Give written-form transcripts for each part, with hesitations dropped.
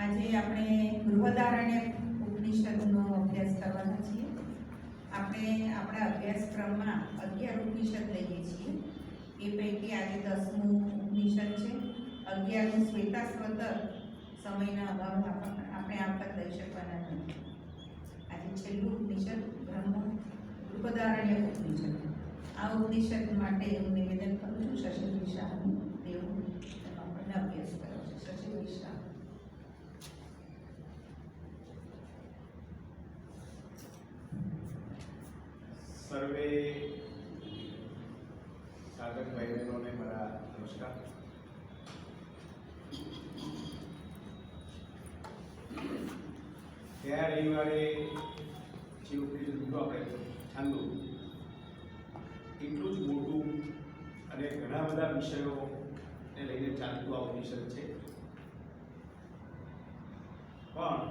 આજે આપણે બૃહદારણ્યક ઉપનિષદનો અભ્યાસ કરવાના છીએ. આપણે આપણા અભ્યાસક્રમમાં 11 ઉપનિષદ લઈએ છીએ. એ પૈકી આજે 10મું ઉપનિષદ છે. 11મું શ્વેતાશ્વતર સમયના અભાવમાં આપણે આ વખત લઈ શકવાના નથી. આજે છેલ્લું ઉપનિષદ બૃહદારણ્યક ઉપનિષદ. આ ઉપનિષદ માટે હું નિવેદન કરું છું શશી શાહનું. તેઓ આપણને અભ્યાસ કર્યો છે. શશી શાહ. સર્વે સાધક ભાઈ બહેનોને મારા નમસ્કાર. ગયા રવિવારે જે ઉપનિષદ લીધું આપણે છાંદુ, એટલું જ મોટું અને ઘણા બધા વિષયોને લઈને ચાલતું આ ઉપનિષદ છે. પણ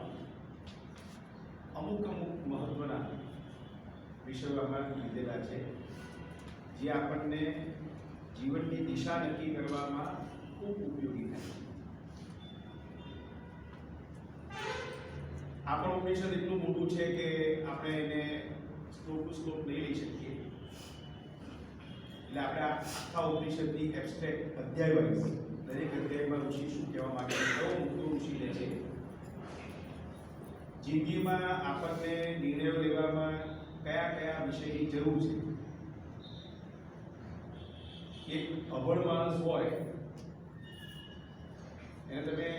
અમુક મહત્વના વિષયો આમાં લીધેલા છે જે આપણને જીવનની દિશા નક્કી કરવામાં ખૂબ ઉપયોગી થાય છે. આપણું ઉપનિષદ એટલું મોટું છે કે આપણે એને શ્લોક ટુ શ્લોક નહીં લઈ શકીએ. એટલે આપણે આખા ઉપનિષદની એબ્સ્ટ્રેક્ટ અધ્યાય વાઇઝ દરેક અધ્યાયમાં ઋષિ શું કહેવા માંગે છે, કયો મુદ્દો ઋષિ લે છે, જિંદગીમાં આપણને નિર્ણયો લેવામાં કયા કયા વિષયની જરૂર છે. એક અભણ માણસ હોય એને તમે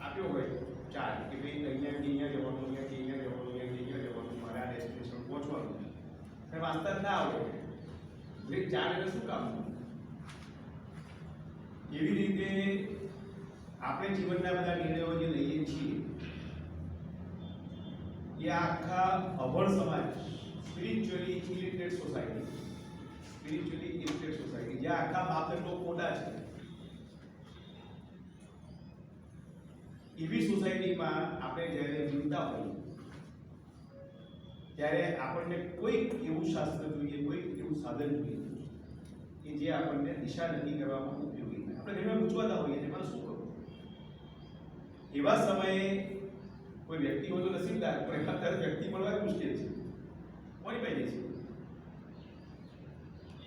આપ્યો હોય ચાર્જ કે ભાઈ અહીંયાથી અહીંયા જવાનું, અહીંયાથી અહીંયા જવાનું, અહીંયાથી અહીંયા જવાનું, મારે આ ડેસ્ટિનેશન પહોંચવાનું, અને વાંચતા ના આવડે એટલે ચાર્જ એટલે શું કામ? એવી રીતે આપણે જીવનના બધા નિર્ણયો જે લઈએ છીએ એ આખા અભણ સમાજ, સ્પિરિચ્યુઅલી ઇલિટરેટ સોસાયટી, જે આખા માપદંડો ખોટા છે, એવી સોસાયટીમાં આપણે જ્યારે જીવતા હોઈએ ત્યારે આપણને કોઈક એવું શાસ્ત્ર જોઈએ, કોઈક એવું સાધન જોઈએ કે જે આપણને દિશા નક્કી કરવામાં ઉપયોગી થાય. આપણે ઘણીવાર પૂછવાતા હોઈએ કે મારે શું કરવું? એવા સમયે કોઈ વ્યક્તિ હોય તો નસીબદાર, પણ અત્યારે વ્યક્તિ મળવા મુશ્કેલ છે. કોની પાસે છે?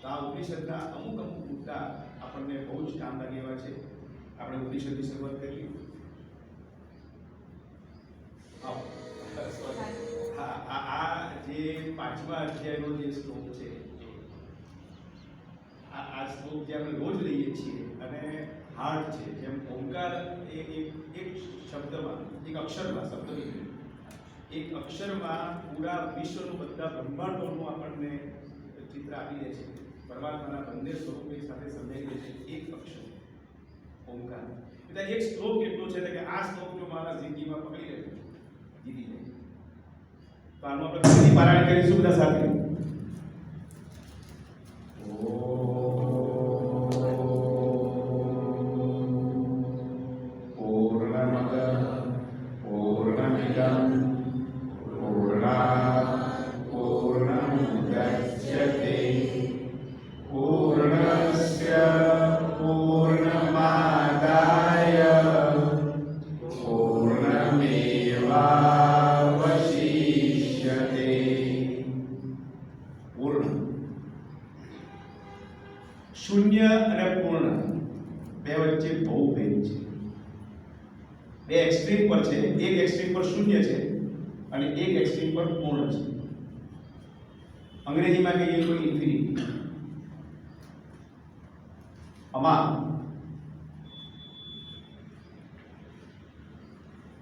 તો આ ઉપનિષદના અમુક મુદ્દા આપણને બહુ જ કામ લાગે એવા છે. આપણે ઉપનિષદની શરૂઆત કરીએ. આ જે 5મા અધ્યાયનો જે શ્લોક છે, આ શ્લોક જે આપણે રોજ લઈએ છીએ અને હાર્ટ છે, જેમ ઓમકાર એક શબ્દમાં, એક અક્ષરમાં, શબ્દ એક અક્ષરમાં પૂરા વિશ્વનું, બધા બ્રહ્માંડોનું આપણને ચિત્ર આપી દે છે. પરમાત્માના બંને સ્વરૂપની સાથે સમજાઈ દે છે એક અક્ષર ઓમકાર. એટલે એક શ્લોક એટલો છે કે આ શ્લોક જો મારા જિંદગીમાં પકડી લે જીતી જાય. તો આનું આપણે પારાયણ કરીશું બધા સાથે. શૂન્ય અને પૂર્ણ બે વચ્ચે બહુ ભેદ છે. બે એક્સ્ટ્રીમ પર છે. એક એક્સ્ટ્રીમ પર શૂન્ય છે અને એક એક્સ્ટ્રીમ પર પૂર્ણ છે. અંગ્રેજીમાં કહીએ તો ઇન્ફિનિટી. આમાં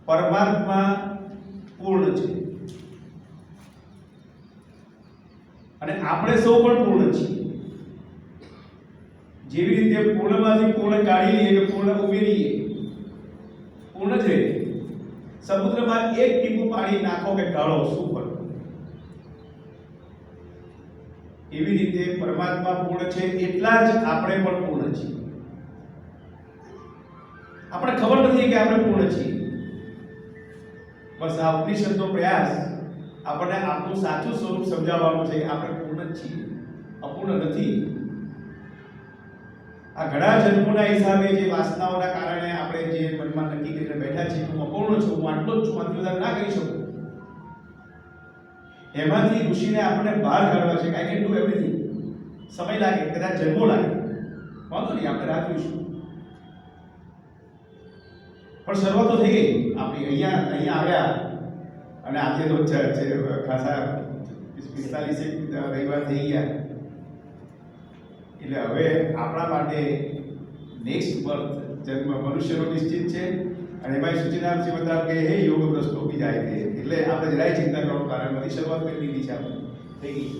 પરમાત્મા પૂર્ણ છે અને આપણે સૌ પણ પૂર્ણ છીએ. જેવી રીતે પૂર્ણમાંથી પૂર્ણ કાઢી લઈએ કે પૂર્ણ ઉમેરીએ, પૂર્ણ જ રહે. સમુદ્રમાં એક ટીપું પાણી નાખો કે કાઢો, શું ફરક? એવી રીતે પરમાત્મા પૂર્ણ છે, એટલા જ આપણે પણ પૂર્ણ છીએ. આપણે ખબર નથી કે આપણે પૂર્ણ છીએ. બસ આ ઉપનિષદનો પ્રયાસ આપણને આપણું સાચું સ્વરૂપ સમજાવવાનું છે. આપણે પૂર્ણ જ છીએ, અપૂર્ણ નથી. આ ઘણા જન્મોના હિસાબે જે વાસનાઓના કારણે આપણે જે મનમાં નક્કી કરીને બેઠા છીએ હું અપૂર્ણ છું, હું આટલો જ છું, આનાથી વધારે ના કરી શકું, એમાંથી ઋષિને આપણને બહાર કાઢવા છે. I can do everything. સમય લાગે, કદાચ જન્મો લાગે, વાંધો નહીં, આપણે રાહ જોઈશું. પણ શરૂઆત તો થઈ ગઈ આપણી. અહીંયા આવ્યા અને આજે તો ખાસા 45 રવિવાર થઈ ગયા. એટલે હવે આપણા માટે નેક્સ્ટ બર્થ જન્મ મનુષ્યનો નિશ્ચિત છે. અને એમાં સૂચિનામ શ્રી બતાવ કે હે યોગ ભ્રષ્ટો બી જાય છે. એટલે આપણે જરાય ચિંતા કરવાનું કારણ નથી. શરૂઆત કરી દીધી છે આપણે, થઈ ગઈ.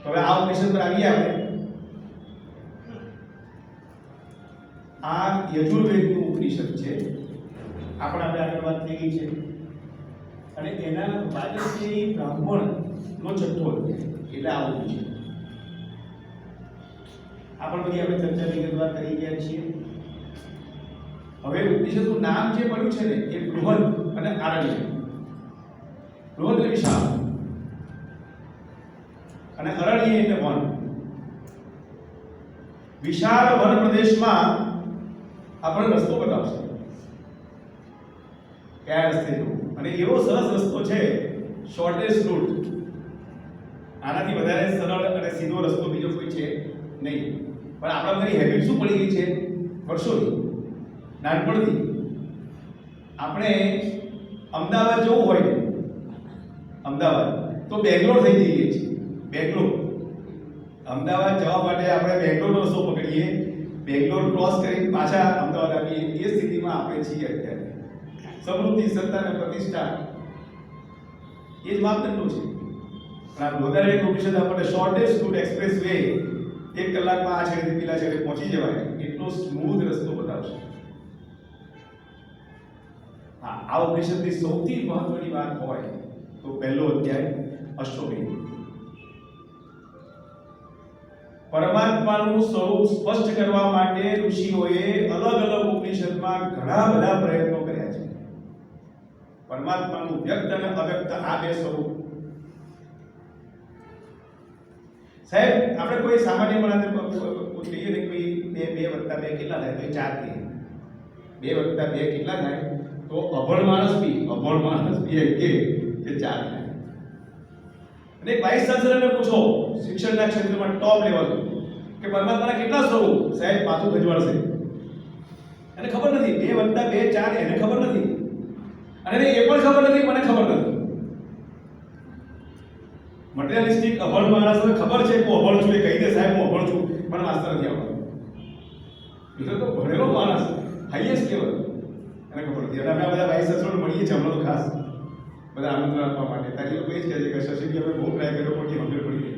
હવે આ ઓપરેશન પર આવીએ આપણે. આ યજુર્વેદનું ઉપનિષદ છે. આપણે આગળ વાત થઈ ગઈ છે. અને એના વાજસ્પતિ બ્રાહ્મણનો છઠ્ઠો એટલે આ ઉપનિષદ. આપણે બધી આપણે ચર્ચા વિગતવાર કરી ગયા છીએ. હવે ઉપનિષદનું નામ જે પડ્યું છે ને એ બૃહદ અને આરણ્ય. બૃહદ એટલે વિશાળ અને અરણ્ય એટલે વન. વિશાળ વન પ્રદેશમાં આપણને રસ્તો બતાવશે, કયા રસ્તે જવું. અને એવો સરસ રસ્તો છે, શોર્ટેસ્ટ રૂટ. આનાથી વધારે સરળ અને સીધો રસ્તો બીજો કોઈ છે નહીં. પણ આપણા બધાની હેબિટ શું પડી ગઈ છે વર્ષોથી, નાનપણથી. આપણે અમદાવાદ જવું હોય ને, અમદાવાદ તો બેંગ્લોર થઈ જઈએ છીએ. બેંગ્લોર, અમદાવાદ જવા માટે આપણે બેંગ્લોરનો રસ્તો પકડીએ, બેંગ્લોર ક્રોસ કરી પાછા અમદાવાદ આવીએ. એ સ્થિતિમાં આપણે છીએ અત્યારે. સમૃદ્ધિ, સત્તા અને પ્રતિષ્ઠા એ જ માપદંડો છે. પણ આ વધારે એક ઉપનિષદ આપણને શોર્ટેસ્ટ રૂટ, એક્સપ્રેસ વે, 1 કલાકમાં આ છેડેથી પેલા છેડે પહોંચી જવાય એટલો સ્મૂધ રસ્તો બતાવશે. હા, આ ઉપનિષદની સૌથી મહત્વની વાત હોય તો પહેલો અધ્યાય અશ્વમેધ. પરમાત્માનું સ્વરૂપ સ્પષ્ટ કરવા માટે ઋષિઓએ અલગ અલગ ઉપનિષદમાં ઘણા બધા પ્રયત્નો કર્યા છે. પરમાત્માનું વ્યક્ત અને અવ્યક્ત આ બે સ્વરૂપ. સાહેબ, આપણે કોઈ સામાન્ય માણસને પૂછીએ ને કોઈ 2 + 2 કેટલા થાય તો 4 કહે. 2 + 2 કેટલા થાય તો અભણ માણસ બી કે 4 થાય. અને એક વાઇસ ચાન્સલરને પૂછો શિક્ષણના ક્ષેત્રમાં ટોપ લેવલ કે પરમાત્માના કેટલા સ્વરૂપ, સાહેબ માથું ખજવાડશે. એને ખબર નથી. 2 + 2 4 એને ખબર નથી. અને એ પણ ખબર નથી, મને ખબર નથી. મટીરિયલિસ્ટિક અભણ માણસને ખબર છે કે હું અભણ છું, એ કહી દે સાહેબ હું અભણ છું, પણ વાંચતા નથી આવડતું. બીજો તો ભણેલો માણસ હાઈએસ્ટ લેવલ, એને ખબર નથી. અને અમે આ બધા વાઇસ ચાન્સલર મળીએ છીએ હમણાં તો ખાસ બધા આમંત્રણ આપવા માટે. તારી લોકો એ જ કહે છે કે શશીજી અમે બહુ ટ્રાય કર્યો પણ એ હમણાં પડી ગઈ.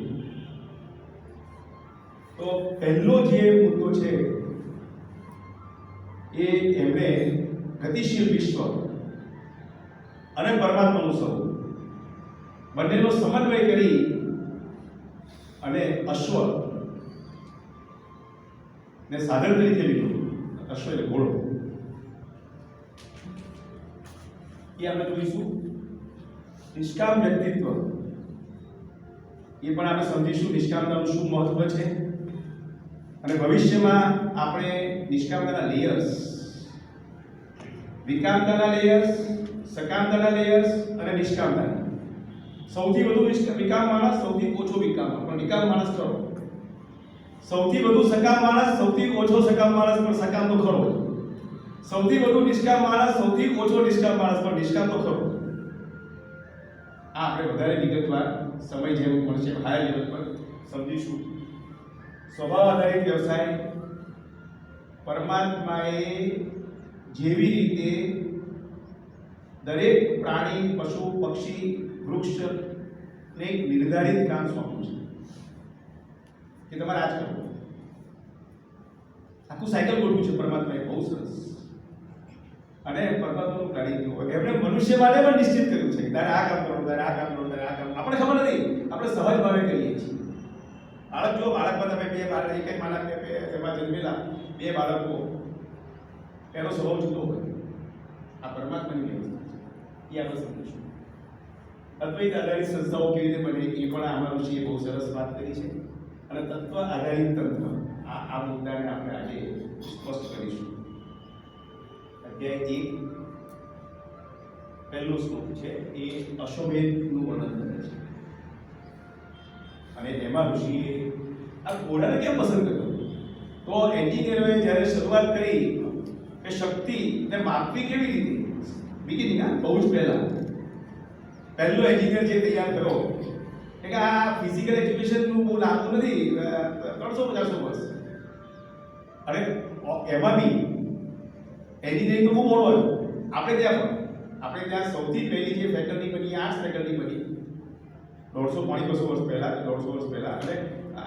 તો પહેલો જે મુદ્દો છે એ એમણે ગતિશીલ વિશ્વ અને પરમાત્માનું સ્વરૂપ બંનેનો સમન્વય કરી અને અશ્વ ને સાધન તરીકે લીધું. અશ્વ એટલે ઘોડો. એ આપણે જોઈશું. નિષ્કામ વ્યક્તિત્વ એ પણ આપણે સમજીશું, નિષ્કામતાનું શું મહત્વ છે. અને ભવિષ્યમાં આપણે નિષ્કામતાના લેયર્સ, વિકામતાના લેયર્સ, સકામતાના લેયર્સ અને નિષ્કામતાના. સૌથી વધુ વિકામ માણસ, સૌથી ઓછો વિકામ, પણ વિકામ માણસ ખરો. સૌથી વધુ સકામ માણસ, સૌથી ઓછો સકામ માણસ, પણ સકામ તો ખરો. સૌથી વધુ નિષ્કામ માણસ, સૌથી ઓછો નિષ્કામ માણસ, પણ નિષ્કામ તો ખરો. આ આપણે વધારે વિગતવાર સમય જેવું મળશે હાયર લેવલ પર સમજીશું. સ્વભાવ આધારિત વ્યવસાય. પરમાત્માએ જેવી રીતે દરેક પ્રાણી, પશુ, પક્ષી, વૃક્ષને એક નિર્ધારિત કામ સોંપ્યું છે કે તમારે આ જ કરવું. આખું સાયકલ ગોઠવ્યું છે પરમાત્માએ, બહુ સરસ. અને પરમાત્માનું ગાડી હોય એમણે મનુષ્ય માટે પણ નિશ્ચિત કર્યું છે કે તારે આ કામ કરવું, તારે આ કામ કરવું, તારે આ કામ. આપણે ખબર નથી, આપણે સહજ ભાવે કરીએ છીએ. બાળક જો બાળકમાં તમે 2 બાળક, એક જ બાળકને એમાં જન્મેલા 2 બાળકો, એનો સ્વભાવ જુદો હોય. આ પરમાત્માની વ્યવસ્થા છે, એ આપણે સમજીશું. અદ્વૈત આધારિત સંસ્થાઓ કેવી રીતે બને એ પણ આમાં ઋષિએ બહુ સરસ વાત કરી છે. અને તત્વ આધારિત તંત્ર આ મુદ્દાને આપણે આજે સ્પષ્ટ કરીશું. અધ્યાય 1 પહેલો શ્લોક છે એ અશ્વમેધનું વર્ણન કરે છે અને એમાં ઋષિએ આ ઘોડાને કેમ પસંદ કર્યો? તો એન્જિનિયરોએ જ્યારે શરૂઆત કરી કે શક્તિને માપવી કેવી રીતે, બિગિનિંગ બહુ જ પહેલો એન્જિનિયર જે તૈયાર થયો કે આ ફિઝિકલ એજ્યુકેશનનું બહુ લાંબુ નથી, 350 વર્ષ. અને એમાં બી એન્જિનિયરિંગ તો બહુ મોડો હોય. આપણે ત્યાં સૌથી પહેલી જે ફેકલ્ટી બની, આર્ટ્સ ફેકલ્ટી બની 150-200 વર્ષ પહેલા, 150 વર્ષ પહેલા. અને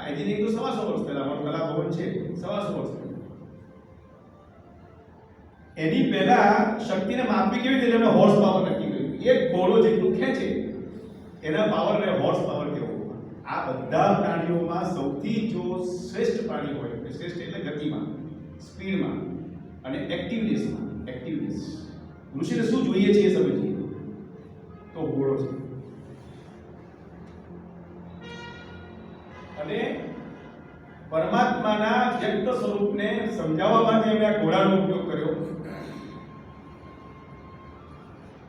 એન્જિનિયરિંગ તો 125 વર્ષ પહેલા, અમારું કલા ભવન છે 125 વર્ષ પહેલા. એની પહેલા શક્તિને માપવી કેવી રીતે એમને હોર્સ પાવર નક્કી કર્યું. એક ઘોડો જેટલું ખેંચે એના પાવરને હોર્સ પાવર કહેવું. આ બધા પ્રાણીઓમાં સૌથી જો શ્રેષ્ઠ પ્રાણી હોય, શ્રેષ્ઠ એટલે ગતિમાં, સ્પીડમાં અને એક્ટિવનેસમાં. ઋષિને શું જોઈએ છે એ સમજીએ તો ઘોડો છે. અને પરમાત્માના વ્યક્ત સ્વરૂપને સમજાવવા માટે એમણે આ ઘોડાનો ઉપયોગ કર્યો.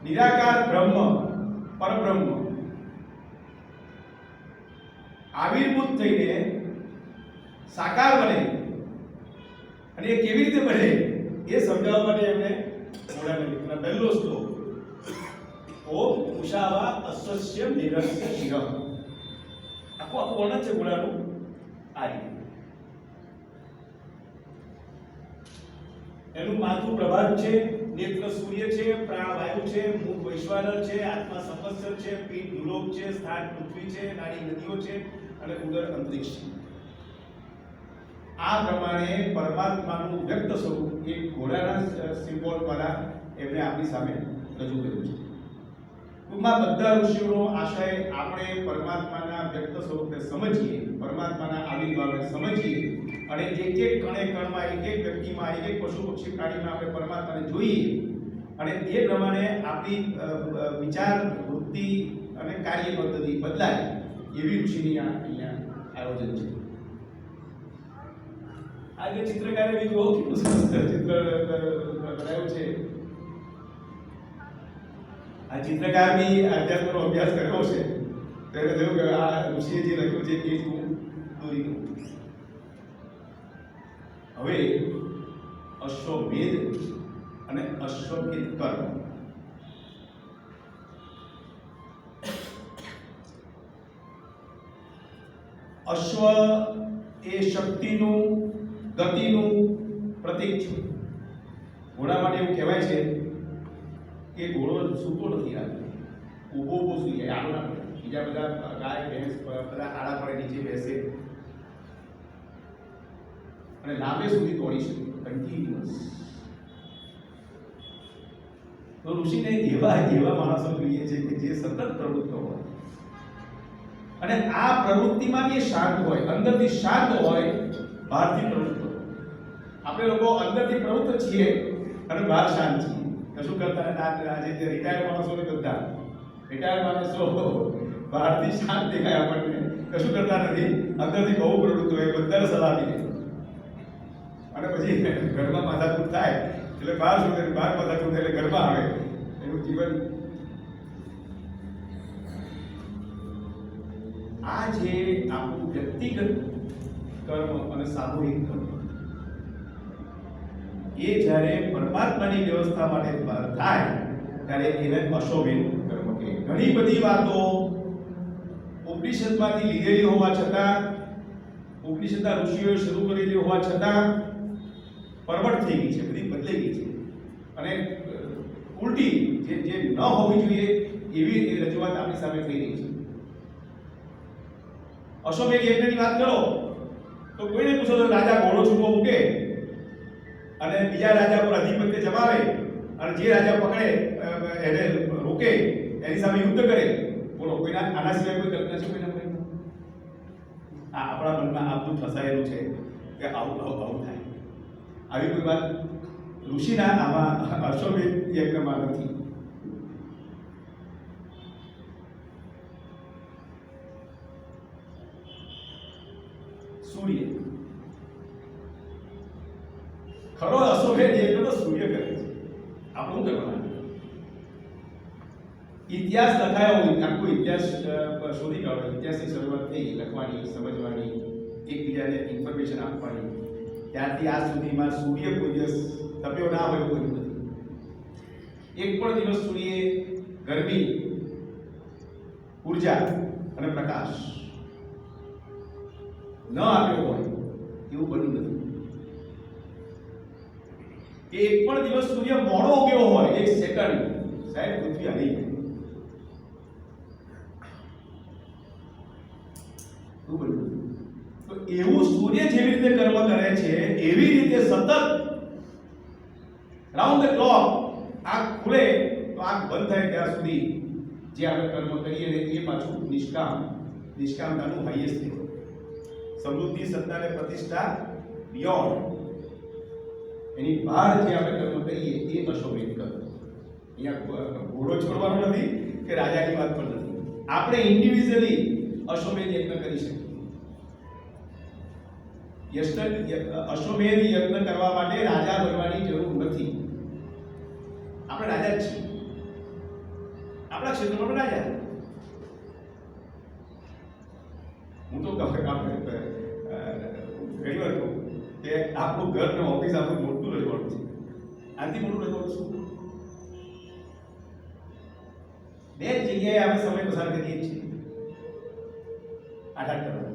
નિરાકાર બ્રહ્મ, પરબ્રહ્મ આવિર્ભૂત થઈને સાકાર બને અને એ કેવી રીતે બને એ સમજાવવા માટે એમણે ઘોડાને લીધો. પહેલો શ્લોક ઓમ ઉષાવા અશ્વસ્ય નિરસ્ય શિરઃ. આખું વર્ણન છે ઘોડાનું આ રીતે. એનું માથું પ્રભાત છે, નેત્ર સૂર્ય છે, પ્રાણ વાયુ છે, મુખ વૈશ્વાનર છે, આત્મા સંવત્સર છે, પીઠ ભૂલોક છે, સ્થાન પૃથ્વી છે, નાડી નદીઓ છે અને ઉદર અંતરિક્ષ છે. આ પ્રમાણે પરમાત્માનું વ્યક્ત સ્વરૂપ એક ઘોડાના સિમ્બોલ દ્વારા એમણે આપણી સામે રજૂ કર્યું છે. ટૂંકમાં બધા ઋષિઓનો આશય આપણે પરમાત્માના વ્યક્ત સ્વરૂપને સમજીએ, પરમાત્માના આવિર્ભાવને સમજીએ અને એક એક કણે કણમાં, એક એક વ્યક્તિમાં, એક એક પશુ પક્ષી પ્રાણીમાં આપણે પરમાત્માને જોઈએ અને એ પ્રમાણે આપણી વિચાર, વૃત્તિ અને કાર્ય પદ્ધતિ બદલાય એવી ઋષિની અહીંયા આયોજન છે. આજે ચિત્રકારે બી બહુ ચિત્ર બનાવ્યું છે. આ ચિત્રકાર બી અધ્યાત્મનો અભ્યાસ કર્યો છે ત્યારે થયું કે આ ઋષિએ જે લખ્યું છે એ જ હું દોરી દઉં. હવે અશ્વમેધ અને અશ્વમેધ કર્મ. અશ્વ એ શક્તિનું, ગતિનું પ્રતીક છે. ઘોડા માટે એવું કહેવાય છે કે ઘોડો સૂતો નથી, ઊભો સૂઈ જાય, આડો ના પડે. બીજા બધા ગાય, ભેંસ બધા આડા પડે, નીચે બેસે અને લાંબે સુધી દોડી શકે કન્ટિન્યુઅસ. તો ઋષિને એવા માણસો જોઈએ છે કે જે સતત પ્રવૃત્ત હોય અને આ પ્રવૃત્તિમાં એ શાંત હોય, અંદરથી શાંત હોય, બહારથી પ્રવૃત્ત હોય. આપણે લોકો અંદરથી પ્રવૃત્ત છીએ અને બહાર શાંત છીએ, કશું કરતા નથી. આજે રિટાયર્ડ માણસો બધા રિટાયર્ડ માણસો બહારથી શાંત દેખાય, આપણને કશું કરતા નથી, અંદરથી બહુ પ્રવૃત્ત હોય, બધાને સલાહ આપી દે અને પછી ઘરમાં માથાકૂટ થાય એટલે બહાર શોધે, બહાર માથાકૂટ થાય એટલે ઘરમાં આવે. એનું જીવન આ જે આપણું વ્યક્તિગત કર્મ અને સામૂહિક કર્મ એ જ્યારે પરમાત્માની વ્યવસ્થા માટે થાય ત્યારે એને અશ્વમેધ કર્મ કહે. ઘણી બધી વાતો ઉપનિષદમાંથી લીધેલી હોવા છતાં, ઉપનિષદના ઋષિઓએ શરૂ કરેલી હોવા છતાં પરવટ થઈ ગઈ છે, બધી બદલાઈ ગઈ છે અને ઉલટી જે ન હોવી જોઈએ એવી રજૂઆત આપણી સામે થઈ રહી છે. અશ્વમેધ યજ્ઞની વાત કરો તો કોઈને પૂછો તો રાજા ઘોડો છૂટો મૂકે અને બીજા રાજા પર અધિપત્ય જમાવે અને જે રાજા પકડે એને રોકે, એની સામે યુદ્ધ કરે. બોલો, કોઈના આના સિવાય કોઈ કલ્પના છે કોઈના મનમાં? આપણા મનમાં આપણું ફસાયેલું છે કે આવું થાય. આવી કોઈ વાત ઋષિના આમાં અશ્વમેધ યજ્ઞમાં નથી. સૂર્ય. ખરો અશ્વમેધ યજ્ઞ તો સૂર્ય કરે છે. આપણું કરવાનું ઇતિહાસ લખાયો હોય, આખો ઇતિહાસ શોધી કાઢો. ઇતિહાસની શરૂઆત થઈ લખવાની, સમજવાની, એકબીજાને ઇન્ફોર્મેશન આપવાની. ત્યારથી આજ સુધીમાં સૂર્ય કોઈ દિવસ તપ્યો ના હોય કોઈ નથી. એક પણ દિવસ સૂર્યે ગરમી, ઉર્જા અને પ્રકાશ ન આપ્યો હોય એવું બન્યું નથી. કે એક પણ દિવસ સૂર્ય મોડો ઉગ્યો હોય, એક સેકન્ડ સાહેબ પૃથ્વી હરી ગઈ. તો એવું સૂર્ય જેવી રીતે કર્મ કરે છે એવી રીતે સતત રાઉન્ડ ધ ક્લોક આંખ ખુલે તો આંખ બંધ થાય ત્યાં સુધી જે આપણે કર્મ કરીએ ને એ પાછું નિષ્કામતાનું હાઈએસ્ટ લેવલ. સમૃદ્ધિ, સત્તા અને પ્રતિષ્ઠા બિયોન્ડ, એની બહાર જે આપણે કર્મ કરીએ એ અશ્વમેધ કર્મ. અહીંયા ઘોડો છોડવાનો નથી કે રાજાની વાત પણ નથી. આપણે ઇન્ડિવિજ્યુઅલી અશ્વમેધ યજ્ઞ કરી શકીએ. અશ્વમેધ યજ્ઞ કરવા માટે રાજા બનવાની જરૂર નથી. આપણે રાજા જ છીએ. આપણા ક્ષેત્રમાં પણ રાજા. હું તો ઘણી વાર કહું કે આપણું ઘર ને ઓફિસ આપણું મોટું રજવાડું છે. આનાથી મોટું રજવાડું શું? બે જગ્યાએ આપણે સમય પસાર કરીએ છીએ. આઠ કરવા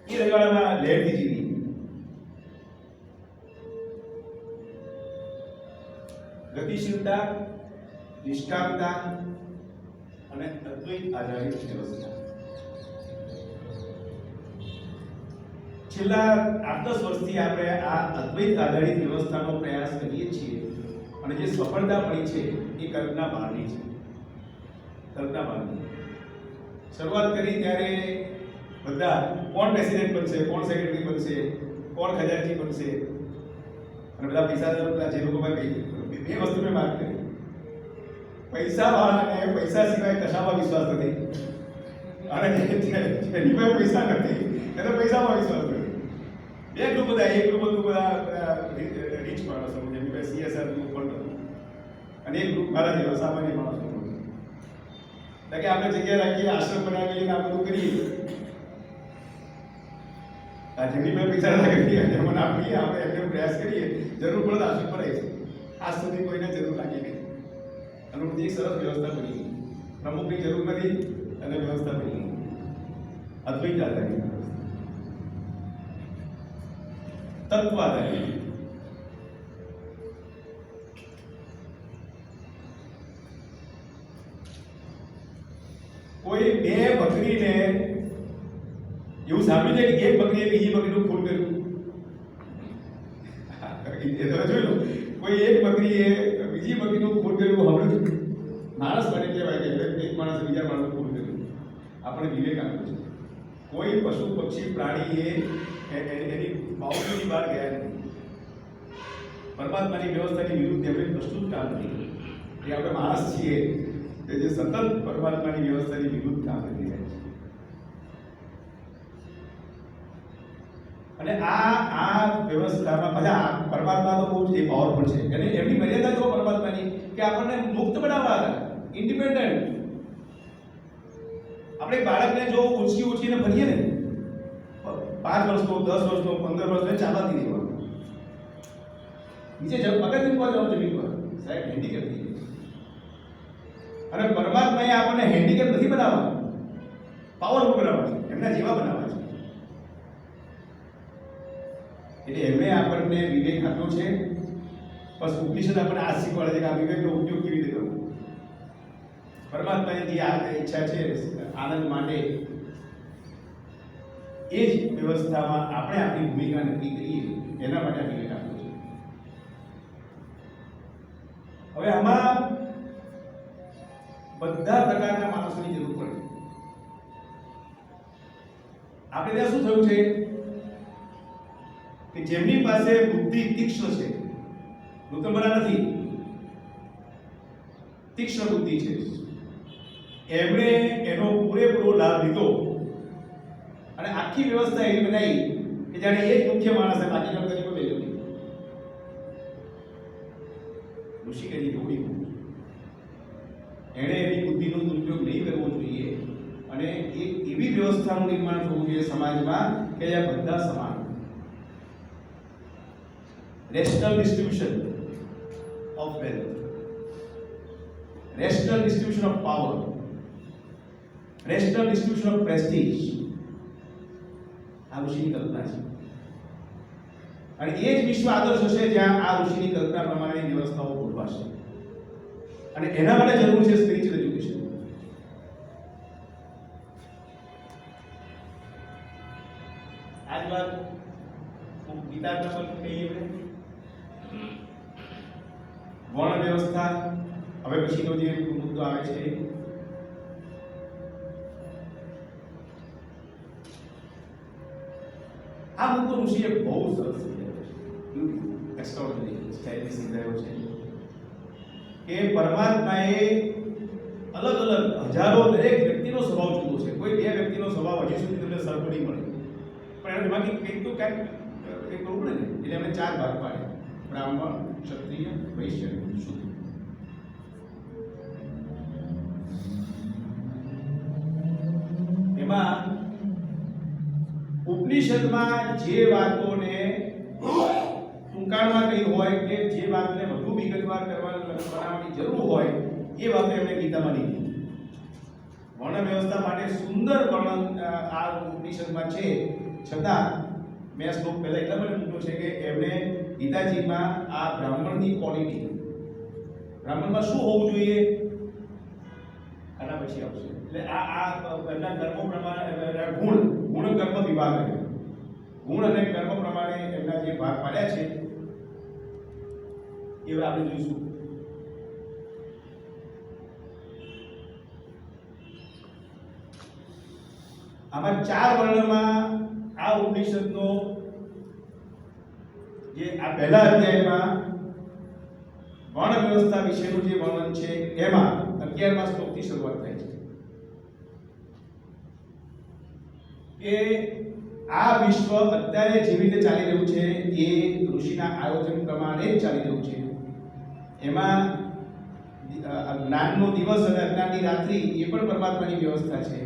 એ રજવાડામાં લહેરથી જીવી. ગતિશીલતા, નિષ્કામતા અને અદ્વૈત આધારિત વ્યવસ્થા. છેલ્લા 8-10 વર્ષથી આપણે આ અદ્વૈત આધારિત વ્યવસ્થાનો પ્રયાસ કરીએ છીએ અને જે સફળતા મળી છે એ કલ્પના બહારની છે. કલ્પના બહારની. શરૂઆત કરી ત્યારે બધા કોણ પ્રેસિડેન્ટ બનશે, કોણ સેક્રેટરી બનશે, કોણ ખજાનચી બનશે અને બધા પૈસા જે લોકો બે વસ્તુ મેં વાત કરી. પૈસા વાળાને પૈસા સિવાય કશામાં વિશ્વાસ નથી અને જેની પાસે પૈસા નથી એને પૈસામાં વિશ્વાસ નથી. બે ગ્રુપ બધા, એક ગ્રુપ હતું બધા રીચ માણસો જેની પાસે CSR નું ફંડ હતું અને એક ગ્રુપ મારા જેવા સામાન્ય માણસો. કે આપણે જગ્યા રાખીએ, આશ્રમ બનાવીએ ને આ બધું કરીએ. આ જેમની પાસે પૈસા લાગીએ જેમને આપીએ, આપણે એમને પ્રયાસ કરીએ, જરૂર પડે આશ્રમ ભરાય છે. આજ સુધી કોઈને જરૂર લાગી નહીં અને બધી એક સરસ વ્યવસ્થા બની ગઈ. પ્રમુખની જરૂર નથી અને વ્યવસ્થા બની ગઈ. અદ્વૈત આધારિત તત્વ આધારિત. કોઈ બે બકરીને એવું સાંભળ્યું છે કે એક બકરીએ બીજી બકરીનું ખૂન કર્યું? એ તો જોઈ લો. કોઈ એક બકરીએ બીજી બકરીનું ખૂન કર્યું સાંભળ્યું છે? માણસ મને કહેવાય કે એક માણસે બીજા માણસનું ખૂન કર્યું. આપણે વિવેક આપ્યું છે. કોઈ પશુ પક્ષી પ્રાણીએ એની બાઉન્ડ્રીની બહાર ગયા નથી. પરમાત્માની વ્યવસ્થાની વિરુદ્ધ એમણે કશું જ કામ નથી. એ આપણે માણસ છીએ કે જે સતત પરમાત્માની વ્યવસ્થાની વિરુદ્ધ કામ કરી રહ્યા છે. અને આ વ્યવસ્થામાં બધા પરમાત્મા તો બહુ જ પાવરફુલ છે. અને એમની મર્યાદા જો પરમાત્માની કે આપણને મુક્ત બનાવવા હતા, ઇન્ડિપેન્ડન્ટ. આપણે બાળકને જો ઉછીને ભરીએ ને 5 વર્ષનો, 10 વર્ષનો, 15 વર્ષનો ચાલવાથી દેવાનું. નીચે પગથિયું પર જાઓ જમીન પર, સાહેબ હેન્ડીકેપ થઈ જાય. અને પરમાત્માએ આપણને હેન્ડીકેપ નથી બનાવવા, પાવરફુલ બનાવવા છે, એમના જેવા બનાવવા છે. એટલે એમણે આપણને વિવેક આપ્યો છે. બસ ઉપનિષદ આપણને આ શીખવાડે છે કે આ વિવેકનો ઉપયોગ કેવી રીતે કરવો. પરમાત્માની જે આ ઈચ્છા છે આનંદ માટે, એ જ વ્યવસ્થામાં આપણે આપણી ભૂમિકા નક્કી કરીએ એના માટે વિવેક આપ્યો છે. હવે આમાં બધા પ્રકારના માણસોની જરૂર પડે. આપણે ત્યાં શું થયું છે કે જેમની પાસે બુદ્ધિ તીક્ષ્ણ છે, ઋતંબરા નથી, તીક્ષ્ણ બુદ્ધિ છે, એમણે એનો પૂરેપૂરો લાભ લીધો અને આખી વ્યવસ્થા એવી બનાવી કે જાણે એ જ મુખ્ય માણસ છે, બાકીના બધાની કોઈ વેલ્યુ નહીં. ઋષિ કદી રોડી એણે એની બુદ્ધિનો દુરુપયોગ નહીં કરવો જોઈએ અને એક એવી વ્યવસ્થાનું નિર્માણ થવું જોઈએ સમાજમાં કે જ્યાં બધા સમાન. Rational distribution of wealth, rational distribution of power, rational distribution of Prestige. આ ઋષિની કલ્પના છે અને એ જ વિશ્વ આદર્શ હશે જ્યાં આ ઋષિની કલ્પના પ્રમાણેની વ્યવસ્થાઓ ગોઠવાશે અને એના માટે જરૂર છે સ્પિરિચ્યુઅલ એજ્યુકેશન. આજ વાત ગીતાના પર કહીએ વર્ણ વ્યવસ્થા. હવે પછીનો જે મુદ્દો આવે છે આ મુદ્દો ઋષિએ બહુ સરસ એક્સ્ટ્રાઓર્ડિનરી સ્ટાઇલથી સમજાવ્યો છે કે પરમાત્માએ અલગ અલગ હજારો દરેક વ્યક્તિનો સ્વભાવ જુદો છે. કોઈ બે વ્યક્તિનો સ્વભાવ હજી સુધી તમને સરખો નહીં મળે, પણ એમાંથી કંઈક તો કંઈક એ કરવું પડે ને. એટલે એમણે 4 ભાગ પાડ્યા: બ્રાહ્મણ, ક્ષત્રિય, વૈશ્ય, શૂદ્ર. એમાં ઉપનિષદમાં જે વાતોને ટૂંકાણમાં કહી હોય કે જે વાતને વધુ વિગતવાર બનાવવાની જરૂર હોય એ વાતો એમણે ગીતામાં લીધી. વર્ણ વ્યવસ્થા માટે સુંદર વર્ણન આ ઉપનિષદમાં છે, છતાં મેં આ શ્લોક પહેલા એટલા માટે મૂક્યો છે કે એમણે ગીતાજીમાં આ બ્રાહ્મણની ક્વોલિટી, બ્રાહ્મણમાં શું હોવું જોઈએ આના પછી આવશે. એટલે આ એમના કર્મો પ્રમાણે ગુણ કર્મ વિભાગ, ગુણ અને કર્મ પ્રમાણે એમના જે ભાગ પાડ્યા છે એ આપણે જોઈશું. આમાં 4 વર્ણમાં આ ઉપનિષદનો જે આ પહેલા અધ્યાયમાં વર્ણ વ્યવસ્થા વિશેનું જે વર્ણન છે એમાં 11મા શ્લોકથી શરૂઆત થાય છે કે આ વિશ્વ અત્યારે જેવી રીતે ચાલી રહ્યું છે એ ઋષિના આયોજન પ્રમાણે જ ચાલી રહ્યું છે. એમાં જ્ઞાનનો દિવસ અને અજ્ઞાનની રાત્રિ એ પણ પરમાત્માની વ્યવસ્થા છે.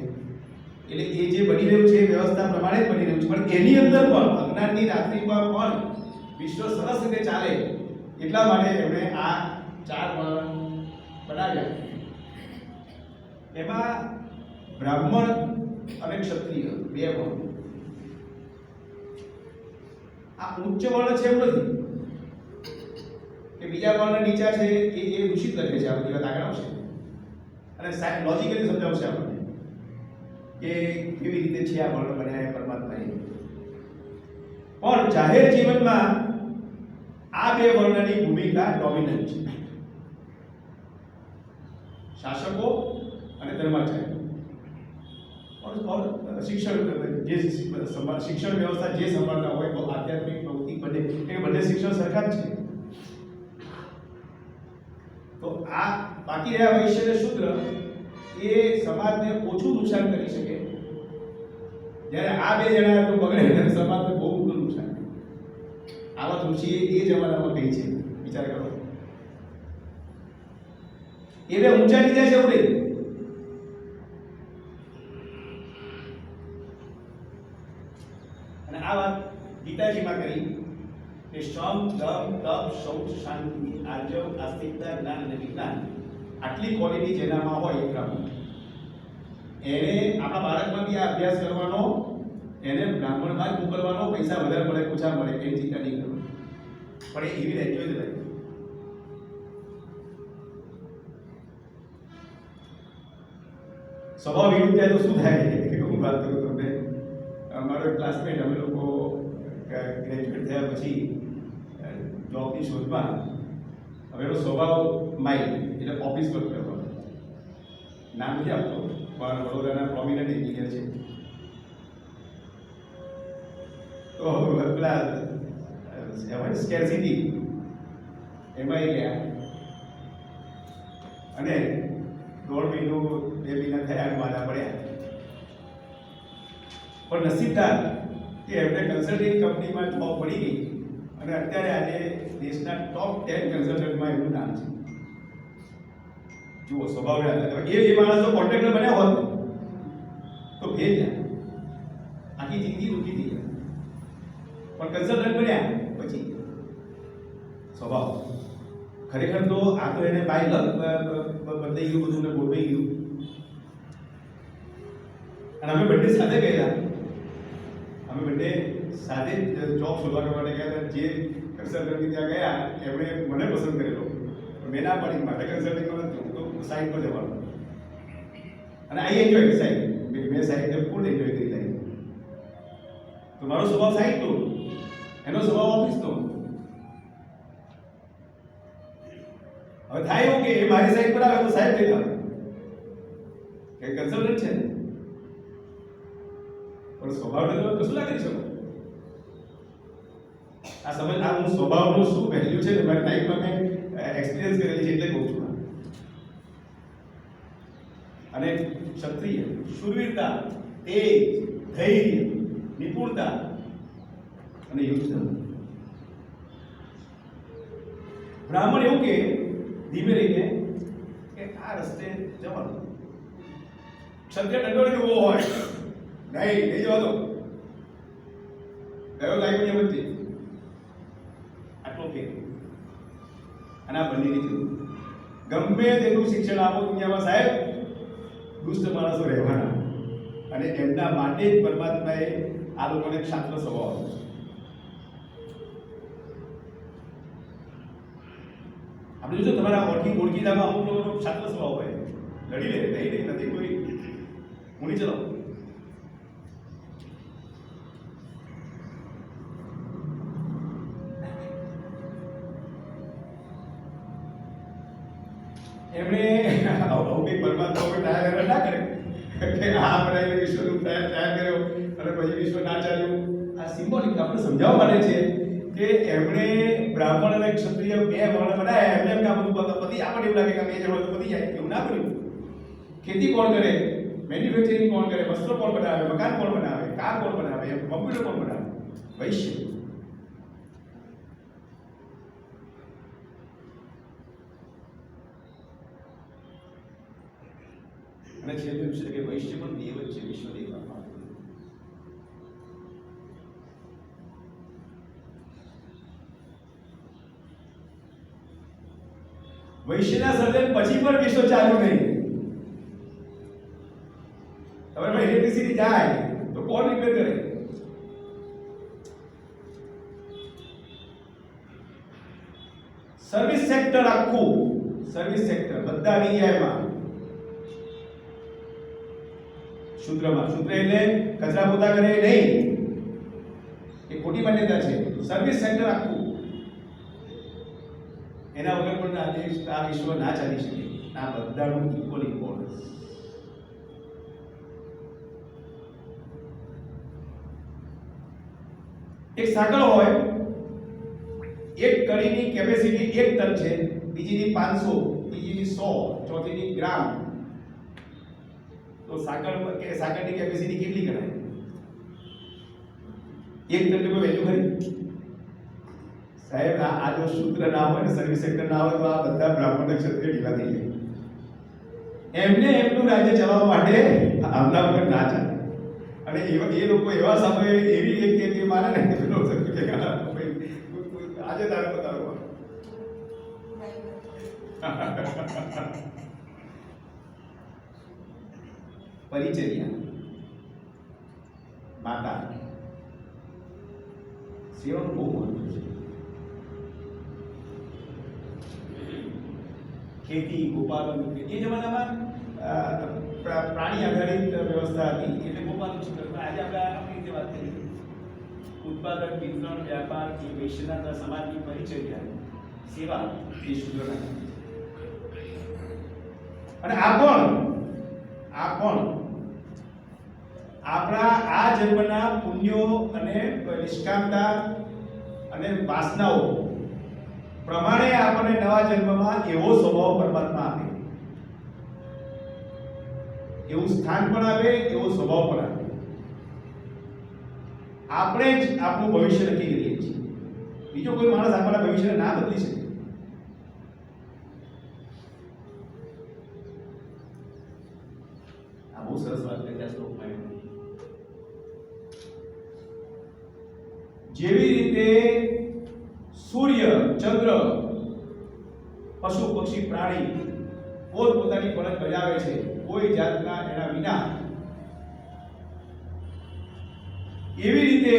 એટલે એ જે બની રહ્યું છે એ વ્યવસ્થા પ્રમાણે જ બની રહ્યું છે, પણ એની અંદર પણ અજ્ઞાનની રાત્રિમાં પણ વિશ્વ સરસ રીતે ચાલે એટલા માટે એમણે આ 4 વર્ણ બનાવ્યા. એમાં બ્રાહ્મણ અને ક્ષત્રિય 2 વર્ણ. આ ઉચ્ચ વર્ણ છે એવું નથી કે બીજા વર્ણ નીચા છે એ ઋષિ લખે છે. આ બધી વાત આગળ આવશે અને લોજિકલી સમજાવશે આપણને કે કેવી રીતે છે આ વર્ણ બન્યા પરમાત્માએ. પણ જાહેર જીવનમાં આ 2 વર્ણની ભૂમિકા ડોમિનન્ટ છે. શાસકો અને ધર્માચાર્ય. શિક્ષણ જે શિક્ષણ વ્યવસ્થા જે સંભાળતા હોય આધ્યાત્મિક ભૌતિક બંને શિક્ષણ સરકાર છે. તો આ બાકી રહ્યા વૈશ્ય અને શૂદ્ર એ સમાજને ઓછું નુકસાન કરી શકે, જ્યારે આ 2 જણા તો બગડે અને સમાજને બહુ મોટું નુકસાન. આ વાત ઋષિએ એ જમાનામાં કહી છે, વિચાર કરો. એ 2 ઊંચા નીચા છે એવું નહીં. અને આ વાત ગીતાજીમાં કરી કે શ્રમ, દમ, તપ, શૌચ, શાંતિ, આર્જવ, આસ્તિકતા, જ્ઞાન અને વિજ્ઞાન, આટલી ક્વોલિટી જેનામાં હોય એ બ્રાહ્મણ. એને આપણા બાળકમાં બી આ અભ્યાસ કરવાનો, એને બ્રાહ્મણમાં જ મોકલવાનો, પૈસા વધારે મળે ઓછા મળે એની ચિંતા નહીં કરવાની, પણ એ એવી એન્જોય જ રહે. સ્વભાવ વિરુદ્ધ થાય તો શું થાય હું વાત કરું તમને. અમારો ક્લાસમેટ, અમે લોકો ગ્રેજ્યુએટ થયા પછી જોબની શોધમાં, હવે એનો સ્વભાવ માઇલ એટલે ઓફિસ વર્ક કરવાનો. નામ નથી આપતો પણ વડોદરાના પ્રોમિનન્ટ એન્જિનિયર છે. તો પેલા સ્કેરસિટી એમાં એ ગયા અને 1.5 મહિનો 2 મહિના થયા મારા પડ્યા. પણ નસીબદાર કે એમને કન્સલ્ટિંગ કંપનીમાં જોબ મળી ગઈ અને અત્યારે આજે દેશના ટોપ 10 કન્સલ્ટન્ટમાં એનું નામ છે. જુઓ સ્વભાવ એ માણસો કોન્ટ્રાક્ટર બન્યા હોત તો ફેલ જાય, આખી જિંદગી દુઃખી થઈ જાય. પણ કન્સલ્ટન્ટ બન્યા પછી સ્વભાવ ખરેખર તો આ તો એને બાય લક બદલાઈ ગયું, બધું ને ગોઠવાઈ ગયું. અને અમે બંને સાથે ગયેલા, અમે બંને સાથે જોબ શોધવા માટે ગયા હતા. જે કન્સલ્ટન્ટની ત્યાં ગયા એમણે મને પસંદ કરેલો, મેં ના પાડી, માટે કન્સલ્ટિંગમાં નથી, તો સાઈડ પર જવાનું. અને આઈ એન્જોય સાઈડ, મેં સાઈડને ફૂલ એન્જોય કરી લાગી. તો મારો સ્વભાવ સાઈડનો, એનો સ્વભાવ ઓફિસનો. હવે થાય એવું કે એ મારી સાઈડ પર આવે તો સાહેબ થઈ જાય કે કન્સલ્ટન્ટ છે, પણ સ્વભાવને તો કશું ના કરી શકો. આ સમજ આ હું સ્વભાવનું શું વેલ્યુ છે ને મારી લાઈફમાં મેં એક્સપિરિયન્સ કરેલી છે એટલે કહું છું. અને ક્ષત્રિય શૂરવીરતા, તેજ, ધૈર્ય, નિપુણતા અને યુદ્ધ. બ્રાહ્મણ એવું કે ધીમે રહીને કે આ રસ્તે જવાનું. ક્ષત્રિય દંડોળી ઉભો હોય, નહીં જવા દો, ગયો લાઈફ ની વચ્ચે આટલો કે. અને આ બંનેની જરૂર. ગમે તેટલું શિક્ષણ આપો દુનિયામાં સાહેબ, દુષ્ટ માણસો રહેવાના, અને એમના માટે જ પરમાત્માએ આ લોકોને ક્ષાત્ર સ્વભાવ આપ્યો. આપણે જોજો તમારા ઓળખીતામાં અમુક લોકોનો ક્ષાત્ર સ્વભાવ હોય, લડી લે, નહીં નથી કોઈ હું ચલો. એમણે આવું કંઈ પરમાત્મા કોઈ ટાયર ના કરે કે આ બનાવીને વિશ્વનું ટાયર કર્યો અને પછી વિશ્વ ના ચાલ્યું. આ સિમ્બોલિક આપણે સમજાવવા માટે છે કે એમણે બ્રાહ્મણ અને ક્ષત્રિય બે વર્ણ બનાવ્યા. એમને એમ કે આ બધું પતિ, આપણને એવું લાગે કે એ જવાનું પતિ જાય, એવું ના કર્યું. ખેતી કોણ કરે, મેન્યુફેક્ચરિંગ કોણ કરે, વસ્ત્રો કોણ બનાવે, મકાન કોણ બનાવે, કાર કોણ બનાવે, કોમ્પ્યુટર કોણ બનાવે? વૈશ્ય. અને છેલ્લું છે કે વૈશ્ય પણ દેવ જ છે, વિશ્વદેવ. વૈશ્યના સર્જન પછી પણ વિશ્વ ચાલ્યું નહીં. હવે ભાઈ ઇલેક્ટ્રિસિટી જાય તો કોણ રિપેર કરે? સર્વિસ સેક્ટર, આખું સર્વિસ સેક્ટર બધા વીઆઈમાં. સૂત્રમાં, સૂત્ર એટલે કચરા પોતા કરે નહીં, એ ખોટી માન્યતા છે. સર્વિસ સેક્ટર આખું, એના વગર પણ આ વિશ્વ ના ચાલી શકે. આ બધાનું ઇક્વલ ઇમ્પોર્ટન્સ. એક સાંકળ હોય, એક કડીની કેપેસિટી 1 ટન છે, બીજીની 500, બીજીની 100, ચોથીની ગ્રામ. તો સાંકળની કેપેસિટી કેટલી ગણાય? 1 ટન કોઈ વેલ્યુ ખરી? સાહેબ આ જો સૂત્ર ના હોય ને, સર્વિસ સેક્ટર ના હોય, તો આ બધા બ્રાહ્મણ ક્ષત્રિય ઢીલા થઈ જાય. એમને એમનું રાજ્ય ચલાવવા માટે આમના વગર ના ચાલે. અને એ લોકો એવા સમયે એવી એક માને ને આજે તારે બતાવો. પરિચર્યા, માતા સેવાનું બહુ મહત્વ છે. ખેતી, ગોપાલન, એ જમાનામાં પ્રાણી આધારિત વ્યવસ્થા હતી, એટલે ગોપાલન શું કરતા. આજે આપણે આપણી રીતે વાત કરીએ, ઉત્પાદન, વિતરણ, વ્યાપાર, એ વૈશ્યના સમાજની પરિચર્યા, સેવા એ શૂદ્રના. અને આ પણ આપણા આ જન્મના પુણ્યો અને નિષ્કામતા અને વાસનાઓ પ્રમાણે આપણને નવા જન્મમાં એવો સ્વભાવ પરમાત્મા આપે, એવું સ્થાન પણ આપે, એવો સ્વભાવ પણ આપે. આપણે જ આપણું ભવિષ્ય નક્કી કરીએ છીએ. બીજો કોઈ માણસ આપણા ભવિષ્યને ના બદલી શકે. આ બહુ સરસ વાત કરી આ શ્લોકમાં. જેવી રીતે સૂર્ય, ચંદ્ર, પશુ, પક્ષી, પ્રાણી પોતપોતાની ફરજ બજાવે છે કોઈ જાતના એના વિના, એવી રીતે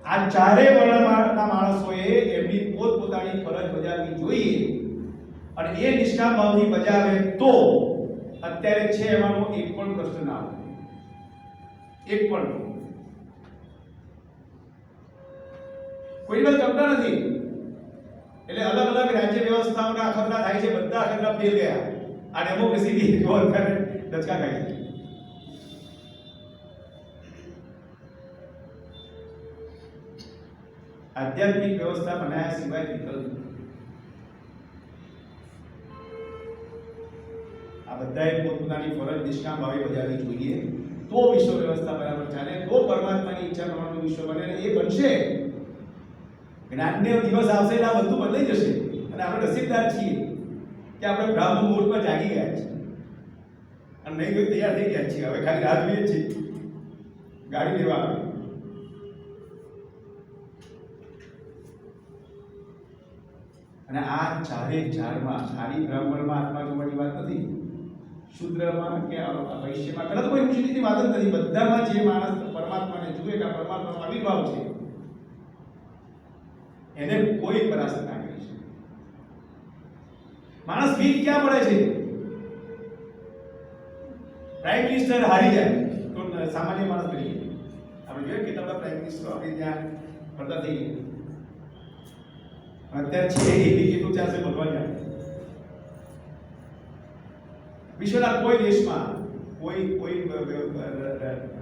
આ ચારે વર્ણના માણસોએ એમની પોતપોતાની ફરજ બજાવવી જોઈએ અને એ નિષ્કામ ભાવથી બજાવે તો અત્યારે છે એમાંનો એક પણ પ્રશ્ન ના આવે. એક પણ કોઈ વાત કરતા નથી. એટલે અલગ અલગ રાજ્ય વ્યવસ્થાઓના અખતરા થાય છે, બધા અખતરા ફેલ ગયા. આ ડેમોક્રેસી જો અત્યારે દચકા ખાય છે. આધ્યાત્મિક વ્યવસ્થા બનાવ્યા સિવાય વિકલ્પ નથી. આ બધાએ પોતપોતાની ફરજ નિષ્કામ ભાવે બજાવવી જોઈએ તો વિશ્વ વ્યવસ્થા બરાબર ચાલે, તો પરમાત્માની ઈચ્છા પ્રમાણેનું વિશ્વ બને. અને એ બનશે, જ્ઞાનનો દિવસ આવશે એટલે આ બધું બદલાઈ જશે. અને આપણે નસીબદાર છીએ કે આપણે બ્રાહ્મ મુહૂર્તમાં જાગી ગયા છીએ અને નહીં તો તૈયાર થઈ ગયા છીએ. હવે ખાલી રાહ જોઈએ છીએ ગાડી લેવા આવે. અને આ ચારે ચારમાં ખાલી બ્રાહ્મણમાં આત્મા જોવાની વાત નથી, શુદ્રમાં કે વૈશ્યમાં, કદાચ કોઈ ઊંચી વાત જ નથી. બધામાં જે માણસ પરમાત્માને જુએ કે પરમાત્માનો આવિર્ભાવ છે એને કોઈ પરાસ્ત ના કરી શકે. માણસ વીક ક્યાં પડે છે? પ્રાઇમ મિનિસ્ટર હારી જાય તો સામાન્ય માણસ બની જાય. આપણે જોઈએ કેટલા બધા પ્રાઇમ મિનિસ્ટરો આપણે ત્યાં ફરતા થઈ ગયા. અત્યારે છે એવી કેટલું ચાલશે ભગવાન જાણે. વિશ્વના કોઈ દેશમાં કોઈ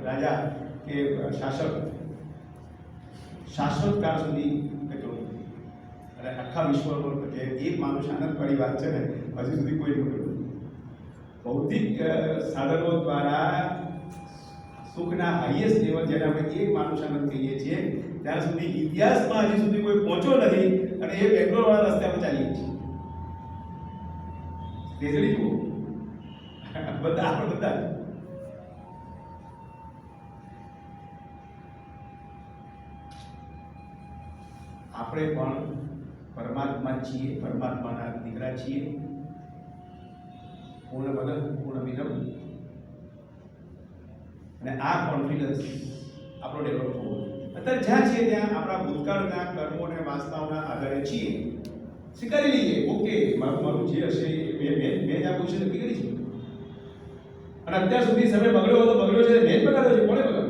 રાજા કે શાસક કાળ સુધી કેટલું, અને આખા વિશ્વમાં જે એક માણસ આનંદ વાળી વાત છે ને હજી સુધી કોઈ નહીં. ભૌતિક સાધનો દ્વારા સુખના હાઈએસ્ટ લેવલ જેને આપણે એક માણસ આનંદ કહીએ છીએ, ત્યાં સુધી ઇતિહાસમાં હજી સુધી કોઈ પહોંચ્યો નથી. અને એ બેંગ્લોર વાળા રસ્તે આપણે ચાલીએ છીએ. તેજડી જુઓ બધા આપણે બધા આપણે પણ પરમાત્મા છીએ, પરમાત્માના દીકરા છીએ. પૂર્ણ બદલ પૂર્ણ વિલંબ. અને આ કોન્ફિડન્સ આપણો ડેવલપ થવો. અત્યારે જ્યાં છીએ ત્યાં આપણા ભૂતકાળના કર્મો અને વાસનાઓના આધારે છીએ. સ્વીકારી લઈએ, ઓકે મારું જે હશે મેં જ આ પોઝિશન નક્કી કરી છે. અને અત્યાર સુધી સમય બગડ્યો હતો, બગડ્યો છે, મેં જ બગાડ્યો છે. કોણે બગાડ્યો?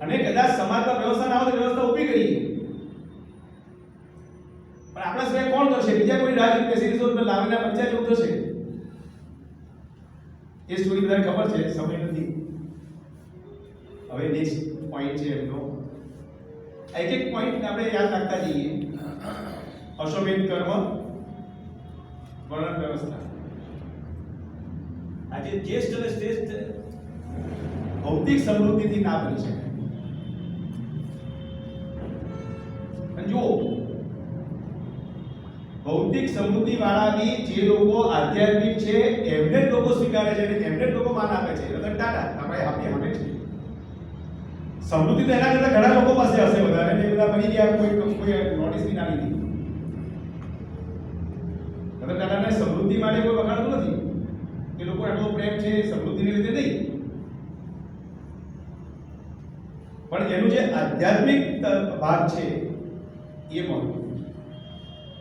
અને કદાચ સમાજમાં વ્યવસ્થા ના હોય તો વ્યવસ્થા ઊભી કરીએ, પણ આપણા સિવાય કોણ કરશે? બીજા કોઈ રાજ્ય પ્રેસિડેન્ટો લાવીને પંચાયત જેવું થશે. એ સ્ટોરી બધાને ખબર છે, સમય નથી. હવે નેક્સ્ટ પોઈન્ટ છે એમનો. એક એક પોઈન્ટ આપણે યાદ રાખતા જઈએ. અશ્વમેધ કર્મ, વર્ણન વ્યવસ્થા. આજે જ્યેષ્ઠ અને શ્રેષ્ઠ ભૌતિક સમૃદ્ધિથી ના બની શકે. અને જુઓ, ભૌતિક સમૃદ્ધિ વાળા બી જે લોકો આધ્યાત્મિક છે એમને જ લોકો સ્વીકારે છે અને એમને જ લોકો માન આપે છે. રતન ટાટા આપણે આપે છે. સમૃદ્ધિ તો એના કરતા ઘણા લોકો પાસે હશે વધારે, જે બધા બની ગયા, કોઈ નોટિસ બી ના લીધી. રતન ટાટાને સમૃદ્ધિ માટે કોઈ વખાણતું નથી. એ લોકો આટલો પ્રેમ છે સમૃદ્ધિને લીધે નહીં, પણ એનું જે આધ્યાત્મિક ભાગ છે એ મહત્વનું.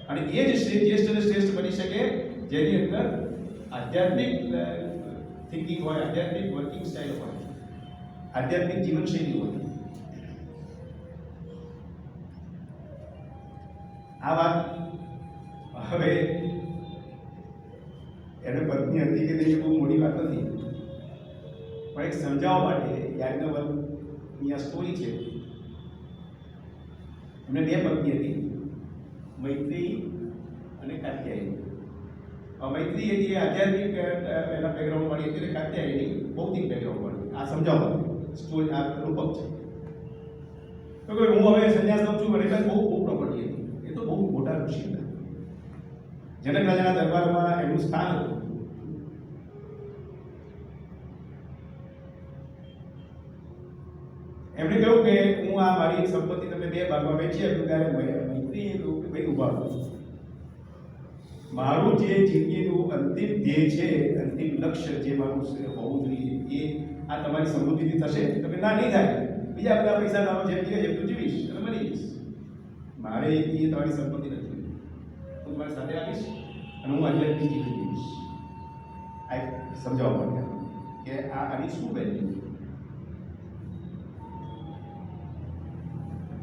અને એ જ જ્યેષ્ઠ અને શ્રેષ્ઠ બની શકે જેની અંદર આધ્યાત્મિક થિંકિંગ હોય, આધ્યાત્મિક વર્કિંગ સ્ટાઇલ હોય, આધ્યાત્મિક જીવનશૈલી હોય. આ વાત હવે એને પત્ની હતી કે નહીં, બહુ મોટી વાત નથી, પણ એક સમજાવવા માટે યાજ્ઞવલ્કની આ સ્ટોરી છે. એમને બે પત્ની હતી, મૈત્રી અને કાત્યાયની. મૈત્રી એ આધ્યાત્મિક એના બેકગ્રાઉન્ડ વાળી હતી અને કાત્યાયની ભૌતિક બેકગ્રાઉન્ડ વાળી. આ સમજાવવા સ્ટોરી આ રૂપક છે. તો કે હું હવે સંન્યાસ લઉં છું એટલે બહુ પ્રોપર્ટી હતી. એ તો બહુ મોટા ઋષિ હતા. જનક રાજાના દરબારમાં એનું સ્થાન હતું. એમણે કહ્યું કે હું આ મારી સંપત્તિ તમને 2 ભાગમાં વહેંચી આપું. ત્યારે મૈત્રી ભાઈ ઉભા હતો. મારું જે જિંદગીનું અંતિમ ધ્યેય છે, અંતિમ લક્ષ્ય જે મારું હોવું જોઈએ એ આ તમારી સમૃદ્ધિથી થશે. તમે ના નહીં થાય, બીજા બધા પૈસા લાવો, જેમ જીવે જેમ તું જીવીશ અને મરી જઈશ. મારે એ તમારી સંપત્તિ નથી. હું તમારી સાથે રાખીશ અને હું આધ્યાત્મિક જીવન જીવીશ. આ સમજાવવા માટે કે આની શું વેલ્યુ.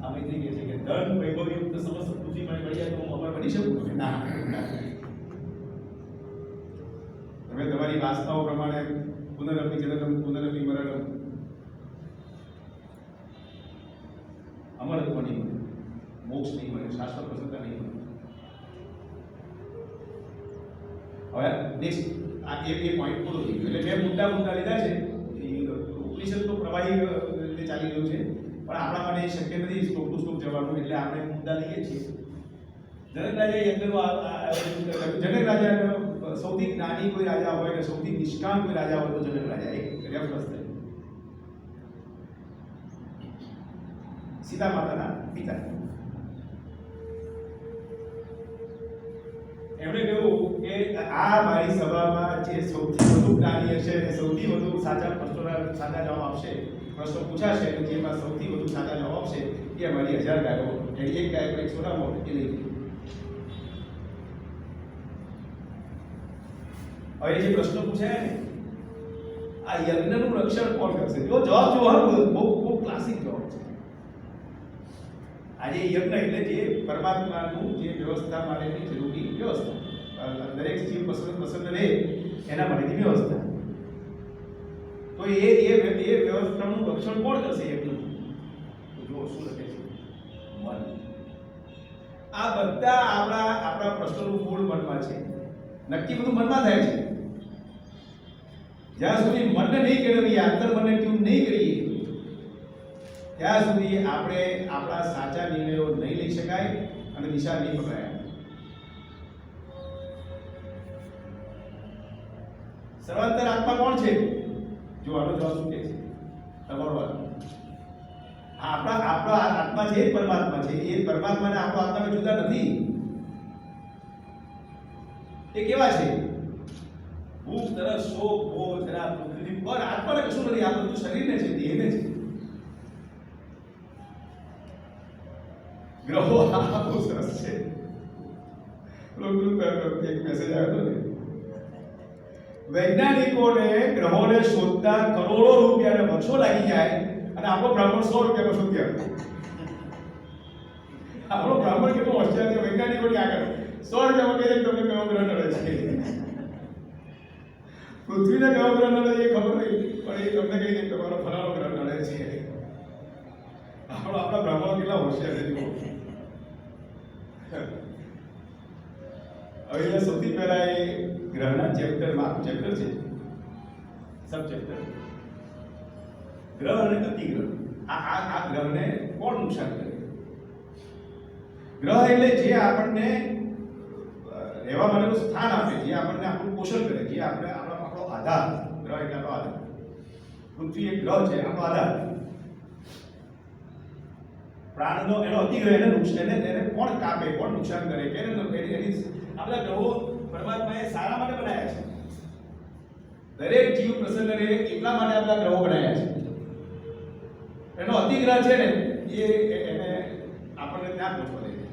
આ મૈત્રી કહે છે કે ધન વૈભવયુક્ત સમસ્ત પૃથ્વી મને મળી જાય તો હું અમર બની શકું? ના. તમે તમારી વાસનાઓ પ્રમાણે પુનરપિ જનનમ પુનરપિ મરણમ અમરત્વ નહીં મળે, મોક્ષ નહીં મળે, શાશ્વત પ્રસન્નતા નહીં મળે. હવે નેક્સ્ટ આ એ પોઈન્ટ પૂરો થઈ ગયો. એટલે 2 મુદ્દા લીધા છે. ઉપનિષદ તો પ્રવાહી રીતે ચાલી રહ્યું છે, પણ આપણા માટે એ શક્ય નથી સ્ટોપ ટુ સ્ટોપ જવાનું. એટલે આપણે મુદ્દા લઈએ છીએ. જનક રાજાએ જનક રાજા સૌથી જ્ઞાની કોઈ રાજા હોય ને સૌથી નિષ્કામ કોઈ રાજા હોય તો જનક રાજા એક રેફરન્સ થાય. સીતા માતાના પિતા. એમણે કહ્યું કે આ મારી સભામાં જે સૌથી વધુ જ્ઞાની હશે અને સૌથી વધુ સાચા જવાબ આપશે, પ્રશ્નો પૂછાશે અને જેમાં સૌથી વધુ સાચા જવાબ આપશે એ અમારી 1000 ગાયો, એક ગાય પર 109 એ લઈ. હવે જે પ્રશ્ન પૂછાય ને આ યજ્ઞનું રક્ષણ કોણ કરશે? જો જવાબ બહુ ક્લાસિક જવાબ છે. આજે યજ્ઞ એટલે જે પરમાત્માનું જે વ્યવસ્થા માટેની જરૂરી વ્યવસ્થા, દરેક જીવ પસંદ રહે એના માટેની વ્યવસ્થા. તો એ વ્યવસ્થાનું રક્ષણ કોણ કરશે યજ્ઞનું? તો જો શું લખે છે, મન. આ બધા આપણા પ્રશ્નોનું મૂળ મનમાં છે. નક્કી બધું મનમાં થાય છે. જ્યાં સુધી મનને નહીં કેળવીએ, આંતર મનને ટ્યુન નહીં કરીએ, ત્યાં સુધી આપણે આપણા સાચા નિર્ણયો નહીં લઈ શકાય અને દિશા નહીં પકડાય. સર્વાંતર આત્મા કોણ છે? જો આનો જવાબ શું કહે છે? તમારો આપણા આત્મા છે એ પરમાત્મા છે. એ પરમાત્માને આપણો આત્મા જુદા નથી. એ કેવા છે? ભૂખ, તરસ, શોક, મોહ, જરા, પ્રકૃતિ પર આત્માને કશું નથી. આ બધું શરીરને છે, દેહને છે. ગ્રહો બહુ સરસ છે. એક મેસેજ આવ્યો હતો ને, વૈજ્ઞાનિકોને ગ્રહોને શોધતા કરોડો રૂપિયા અને વર્ષો લાગી જાય અને આપણો બ્રાહ્મણ 100 રૂપિયામાં શોધી આપે. આપણો બ્રાહ્મણ કેટલો હોશિયાર છે વૈજ્ઞાનિકોની આગળ. 100 રૂપિયામાં કહે તમને કયો ગ્રહ નડે છે. પૃથ્વીને કયો ગ્રહ નડે એ ખબર નહીં, પણ એ તમને કહી દે તમારો ફલાણો ગ્રહ નડે છે. આપણા બ્રાહ્મણો કેટલા હોશિયાર છે. હવે સૌથી પહેલા એ ગ્રહના ચેપ્ટરમાં ચેપ્ટર છે, સબ ચેપ્ટર ગ્રહ અને અતિગ્રહ. આ ગ્રહને કોણ નુકસાન કરે? ગ્રહ એટલે જે આપણને રહેવા માટેનું સ્થાન આપે, જે આપણને આપણું પોષણ કરે, જે આપણો આધાર. ગ્રહ એટલે આપણો આધાર. પૃથ્વી એક ગ્રહ છે, આપણો આધાર. પ્રાણનો એનો અતિગ્રહ એને કોણ કાપે, કોણ નુકસાન કરે? આ બધા ગ્રહો પરમાત્માએ સારા માટે બનાવ્યા છે. દરેક જીવ પ્રસન્ન રહે એટલા માટે આ બધા ગ્રહો બનાવ્યા છે. એનો અતિગ્રહ છે ને એને આપણને ત્યાં પહોંચવા દે છે.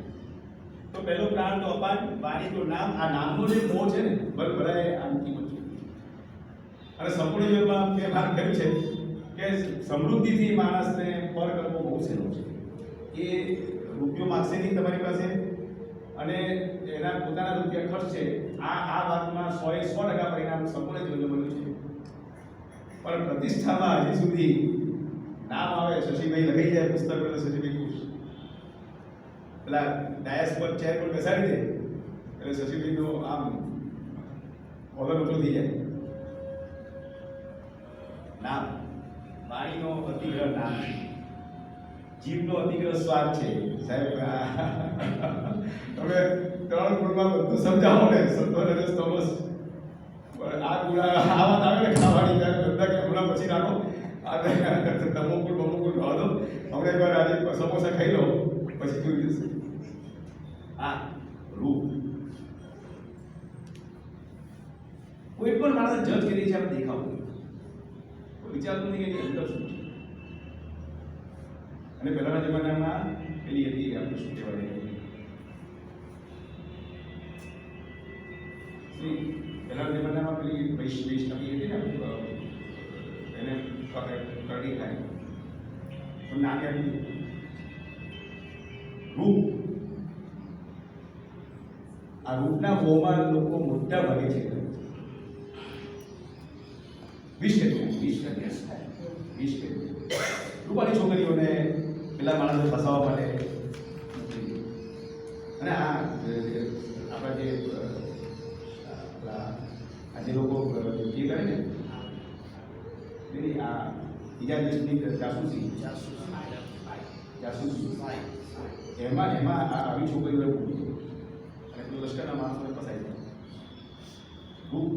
તો પહેલો પ્રાણ તો અપાન, વાણી તો નામ. આ નામનો જે મોહ છે ને ભરાય આનથી બચવું. અને સંપૂર્ણ જીવનમાં મેં ભાગ કર્યું છે કે સમૃદ્ધિથી માણસને પર કરવો બહુ સહેલો છે. એ રૂપિયો માગશે નહીં તમારી પાસે અને એના પોતાના રૂપિયા ખર્ચે. આ વાતમાં 100% પરિણામ સંપૂર્ણ જીવનનું બન્યું છે. પણ પ્રતિષ્ઠામાં હજી સુધી નામ આવે, શશીભાઈ લખાઈ જાય પુસ્તક એટલે શશીભાઈ ખુશ. પેલા ડાયસ પર ચેર પર બેસાડી દે એટલે શશીભાઈનો આમ વગર ઊંચો થઈ જાય. નામ, વાણીનો અતિગ્રહ નામ છે. જીભનો અતિગ્રહ સ્વાદ છે. સાહેબ તમે 3 ગુણમાં બધું સમજાવો ને, સત્વ રજસ તમસ, પણ આ ગુણ આ વાત આવે ને ખાવાની ત્યારે બધા કે હમણાં પછી રાખો, આ તમોગુણ બમોગુણ ખાવા દો, હમણાં એકવાર આજે સમોસા ખાઈ લો પછી જોઈ જશે. આ રૂપ કોઈ પણ માણસ જજ કરી છે આપણે દેખાવ વિચારતું નહીં કે એની અંદર શું છે. અને પહેલાના જમાનામાં પેલી હતી આપણે શું કહેવાય પહેલાના જમાનામાં પેલી વૈષ્ણવી હતી ને એને કરડી ખાય પણ ના કે રૂપ. આ રૂપના મોહમાં લોકો મોટા ભાગે છે. 20 રૂપાની છોકરીઓને પેલા માણસને ફસાવવા માટે. અને આપણા જે આજે લોકો જે કરે ને આ બીજા દેશની જાસૂસી એમાં આવી છોકરીઓને પૂરી અને પેલું લશ્કરના માણસોને ફસાઈ જાય. રૂપ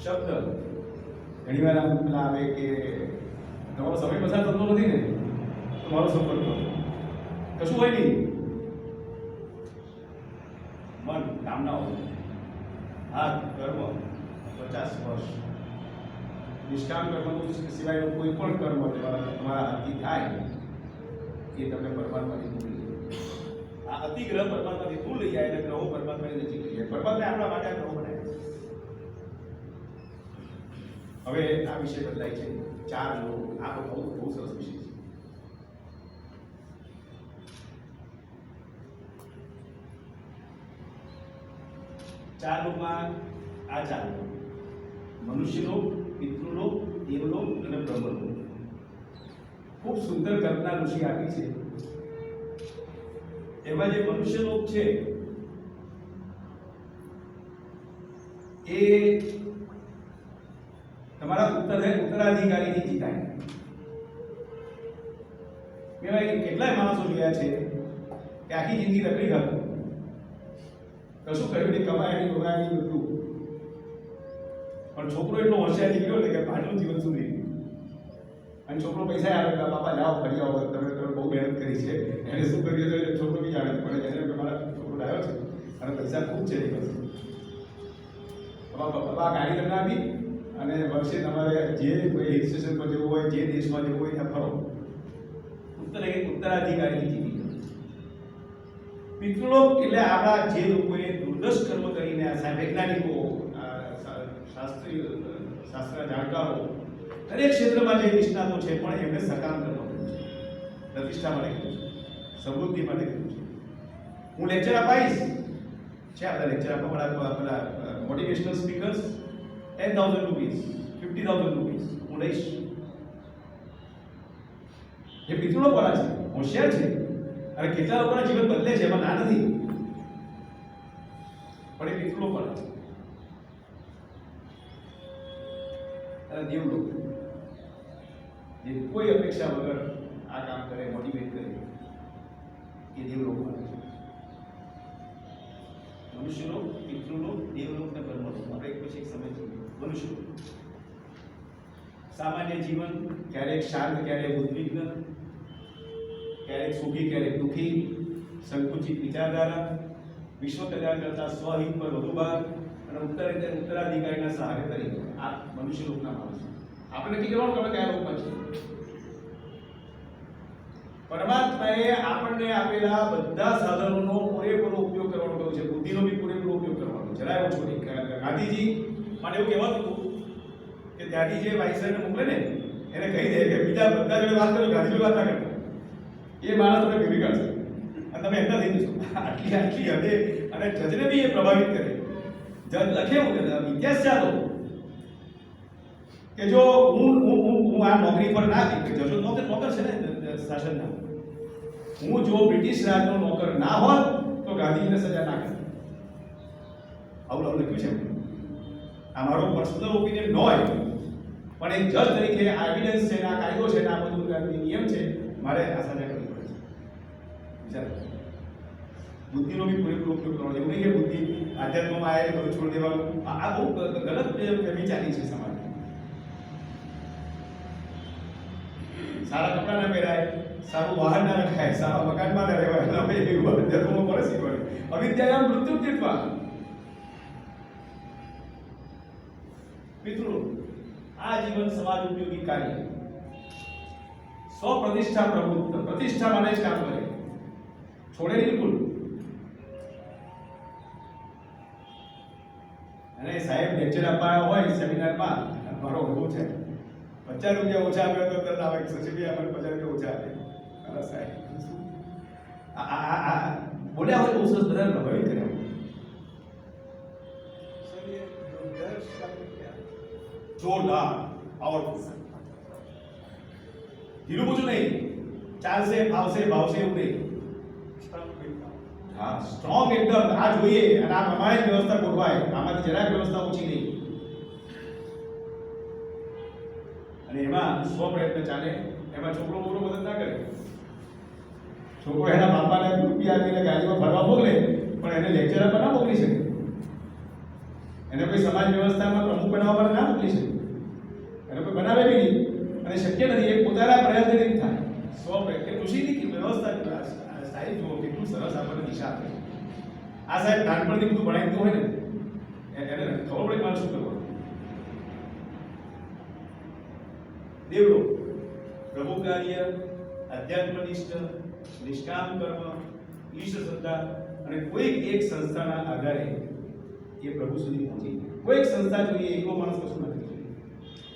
શબ્દ ઘણી વાર આમ પેલા આવે કે તમારો સમય પસાર થતો નથી ને તો મારો સંપર્ક કરો. કશું હોય નહીં. મન કામનાઓ, હાથ કર્મ 50 વર્ષ નિષ્કામ કર્મનું સિવાયનું કોઈ પણ કર્મ તમારા હાથથી થાય એ તમને પરમાત્માથી દૂર લઈ જાય. આ અતિગ્રહ પરમાત્માથી દૂર લઈ જાય એટલે ગ્રહો પરમાત્માની નજીક લઈ જાય. પરમાત્મા આપણા માટે આ ગ્રહો બનાવ્યા. હવે આ વિષય બદલાય છે. 4 લોક. આ બહુ સરસ વિષય છે. ચાર લોકમાં આ 4 લોક: મનુષ્યલોક, પિતૃલોક, દેવલોક અને બ્રહ્મલોક. ખૂબ સુંદર કલ્પના ઋષિ આપી છે. એમાં જે મનુષ્યલોક છે એ તમારા ઉત્તરાધિકારીથી જીતાય. મેં કેટલાય માણસો જોયા છે કે આખી જિંદગી તકલીફ હતી, કશું કર્યું નહીં, કમાય બધું, પણ છોકરો એટલો હોશિયાર નીકળ્યો ને કે પાછળનું જીવન સુધરી ગયું. અને છોકરો પૈસા આવે કે બાપા જાઓ ફરી આવો, તમે બહુ મહેનત કરી છે. એને શું કર્યું તો છોકરો બી જાણે, પણ એને મારા છોકરો લાવ્યો છે અને પૈસા ખૂબ છે એ પાસે. બાપા ગાડી તમને આપી અને વર્ષે તમારે જે કોઈ હિલ સ્ટેશન પર જવું હોય, જે દેશમાં જવું હોય ત્યાં ફરો. ઉત્તરાધિકારી જીતી ગયો. પિતૃલોક એટલે આપણા જે લોકોએ દુર્દશ કર્મ કરીને, વૈજ્ઞાનિકો, શાસ્ત્રના જાણકારો, દરેક ક્ષેત્રમાં જે નિષ્ણાતો છે પણ એમને સકામ કરવાનું છે, પ્રતિષ્ઠા માટે કર્યું છે, સમૃદ્ધિ માટે કર્યું છે. હું લેક્ચર અપાઈશ છે, આપણા લેક્ચર આપવા પેલા મોટિવેશનલ સ્પીકર્સ 10,000 રૂપીસ, 50,000 રૂપીસ હું લઈશ. એ પિતૃલોક વાળા છે, હોશિયાર છે, અને કેટલા લોકોના જીવન બદલે છે, એમાં ના નથી, પણ એ પિતૃલોક વાળા છે. અને દેવલોક જે કોઈ અપેક્ષા વગર આ કામ કરે, મોટિવેટ કરે, એ દેવલોક વાળા છે. મનુષ્યલોક, પિતૃલોક, દેવલોક અને બ્રહ્મલોક. આપણે એક પછી એક સમય જોઈએ. મનુષ્યલોક સામાન્ય જીવન, ક્યારેક શાંત, ક્યારેક ઉદ્વિગ્ન, ક્યારેક સુખી, ક્યારેક દુઃખી, સંકુચિત વિચારધારા, વિશ્વ કલ્યાણ કરતા સ્વહિત પર વધુ ભાર અને ઉત્તરાધિકારીના સહારે તરીકે આ મનુષ્યલોકના માણસો. આપણે નક્કી કરવાનું કે કયા લોકમાં છે. પરમાત્માએ આપણને આપેલા બધા સાધનોનો પૂરેપૂરો ઉપયોગ કરવાનો કહ્યું છે. બુદ્ધિનો બી પૂરેપૂરો ઉપયોગ કરવાનો, જરાય ઓછો નહીં. ગાંધીજી માટે એવું કહેવાતું હતું કે ત્યાંથી જે વાઇસરોયને મોકલે ને એને કહી દે કે બીજા બધા જોડે વાત કરો, ગાંધી જોડે વાત ના કરતા. એ માણસ તમને ભેગી કાઢશે અને તમે એમના થઈ જશો. આટલી હદે. અને જજને બી એ પ્રભાવિત કરે. જજ લખે એવું ઇતિહાસ ચાલો કે જો હું આ નોકરી પર ના જજો, નોકર છે ને શાસનના, હું જો બ્રિટિશ રાજનો નોકર ના હોત તો ગાંધીજીને સજા ના કરે. આવું લખ્યું છે. આ મારો પર્સનલ ઓપિનિયન ન હોય, પણ એક જજ તરીકે આ એવિડન્સ છે, આ કાયદો છે, આ બધું નિયમ છે, મારે આ સાજા કરવી પડે છે. વિચાર, બુદ્ધિનો બી પૂરેપૂરો ઉપયોગ કરવાનો. એવું નહીં કે બુદ્ધિ આધ્યાત્મમાં આવે બધું છોડી દેવાનું. આ બહુ ગલત વિચારી છે સમાજ. સારા કપડાં ના પહેરાય, સારું વાહન ના રખાય, સારા મકાનમાં ના રહેવાય. અમે એવું અધ્યાત્મમાં પડે શીખવાડે. અવિદ્યાયામ મૃત્યુ તીર્થવા. મિત્રો, આ જીવન સમાજ ઉપયોગી કાર્ય, સ્વપ્રતિષ્ઠા પ્રભુત્વ, પ્રતિષ્ઠા માટે જ કામ કરે, છોડે નહીં બિલકુલ. અને સાહેબ લેક્ચર આપવા હોય સેમિનારમાં, મારો અનુભવ છે, 50 રૂપિયા ઓછા આપ્યા તો તરત આવે કે સચિવભાઈ આપણે 50 રૂપિયા ઓછા આપે. અરે સાહેબ બોલ્યા હોય બહુ સરસ, બધાને પ્રભાવિત કર્યા. જોરદાર, પાવરફુલ. ઢીલું પૂછું નહીં, ચાલશે, ફાવશે, ભાવશે એવું નહીં. હા, સ્ટ્રોંગ એકદમ. આ જોઈએ અને આ પ્રમાણે જ વ્યવસ્થા ગોઠવાય. આમાંથી જરાક વ્યવસ્થા ઓછી નહીં. અને એમાં સ્વ પ્રયત્ન ચાલે. એમાં છોકરો મદદ ના કરે. છોકરો એના બાપાને રૂપિયા આપીને ગાડીમાં ફરવા મોકલે, પણ એને લેક્ચર આપવા ના મોકલી શકે. એને કોઈ સમાજ વ્યવસ્થામાં પ્રમુખ બનાવવા માટે ના મોકલી શકે. એને કોઈ બનાવે બી નહીં અને શક્ય નથી. એ પોતાના પ્રયત્નથી જ થાય. સ્વ પ્રયત્ન ઋષિની વ્યવસ્થા સાહેબ જુઓ કેટલું સરસ આપણને દિશા આપે. આ સાહેબ નાનપણથી બધું ભણાવતું હોય ને, એને ખબર પડે મારે શું કરવાનું. દેવડો પ્રભુ કાર્ય, અધ્યાત્મનિષ્ઠ, નિષ્કામ કર્મ, ઈશ્વર શ્રદ્ધા અને કોઈક એક સંસ્થાના આધારે એ પ્રભુ સુધી પહોંચી. કોઈક સંસ્થા જોઈએ, એકલો માણસ કશું નથી જોઈએ.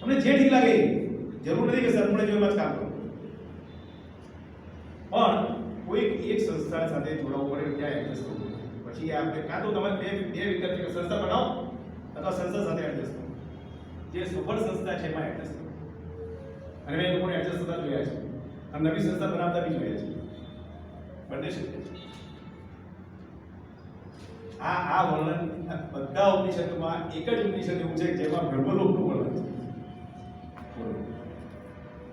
તમને જે ઠીક લાગે, જરૂર નથી કે સરપંચ જેવામાં જ કામ કરો, પણ કોઈક એક સંસ્થા સાથે જોડાવવું પડે, ત્યાં એડજસ્ટ કરવું. પછી આપણે કાં તો તમારે બે વિકલ્પ છે કે સંસ્થા બનાવો અથવા સંસ્થા સાથે એડજસ્ટ કરો. જે સફળ સંસ્થા છે એમાં એડજસ્ટ કરો. અને મેં લોકોને એડજસ્ટ થતા જોયા છે અને નવી સંસ્થા બનાવતા બી જોયા છે. બંને શક્ય છે. આ વર્ણન બધા ઉપનિષદોમાં એક જ ઉપનિષદ એવું છે જેમાં બ્રહ્મલોકનું વર્ણન છે.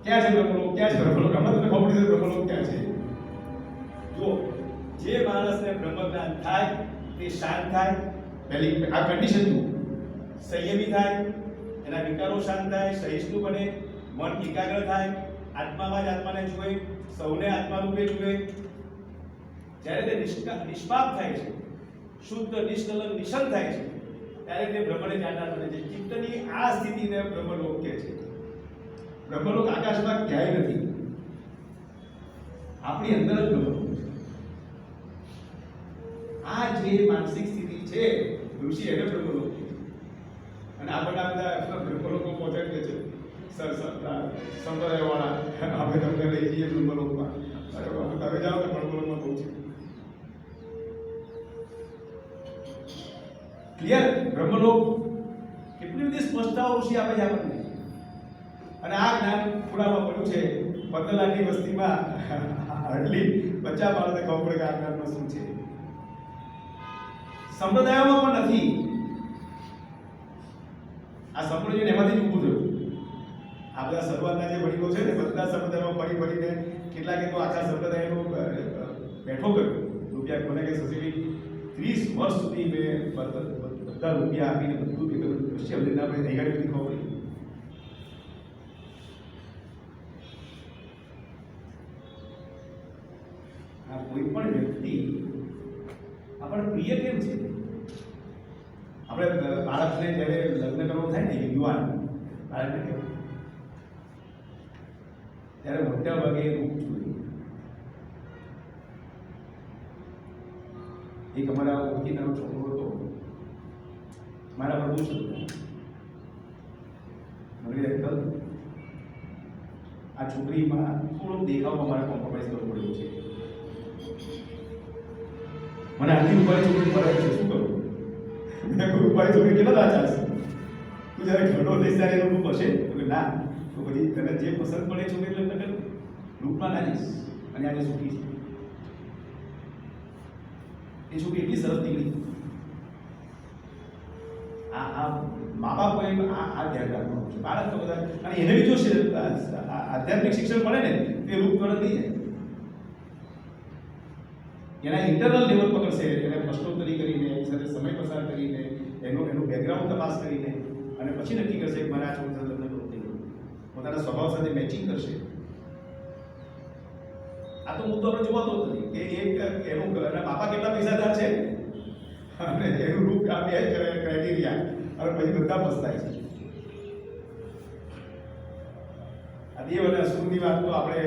ક્યાં છે બ્રહ્મલોક? ક્યાં છે બ્રહ્મલોક? હમણાં તમને ખબર પડી બ્રહ્મલોક ક્યાં છે. જો જે માણસને બ્રહ્મજ્ઞાન થાય તે શાંત થાય. પહેલી આ કન્ડિશન જુઓ. સંયમી થાય, એના વિકારો શાંત થાય, સહિષ્ણુ બને, મન એકાગ્ર થાય, આત્મામાં જ આત્માને જુએ, સૌને આત્મા રૂપે જુએ. જ્યારે તે નિષ્પાપ થાય છે, શુદ્ધ, નિષ્કલંક, નિશ્ચલ થાય છે, ત્યારે તે બ્રહ્મને જાણનાર બને છે. ચિત્તની આ સ્થિતિને બ્રહ્મલોક કહે છે. બ્રહ્મલોક આકાશમાં ક્યાંય નથી, આપણી અંદર જ બ્રહ્મલોક છે. આ જે માનસિક સ્થિતિ છે, ઋષિ એને બ્રહ્મલોક કહે છે. અને આપણને બધા બ્રહ્મલોકો પહોંચાડી દે છે. સંપ્રદાયવાળા આપણે તમને લઈ જઈએ બ્રહ્મલોકમાં. અરે તમે જાઓ તો બ્રહ્મલોકમાં પહોંચી. ક્લિયર? બ્રહ્મલોક કેટલી બધી સ્પષ્ટતાઓ ઋષિ આપે છે આપણને. અને આ જ્ઞાન પુરામાં પડ્યું છે 15 લાખની વસ્તીમાં. હર્ડલી 50 માણસને ખબર પડે કે આ જ્ઞાનમાં શું છે. સંપ્રદાયોમાં પણ નથી. આ સંપ્રદાય એમાંથી જ ઊભું થયું. આ બધા શરૂઆતના જે વડીલો છે ને, બધા સંપ્રદાયમાં ફરીને કેટલાકે તો આખા સંપ્રદાયનો બેઠો કર્યો. રૂપિયા મને કે સસીવી 30 વર્ષ સુધી મેં બધા રૂપિયા આપીને બધું ભેગું કૃષિ અમને આપણે તૈયારી બધી ખબર પડી. આ કોઈ પણ વ્યક્તિ આપણને પ્રિય કેમ છે? આપણે બાળકને જ્યારે લગ્ન કરવું થાય ને, યુવાન બાળકને કેવું, ત્યારે મોટા ભાગે રૂપ જોઈએ. એક અમારા ઓળખીતાનો છોકરો હતો, મારા પર બહુ શ્રદ્ધા. આ છોકરીમાં થોડોક દેખાવમાં મારે કોમ્પ્રોમાઇઝ કરવું પડ્યું છે. મને આટલી રૂપાળી છોકરી મળે છે, શું કરું? મેં કોઈ રૂપાળી છોકરી કેટલા ના ચાલશે? તું જ્યારે ઘરનો થઈશ ત્યારે એનું રૂપ હશે તો ના, તો પછી તને જે પસંદ પડે છોકરી લગ્ન કર. રૂપમાં ના જઈશ. અને આજે સુખી છે. એ છોકરી એટલી સરસ નીકળી. આ મા બાપોએ આ ધ્યાન રાખવાનું છે. બાળક તો બધા, અને એને બી જો આધ્યાત્મિક શિક્ષણ મળે ને તો એ રૂપ તરત થઈ જાય. એના ઇન્ટરનલ લેવલ પકડશે, એને પ્રશ્નોત્તરી કરીને, એની સાથે સમય પસાર કરીને, એનું બેકગ્રાઉન્ડ તપાસ કરીને, અને પછી નક્કી કરશે કે મારે આ છોકરા સાથે લગ્ન કરવું નહીં. પોતાના સ્વભાવ સાથે મેચિંગ કરશે. આ તો મુદ્દો આપણે જોવાતો જ નથી કે એનું એના બાપા કેટલા પૈસાદાર છે અને એનું રૂપ આ બે ક્રાઇટેરિયા, હવે પછી બધા પસ્તાય છે. આ દેવ અને અસુરની વાત તો આપણે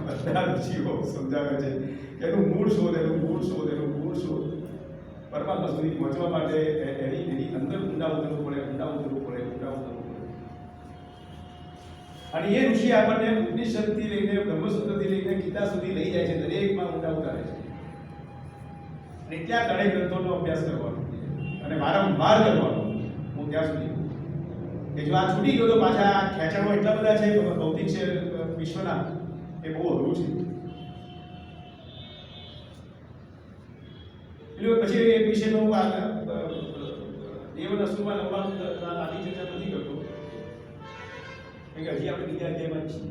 બધા ઋષિઓ સમજાવે છે કે એનું મૂળ શોધ, એનું મૂળ શોધ, એનું મૂળ શોધ. પરમાત્મા સુધી પહોંચવા માટે એની અંદર ઊંડા ઉતરવું પડે, ઊંડા ઉતરવું પડે, ઊંડા ઉતરવું પડે. અને એ ઋષિ આપણને ઉપનિષદથી લઈને બ્રહ્મસૂત્રથી લઈને ગીતા સુધી લઈ જાય છે, દરેકમાં ઊંડા ઉતારે છે. અને ત્યાં ઘણા ગ્રંથોનો અભ્યાસ કરવાનો અને વારંવાર કરવાનો. હું ત્યાં સુધી કે જો આ છૂટી ગયો તો પાછા ખેંચાણો એટલા બધા છે ભૌતિક છે વિશ્વના, એ બહુ અઘરું છે. એટલે પછી એ વિષયનો દેવ અને અસુરમાં આટલી ચર્ચા નથી કરતો, કે હજી આપણે બીજા અધ્યાયમાં જ છીએ.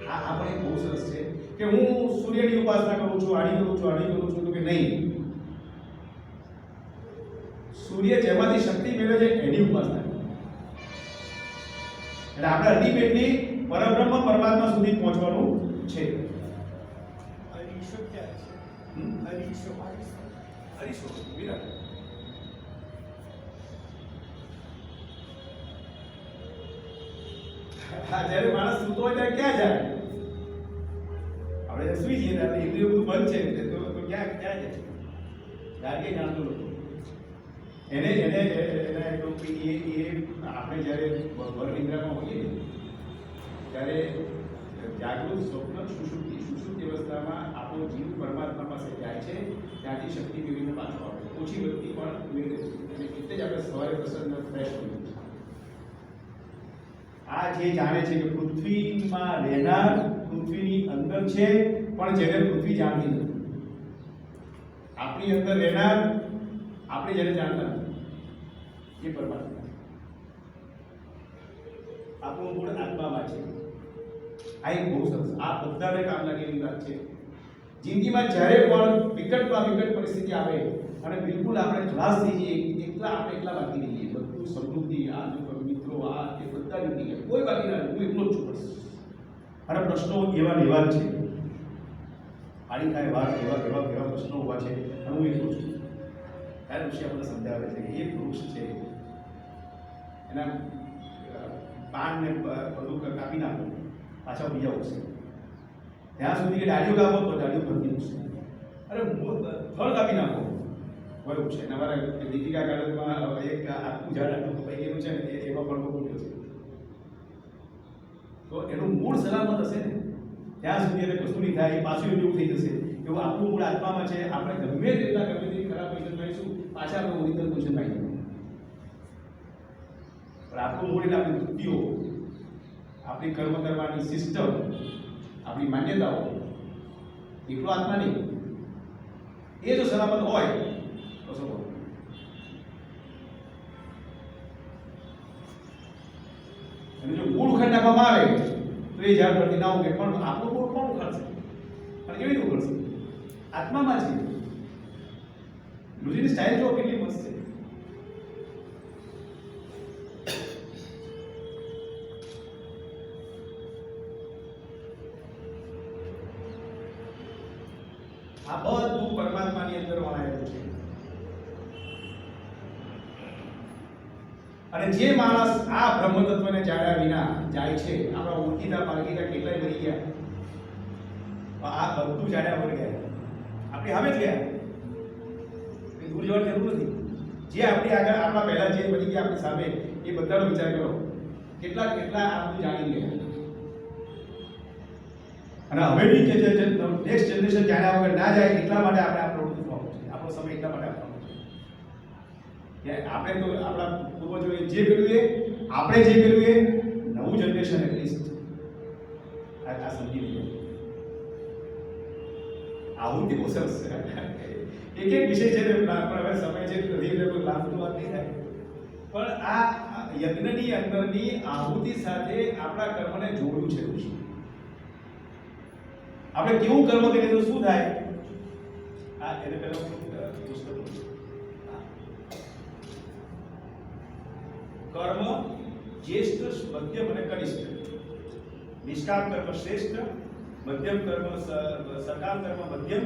આ પણ એક બહુ સરસ છે કે હું સૂર્યની ઉપાસના કરું છું, આડી કરું છું, આડી કરું છું, તો કે નહીં, સૂર્ય જેમાંથી શક્તિ મેળવે છે એની ઉપાસના કરો. એટલે આપણે અલ્ટિમેટલી પરબ્રહ્મ પરમાત્મા સુધી પહોંચવાનું છે. હરીશો વિરાટ. હા, જ્યારે માણસ સૂતો હોય ત્યારે ક્યાં જાય? આપણે સુઈ જઈએ ત્યારે ઇન્દ્રિયો બધું બંધ છે તો ક્યાં જાય? ડાર્કે જાણતો નથી. એને આપણે જ્યારે ભર નિંદ્રામાં હોઈએ ત્યારે જાગૃત, સ્વપ્ન, સુષુપ્તિ અવસ્થામાં આપણો જીવ પરમાત્મા પાસે જાય છે, ત્યાંથી શક્તિ મેળવીને પાછો આવે. ઓછી વ્યક્તિ પણ મેળવે છે, અને એટલે જ આપણે સવારે પ્રસન્ન ફ્રેશ હોઈએ છીએ. આ જે જાણે છે કે પૃથ્વીમાં રહેનાર, પૃથ્વીની અંદર છે, પણ જેને પૃથ્વી જાણતી નથી. આપણી અંદર રહેનાર, આપણે જેને જાણતા નથી, એ પરમાત્મા. આપણું મૂળ આત્મામાં છે. આ એક બહુ સરસ, આ બધાને કામ લાગે એવી વાત છે. જિંદગીમાં જ્યારે પણ વિકટ પરિસ્થિતિ આવે અને બિલકુલ આપણે ખલાસ થઈ જઈએ, આપણે એકલા બાકી રહીએ, બધું સમૃદ્ધિ, આ મિત્રો, આ એ બધા નીકળી ગયા, કોઈ બાકી ના રહે, હું એકલો જ છું બસ. અને પ્રશ્નો એવા જ છે, આડી થાય વાત એવા પ્રશ્નો ઉભા છે, અને હું એકલો છું. ત્યારે ઋષિ આપણને સમજાવે છે કે એક વૃક્ષ છે, એના પાનને બધું કાપી નાખો, પાછા બીજા ઉગશે. ત્યાં સુધી કે ડાળીઓ કાપો તો ડાળીઓ ફરતી ઉગશે. અરે ફળ કાપી નાખો, હોય ઉગશે. અને અમારા દીપિકા ગાર્ડનમાં એક આખું ઝાડ આટલું કપાઈ ગયેલું છે ને, એમાં ફળ ઉગ્યો છે. તો એનું મૂળ સલામત હશે ને, ત્યાં સુધી એને કશું નહીં થાય, પાછું એવું થઈ જશે. એવું આપણું મૂળ આત્મામાં છે. આપણે ગમે તેટલા ખરાબ પોઝિશન થઈશું, પાછા આપણે ઓરિજિનલ પોઝિશન આવી જવું. પણ આપણું મૂળ એટલે આપણી વૃત્તિઓ, આપણી કર્મ કરવાની સિસ્ટમ, આપણી માન્યતાઓ, એકલો આત્મા નહીં. એ જો સલામત હોય તો શું હોય? અને જો મૂળ ઉખાડી નાખવામાં આવે તો એ ઝાડ પરથી ના ઉગે. પણ આપણું મૂળ કોણ ઉખાડશે? અને કેવી રીતે ઉખાડશે? આત્મામાં છે. લુજીની સ્ટાઇલ જો કેટલી મસ્ત છે. આ બધું પરમાત્માની અંદર વણાયેલું છે. અને જે માણસ આ બ્રહ્મ તત્વને જાણ્યા વિના જાય છે, આપણા ઓળખીતા પારખીતા કેટલાય મરી ગયા, આ બધું જાણ્યા વગર ગયા. આપણે સામે જ ગયા, દૂર જવાની જરૂર નથી. જે આપણી આગળ, આપણા પહેલા જે બની ગયા આપણી સામે, એ બધાનો વિચાર કરો, કેટલા આ બધું જાણી ગયા. અને હવેની જે નેક્સ્ટ જનરેશન જાણ્યા વગર ના જાય, એટલા માટે આપણે આ પ્રવૃત્તિ થવાનું છે. આપણો સમય એટલા માટે આપવાનો છે કે આપણે તો આપણા પૂર્વજોએ જે કર્યું એ, આપણે જે કર્યું એ, નવું જનરેશન એટલીસ્ટ આ સમજી લે. આહુતિ બહુ સરસ છે. એક એક વિષય છે પણ હવે સમય છે નથી એટલે કોઈ લાંબુ વાત નહીં થાય. પણ આ યજ્ઞની અંદરની આહુતિ સાથે આપણા કર્મને જોડવું છે ઋષિ. આપણે કેવું કર્મ કરીએ તો શું થાય? આ એને પહેલા પુસ્તક કર્મ જ્યેષ્ઠ, મધ્યમ અને કનિષ્ઠ. નિષ્કામ કર્મ શ્રેષ્ઠ, મધ્યમ કર્મ સકામ કર્મ મધ્યમ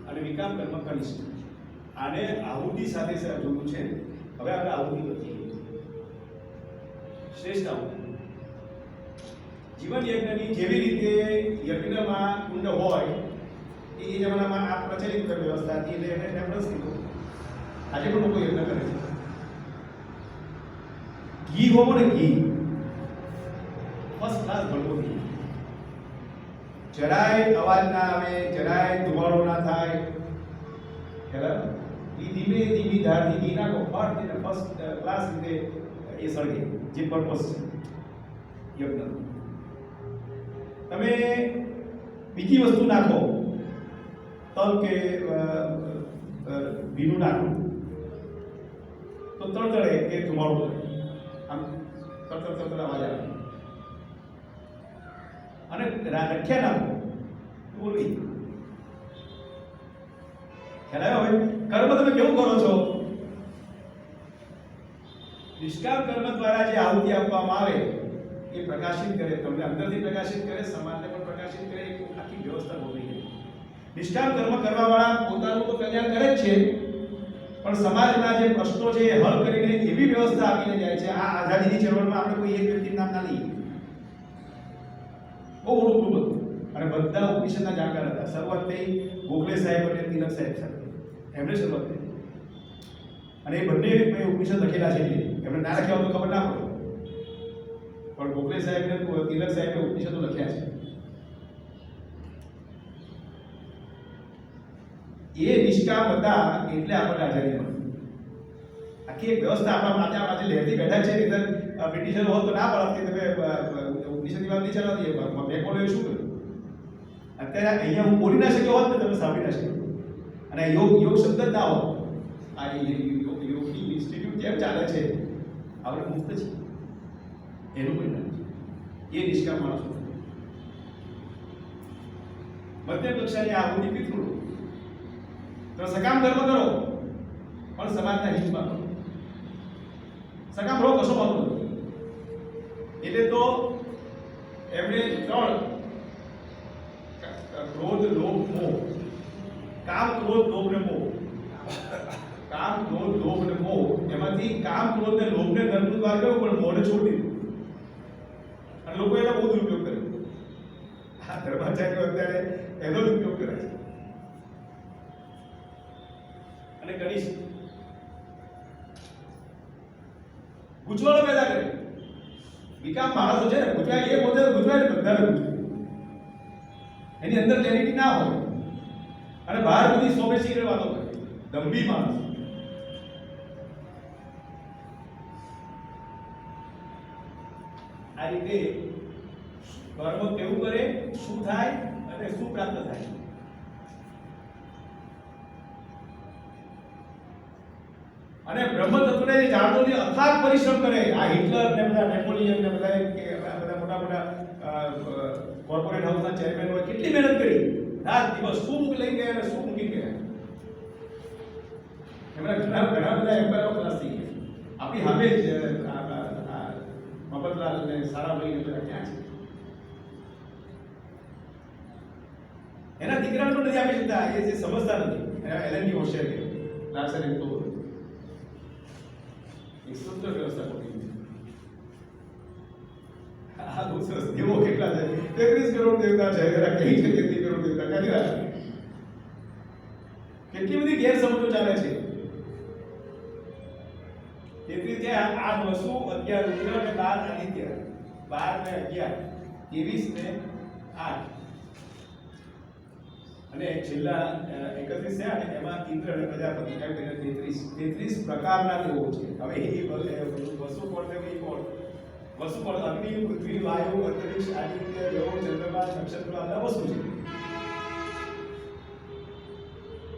અને વિકામ કર્મ કનિષ્ઠ. આને આહુતિ સાથે જોડવું છે. હવે આપણે આહુતિ બદલીએ. શ્રેષ્ઠ આહુતિ જીવન યજ્ઞની જેવી રીતે યજ્ઞમાં કુંડ હોય એ જમાનામાં આ પ્રચલિત વ્યવસ્થા હતી એટલે એને રેફરન્સ કીધો. આજે પણ લોકો યજ્ઞ કરે છે. ઘી હોવો ને ઘી ફર્સ્ટ ક્લાસ ભરવો ઘી. જરાય અવાજ ના આવે, જરાય ધુમાડો ના થાય. ખ્યાલ? એ ધીમે ધીમી ધારથી ઘી નાખો, ફર્સ્ટ એટલે ફર્સ્ટ ક્લાસ રીતે એ સળગે. જે પર્પસ છે યજ્ઞ. તમે બીજી વસ્તુ નાખો, તલ કે ભીનું નાખો તો તળતળે કે ધુમાડો કરે, આમ તળતળ અવાજ આવે. અને રખ્યા નાખો બોલવી. ખ્યાલ આવ્યો? હવે કર્મ તમે કેવું કરો છો? નિષ્કામ કર્મ દ્વારા જે આહુતિ આપવામાં આવે એ પ્રકાશિત કરે, તમને અંદરથી પ્રકાશિત કરે, સમાજને પણ પ્રકાશિત કરે. એક આખી વ્યવસ્થા બોલી ગઈ. નિષ્કામ કર્મ કરવા વાળા પોતાનું તો કલ્યાણ કરે જ છે, પણ સમાજના જે પ્રશ્નો છે એ હલ કરીને એવી વ્યવસ્થા આપીને જાય છે. આ આઝાદીની ચળવળમાં આપણે કોઈ એક વ્યક્તિનું નામ ના લઈએ. બહુ મોટું ગ્રુપ હતું અને બધા ઉપનિષદના જાણકાર હતા. શરૂઆત થઈ ગોખલે સાહેબ અને તિલક સાહેબ સાથે. એમણે શરૂઆત કરી અને એ બંને ઉપનિષદ લખેલા છે. એમણે ના લખ્યા હોય તો ખબર ના પડે, પણ ગોખલે સાહેબ ને તિલક સાહેબે ઉપનિષદો લખ્યા છે. એ નિષ્કામ હતા એટલે આપણને આઝાદી મળી. આખી એક વ્યવસ્થા આપણા માટે આજે લહેરથી બેઠા છે. નહીંતર બ્રિટિશર હોત તો ના પડત કે તમે ઉપનિષદની વાત નહીં ચાલવા દઈએ. મેકોલે શું કર્યું? અત્યારે અહીંયા હું બોલી ના શક્યો હોત ને તમે સાંભળી ના શક્યો. અને યોગ શબ્દ જ ના હોત. આ યોગની ઇન્સ્ટિટ્યૂટ કેમ ચાલે છે? આપણે મુક્ત છે એનું પરિણામ છે. એ નિષ્કામ માણસો. મધ્યમ કક્ષાની આહુતિ પિતૃ. તો સકામ કર્મ કરો પણ સમાજના હિતમાં કરો. સકામ રહો કશો વાંધો નથી. એટલે તો એમણે ત્રણ ક્રોધ, લોભ, મોહ. કામ, ક્રોધ, લોભ ને મોહ. કામ, ક્રોધ, લોભ ને મોહ. એમાંથી કામ, ક્રોધ ને લોભ ને ઘરનું દ્વાર કર્યું પણ મોહને છોડી દીધું. અને લોકો એનો બહુ દુરુપયોગ કર્યો. આ ધર્માચાર્યો અત્યારે એનો જ ઉપયોગ કરે છે. અને કનિષ્ઠ ગૂંચવણો પેદા કરે. વિકામ માણસો છે ને ગૂંચવાય, એ પોતે ગૂંચવાય ને બધાને ગૂંચવાય. એની અંદર ક્લેરિટી ના હોય અને બહાર બધી સોમે સિગરેટ વાતો કરે. દંભી માણસ. આ રીતે કર્મ કેવું કરે, શું થાય અને શું પ્રાપ્ત થાય. અને બ્રહ્મ તત્વને જે જાણવાની અથાગ પરિશ્રમ કરે. આ હિટલર ને બધા નેપોલિયન ને બધા બધા મોટા મોટા કોર્પોરેટ હાઉસના ચેરમેન હોય, કેટલી મહેનત કરી. રાત દિવસ શું લઈ ગયા અને શું મૂકી ગયા. એમના ઘણા બધા એમ્પાયરો ક્લાસ થઈ ગયા. આપણી સામે જ મફતલાલ ને સારાભાઈ ને બધા ક્યાં છે? એના દીકરાને પણ નથી આપી શકતા. એ જે સમજતા નથી. એલએનડી હોશિયાર કે લાલસર એમ તો એક સ્વતંત્ર વ્યવસ્થા ખોટી છે. આ બહુ સરસ. દેવો કેટલા છે? 33 કરોડ દેવતા છે. જરા કહી છે 33 કરોડ દેવતા ક્યાંથી રહ્યા? કેટલી બધી ગેરસમજો ચાલે છે. 33 છે. 8 વસુ, 11 રુદ્ર અને 12 આદિત્ય. 12 ને 11, 23 ને 8 અને છેલ્લા 31 છે અને એમાં ઇન્દ્ર અને પ્રજાપતિ એમ કરીને 33 પ્રકારના દેવો છે. હવે એ વસુ કોણ છે? એ કોણ? વસુ કોણ? અગ્નિ, પૃથ્વી, વાયુ, અંતરિક્ષ, આદિત્ય, ગ્રહો, ચંદ્રમા, નક્ષત્ર આ વસ્તુ છે.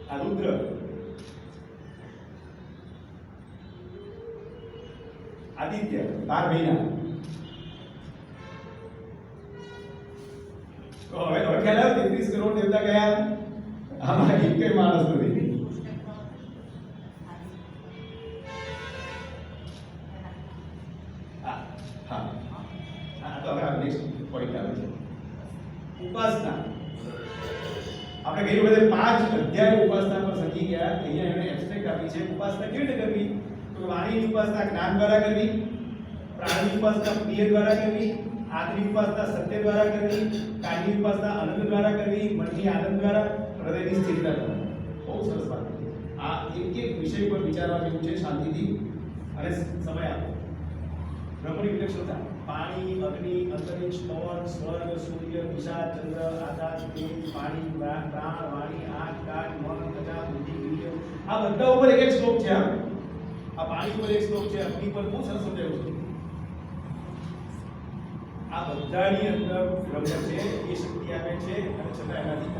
આ રુદ્ર, આદિત્ય 12 મહિના. તો હવે ખ્યાલ આવ્યો 33 કરોડ દેવતા કયા? આમાં એક કઈ માણસ નથી. તો હવે નેક્સ્ટ પોઈન્ટ આવે છે ઉપાસના. આપણે ગઈ વખતે 5 અધ્યાય ઉપાસના પર સમજી ગયા. અહીંયા એને એબ્સ્ટ્રેક્ટ આપી છે. ઉપાસના કેવી રીતે કરવી? તો વાણીની ઉપાસના જ્ઞાન દ્વારા કરવી, પ્રાણની ઉપાસના પ્રિય દ્વારા કરવી, આત્મની ઉપાસના સત્ય દ્વારા કરવી, કાયની ઉપાસના આનંદ દ્વારા કરવી, મનની આનંદ દ્વારા, હૃદયની સ્થિરતા દ્વારા. બહુ સરસ વાત છે. આ એક એક વિષય પર વિચારવા જેવું છે શાંતિથી અને સમય આપો. બ્રહ્મની વિલક્ષણતા: પાણી, અગ્નિ, અંતરિક્ષ, પવન, સ્વર્ગ, સૂર્ય, દિશા, ચંદ્ર, આકાશ, તેજ, પાણી, પ્રાણ, વાણી, આંખ, કાન, મન, પ્રજા, બુદ્ધિ, ઇન્દ્રિય. આ બધા ઉપર એક એક શ્લોક છે. આ પાણી પર એક શ્લોક છે, અગ્નિ પર બહુ સરસ સમજાવ્યું છે. આ બધાની અંદર બ્રહ્મ છે, એ શક્તિ આપે છે અને છતાં એનાથી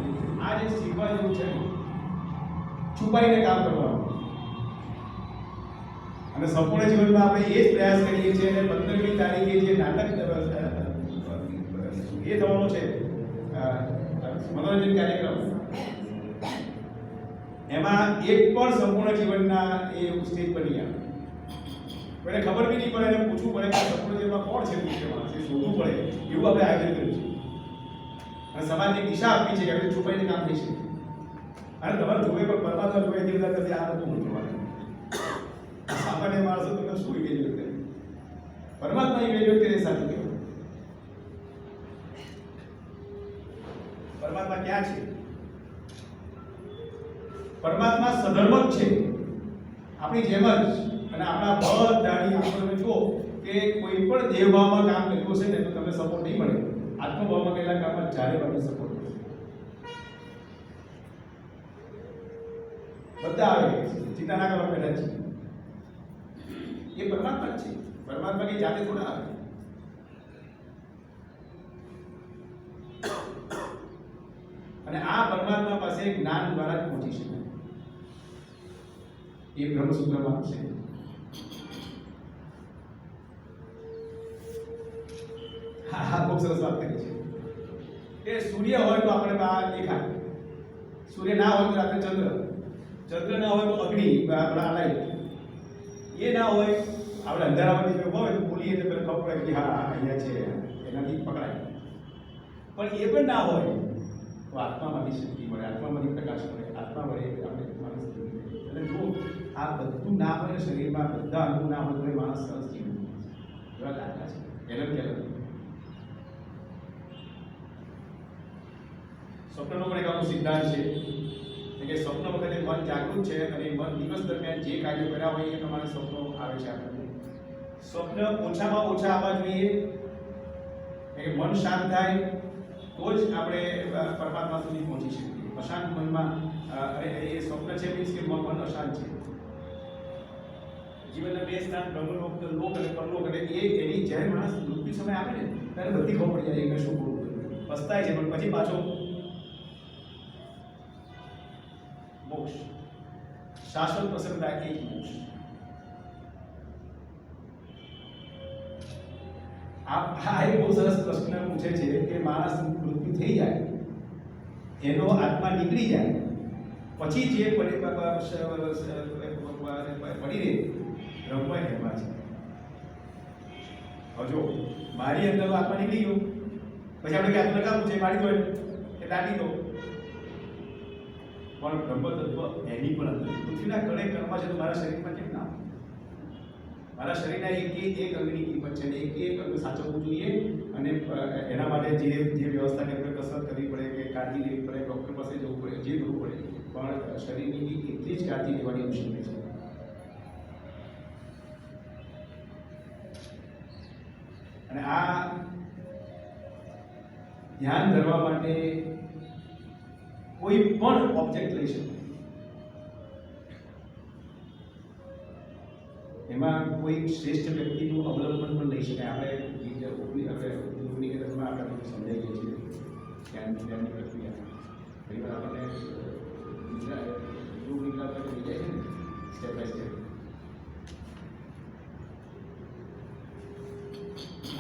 આ જે શીખવા જેવું છે, છુપાઈને કામ કરવાનું. અને સંપૂર્ણ જીવનમાં આપણે એ જ પ્રયાસ કરીએ છીએ. અને 15મી તારીખે જે નાટક એ થવાનો છે મનોરંજન કાર્યક્રમ, એમાં એક પણ સંપૂર્ણ જીવનના એ સ્ટેજ પર નહીં આવે. કોઈને ખબર બી નહીં પડે, એને પૂછવું પડે કે સંપૂર્ણ જીવનમાં કોણ છે, પૂછવામાં છે, શોધવું પડે. એવું આપણે આયોજન કર્યું છે અને સમાજને દિશા આપી છે કે આપણે છુપાઈને કામ થઈ શકે. અને તમારે જોવે પણ પરમાત્મા જોવે તે બધા કરતી આ બધું જોવાનું. સામાન્ય માણસો તમને શું ઇવેલ્યુએટ કરે? પરમાત્મા ઇવેલ્યુએટ કરે. સાચું કહેવાય. પરમાત્મા ક્યાં છે? પરમાત્મા સધર્મક છે, આપણી જેમ જ. અને આપણા બધાની આપણે જુઓ કે કોઈ પણ દેવભાવમાં કામ કર્યું હશે ને તો તમને સપોર્ટ નહીં મળે. આત્મભાવમાં કરેલા કામમાં ચારે બાજુ સપોર્ટ મળે. બધા આવે, ચિંતા ના કરવા બેઠા છે. એ પરમાત્મા જ છે. પરમાત્મા ની જાતે થોડા આવે. અને આ પરમાત્મા પાસે જ્ઞાન દ્વારા જ પહોંચી શકાય. એ બ્રહ્મસૂત્રમાં છે. હા, બહુ સરસ વાત કરી છે કે સૂર્ય હોય તો આપણે બહાર દેખાય, સૂર્ય ના હોય તો રાત્રે ચંદ્ર, ચંદ્ર ના હોય તો અગ્નિ, આપણા લાઈટ. એ ના હોય, આપણે અંધારામાં હોય તો બોલીએ તો ખબર પડે કે હા અહીંયા છે, એનાથી પકડાય. પણ એ પણ ના હોય તો આત્મામાંથી શક્તિ મળે, આત્મામાંથી પ્રકાશ મળે, આત્મા મળે આપણે માણસ. એટલે જો આ બધું ના હોય ને શરીરમાં, બધા અંગો ના હોય તો માણસ સરસ જીવન એવા દાખલા છે. એલમ કેલમ સ્વપ્નનો પણ એક આવો સિદ્ધાંત છે કે સ્વપ્ન વખતે મન જાગૃત છે અને મન દિવસ દરમિયાન જે કાર્યો કર્યા હોય એ પ્રમાણે સ્વપ્નો આવે છે આપણને. સ્વપ્ન ઓછામાં ઓછા આવવા જોઈએ કે મન શાંત થાય તો જ આપણે પરમાત્મા સુધી પહોંચી શકીએ. અશાંત મનમાં એ સ્વપ્ન છે મીન્સ કે મન અશાંત છે. જીવનના બે સ્થાન બ્રહ્મલોક અને પરલોક, અને એની જ્યારે માણસ મૃત્યુ સમય આવે ને ત્યારે બધી ખબર પડી જાય કે શું કરવું. પસ્તાય છે પણ પછી પાછો મોક્ષ, શાશ્વત પ્રસન્નતા એ જ મોક્ષ. આ એક બહુ સરસ પ્રશ્ન પૂછે છે કે માણસ મૃત્યુ થઈ જાય, એનો આત્મા નીકળી જાય પછી જે પડી રહે બ્રહ્મ એમાં છે. હવે જો મારી અંદર આત્મા નીકળી ગયો પછી આપણે ક્યાં લગાવવું છે, મારી દો કે દાટી દો. પણ બ્રહ્મ તત્વ એની પણ અંદર પૃથ્વીના કણે કણમાં છે તો મારા શરીરમાં કેમ ના? મારા શરીરના એક અંગની કિંમત છે ને એક અંગ સાચવવું જોઈએ. અને એના માટે જે વ્યવસ્થા કે આપણે કસરત કરવી પડે કે કાળજી લેવી પડે, ડૉક્ટર પાસે જવું પડે, જે કરવું પડે, પણ શરીરની એટલી જ કાળજી લેવાની મુશ્કેલ છે. અને આ ધ્યાન ધરવા માટે કોઈ પણ ઓબ્જેક્ટ લઈ શકે, એમાં કોઈ શ્રેષ્ઠ વ્યક્તિનું અવલંબન પણ લઈ શકાય. આપણે સમજાઈ ગઈ છે ધ્યાનની પ્રક્રિયા. ઘણી વાર આપણને જાય છે ને સ્ટેપ બાય સ્ટેપ.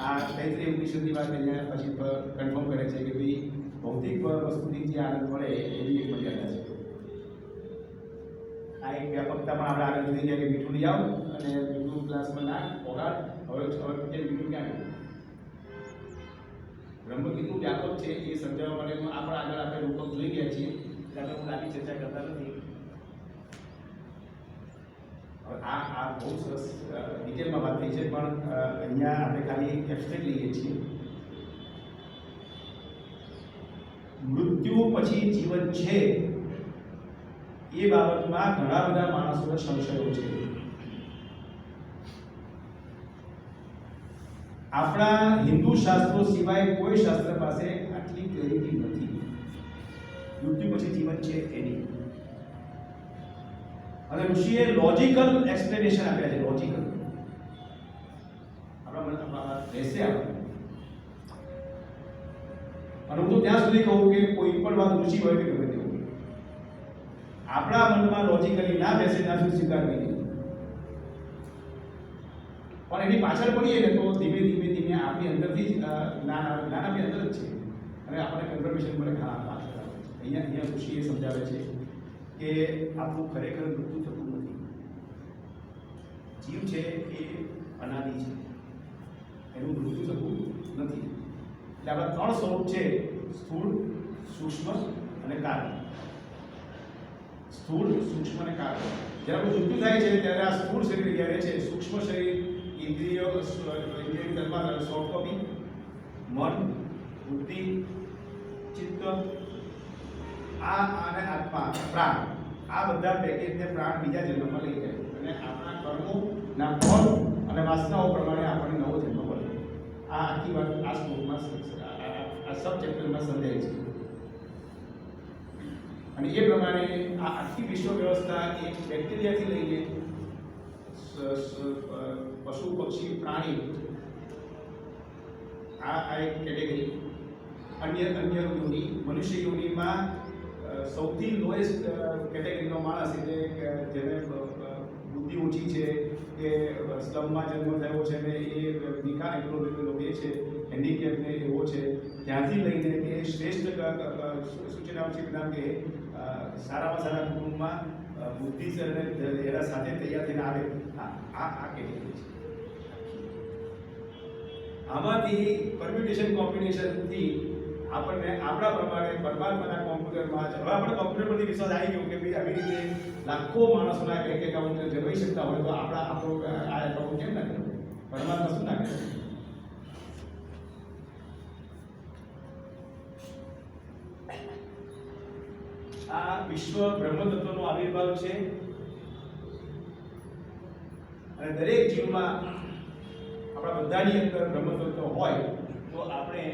આ તૈત્રીય ઉપનિષદની વાત અહીંયા પછી કન્ફર્મ કરે છે કે ભાઈ ભૌતિક વસ્તુથી જે આનંદ મળે એની એક મર્યાદા છે. આ એક વ્યાપકતા પણ આપણે આગળ જોઈ ગયા કે મીઠું લઈ આવો અને મીઠું ગ્લાસમાં નાખ ઓગાળ, હવે મીઠું ક્યાં ગયું? બ્રહ્મ કેટલું વ્યાપક છે એ સમજાવવા માટેનું આ પણ આગળ આપણે રૂપક જોઈ ગયા છીએ, એટલે આપણે લાંબી ચર્ચા કરતા નથી. હવે આ બહુ સરસ ડિટેલમાં વાત થઈ છે, પણ અહીંયા આપણે ખાલી એબ્સ્ટ્રેક્ટ લઈએ છીએ. મૃત્યુ પછી જીવન છે એ બાબતમાં ઘણા બધા માણસોને સંશયો છે. આપણા હિન્દુ શાસ્ત્રો સિવાય કોઈ શાસ્ત્ર પાસે આટલી ક્લેરિટી નથી મૃત્યુ પછી જીવન છે એની. અને ઋષિએ લોજિકલ એક્સપ્લેનેશન આપ્યા છે. લોજિકલ આપણા રહેશે આપણે. અને હું તો ત્યાં સુધી કહું કે કોઈ પણ વાત ઋષિ હોય કે ગમે તે હોય, આપણા મનમાં લોજિકલી ના બેસે ત્યાં સુધી સ્વીકારવી નહીં. પણ એની પાછળ પડીએ ને તો ધીમે ધીમે આપણી અંદરથી જ જ્ઞાન આપણી અંદર જ છે અને આપણને કન્ફર્મેશન મળે કે હા પાછળ આવે છે. અહીંયા ઋષિએ સમજાવે છે કે આપણું ખરેખર મૃત્યુ થતું નથી. જીવ છે એ અનાદિ છે, એનું મૃત્યુ થતું નથી. એટલે આપણા ત્રણ સ્વરૂપ છે: સ્થૂળ, સૂક્ષ્મ અને કારણ. સ્થૂળ, સૂક્ષ્મ અને કારણ. જ્યારે મૃત્યુ થાય છે ત્યારે આ સ્થૂળ શરીર જ્યારે છે, સૂક્ષ્મ શરીર, ઇન્દ્રિયો, સોફ્ટ કોપી, મન, બુદ્ધિ, ચિત્ત, આ અને આત્મા, પ્રાણ, આ બધા પેકેજને પ્રાણ બીજા જન્મમાં લઈ જાય અને આપણા કર્મોના ફળ અને વાસનાઓ પ્રમાણે આપણને નવો જન્મ મળે. આ આખી વાત આ શ્લોકમાં આ સબ ચેપ્ટરમાં સમજાય છે. અને એ પ્રમાણે આ આખી વિશ્વ વ્યવસ્થા એક બેક્ટેરિયાથી લઈને પશુ, પક્ષી, પ્રાણી, આ એક કેટેગરી. અન્ય યોનિ, મનુષ્ય યોનિમાં સૌથી લોએસ્ટ કેટેગરીનો માણસ એટલે જેને બુદ્ધિ ઓછી છે કે સ્લમમાં જન્મ થયો છે ને એ નિકા એટલો એ છે, હેન્ડીકેપ ને એવો છે, ત્યાંથી લઈને કે શ્રેષ્ઠ સૂચનાઓ છે કે સારામાં સારા કુટુંબમાં બુદ્ધિ અને એના સાથે તૈયાર થઈને આવે, આ કેટેગરી છે. આમાંથી પરમ્યુટેશન કોમ્બિનેશનથી આપણને આપણા પ્રમાણે પરમાત્માના કોમ્પ્યુટરમાં હવે આપણે કોમ્પ્યુટર પરથી વિશ્વાસ આવી ગયો કે ભાઈ આવી રીતે લાખો માણસોના બેંક એકાઉન્ટ જળવાઈ શકતા હોય તો આપણું આ એકાઉન્ટ કેમ ના કરે? પરમાત્મા શું ના કરે? આ વિશ્વ બ્રહ્મ તત્વનો આવિર્ભાવ છે અને દરેક જીવમાં આપણા બધાની અંદર બ્રહ્મ તત્વ હોય તો આપણે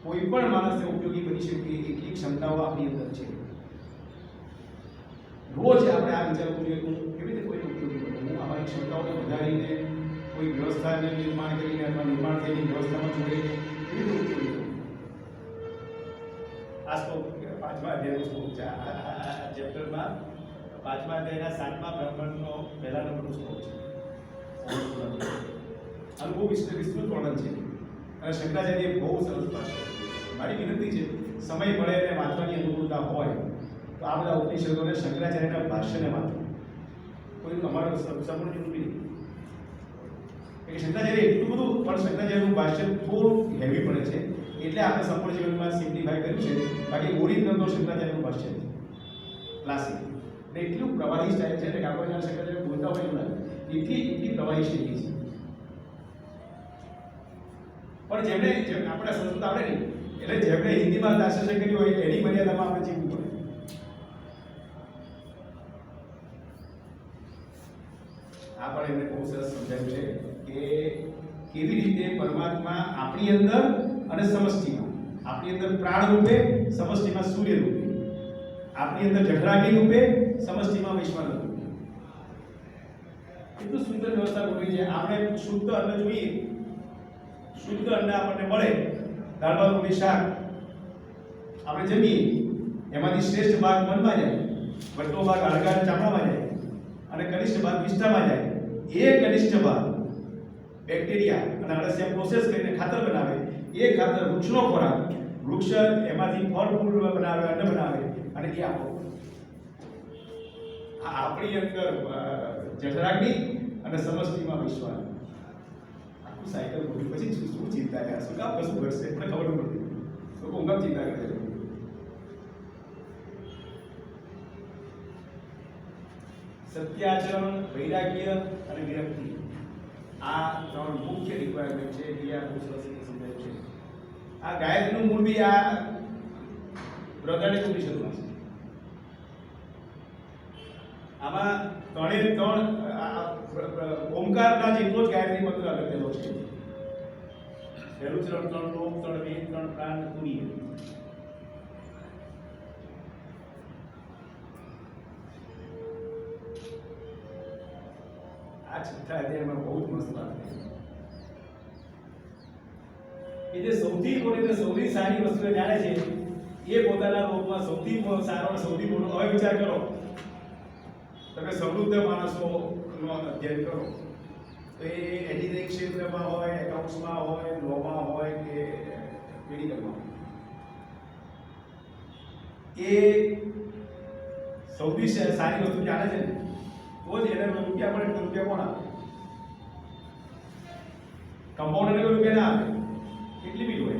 કોઈ પણ માણસને ઉપયોગી બની શકીએ એટલી ક્ષમતાઓ આપણી અંદર છે. રોજ આપણે આ વિચારવું જોઈએ કે હું કેવી રીતે કોઈને ઉપયોગી બનું, હું અમારી ક્ષમતાઓને વધારીને કોઈ વ્યવસ્થાને નિર્માણ કરીને અથવા નિર્માણ થયેલી વ્યવસ્થામાં જોડીને કેવી રીતે ઉપયોગી બનું. આ શ્લોક 5મા અધ્યાયનો શ્લોક છે. આ ચેપ્ટરમાં 5મા અધ્યાયના 7મા બ્રાહ્મણનો પહેલા નંબરનો શ્લોક છે. આ બહુ વિસ્તૃત વર્ણન છે અને શંકરાચાર્ય બહુ સરસ ભાષા. મારી વિનંતી છે સમય મળે અને વાંચવાની અનુકૂળતા હોય તો આ બધા ઉપનિષદોને શંકરાચાર્યના ભાષ્યને વાંચો. કોઈ અમારો સંપૂર્ણ જરૂરી નહીં. શંકરાચાર્ય એટલું બધું, પણ શંકરાચાર્યનું ભાષ્ય થોડું હેવી પડે છે એટલે આપણે સંપૂર્ણ જીવનમાં સિમ્પ્લિફાઈ કર્યું છે. બાકી ઓરિજિનલ તો શંકરાચાર્યનું ભાષ્ય છે, ક્લાસિક. એટલે એટલું પ્રવાહી સ્ટાઇલ છે કે આપણે જ્યાં શંકરાચાર્ય બોલતા હોય એવું લાગે, એટલી પ્રવાહી શૈલી છે. પણ જેમ આપણે સંસ્કૃત આવડે નહીં એટલે જેમણે હિન્દીમાં ટ્રાન્સલેશન કર્યું હોય એની મર્યાદામાં આપણે જીવવું પડે. આ પણ એમને બહુ સરસ સમજાવ્યું છે કે કેવી રીતે પરમાત્મા આપણી અંદર અને સમષ્ટિમાં, આપણી અંદર પ્રાણ રૂપે, સમષ્ટિમાં સૂર્ય રૂપે, આપણી અંદર જઠરાગ્નિ રૂપે, સમષ્ટિમાં વૈશ્વાનર રૂપે. એટલું સુંદર વ્યવસ્થા ગોઠવી છે. આપણે શુદ્ધ અન્ન જોઈએ, શુદ્ધ અન્ન આપણને મળે, દાળ ભાત રોટલી શાક આપણે જમીએ, એમાંથી શ્રેષ્ઠ ભાગ મનમાં જાય વચલો ભાગ હાડકા અને ચામડામાં જાય અને કનિષ્ઠ ભાગ વિષ્ઠામાં જાય. એ કનિષ્ઠ ભાગ બેક્ટેરિયા અને અળસિયા પ્રોસેસ કરીને ખાતર બનાવે. એ ખાતર વૃક્ષનો ખોરાક, વૃક્ષ એમાંથી ફળ ફૂલ બનાવે, અન્ન બનાવે અને એ આપણો. આ આપણી અંદર જઠરાગ્નિ અને સમષ્ટિમાં વિશ્વાસ. આખું સાયકલ બોલી પછી શું ચિંતા યાર, શું કામ કશું કરશે એટલે ખબર નથી. લોકો ઊંઘામ ચિંતા કરે છે. સત્યાચરણ, વૈરાગ્ય અને વિરક્તિ, આ ત્રણ મુખ્ય રિક્વાયરમેન્ટ છે. એ આ બહુ સરસ રીતે સમજાયું છે. આ ગાયત્રીનું મૂળ બી આ બૃહદારણ્યક ઉપનિષદમાં છે. આમાં ત્રણે ત્રણ ઓમકારના જેટલો જ ગાયત્રી મંત્ર લખેલો છે. પહેલું ચરણ, ત્રણ લોક, ત્રણ વેદ, ત્રણ પ્રાણ, તુરીય. આ છઠ્ઠા અધ્યાયમાં બહુ જ મસ્ત વાત છે. એ જે સૌથી મોટી સૌથી સારી વસ્તુ જાણે છે એ પોતાના લોકમાં સૌથી સારો અને સૌથી મોટો. હવે વિચાર કરો, તમે સમૃદ્ધ માણસોનો અધ્યયન કરો તો એ એન્જિનિયરિંગ ક્ષેત્રમાં હોય, એકાઉન્ટ્સમાં હોય, લોમાં હોય કે મેડિકલમાં હોય, એ સૌથી સારી વસ્તુ જાણે છે ને તો જ એને રૂપિયા મળે. તો રૂપિયા કોણ આપે? કમ્પાઉન્ડરને રૂપિયા ના આપે, કેટલી બી હોય.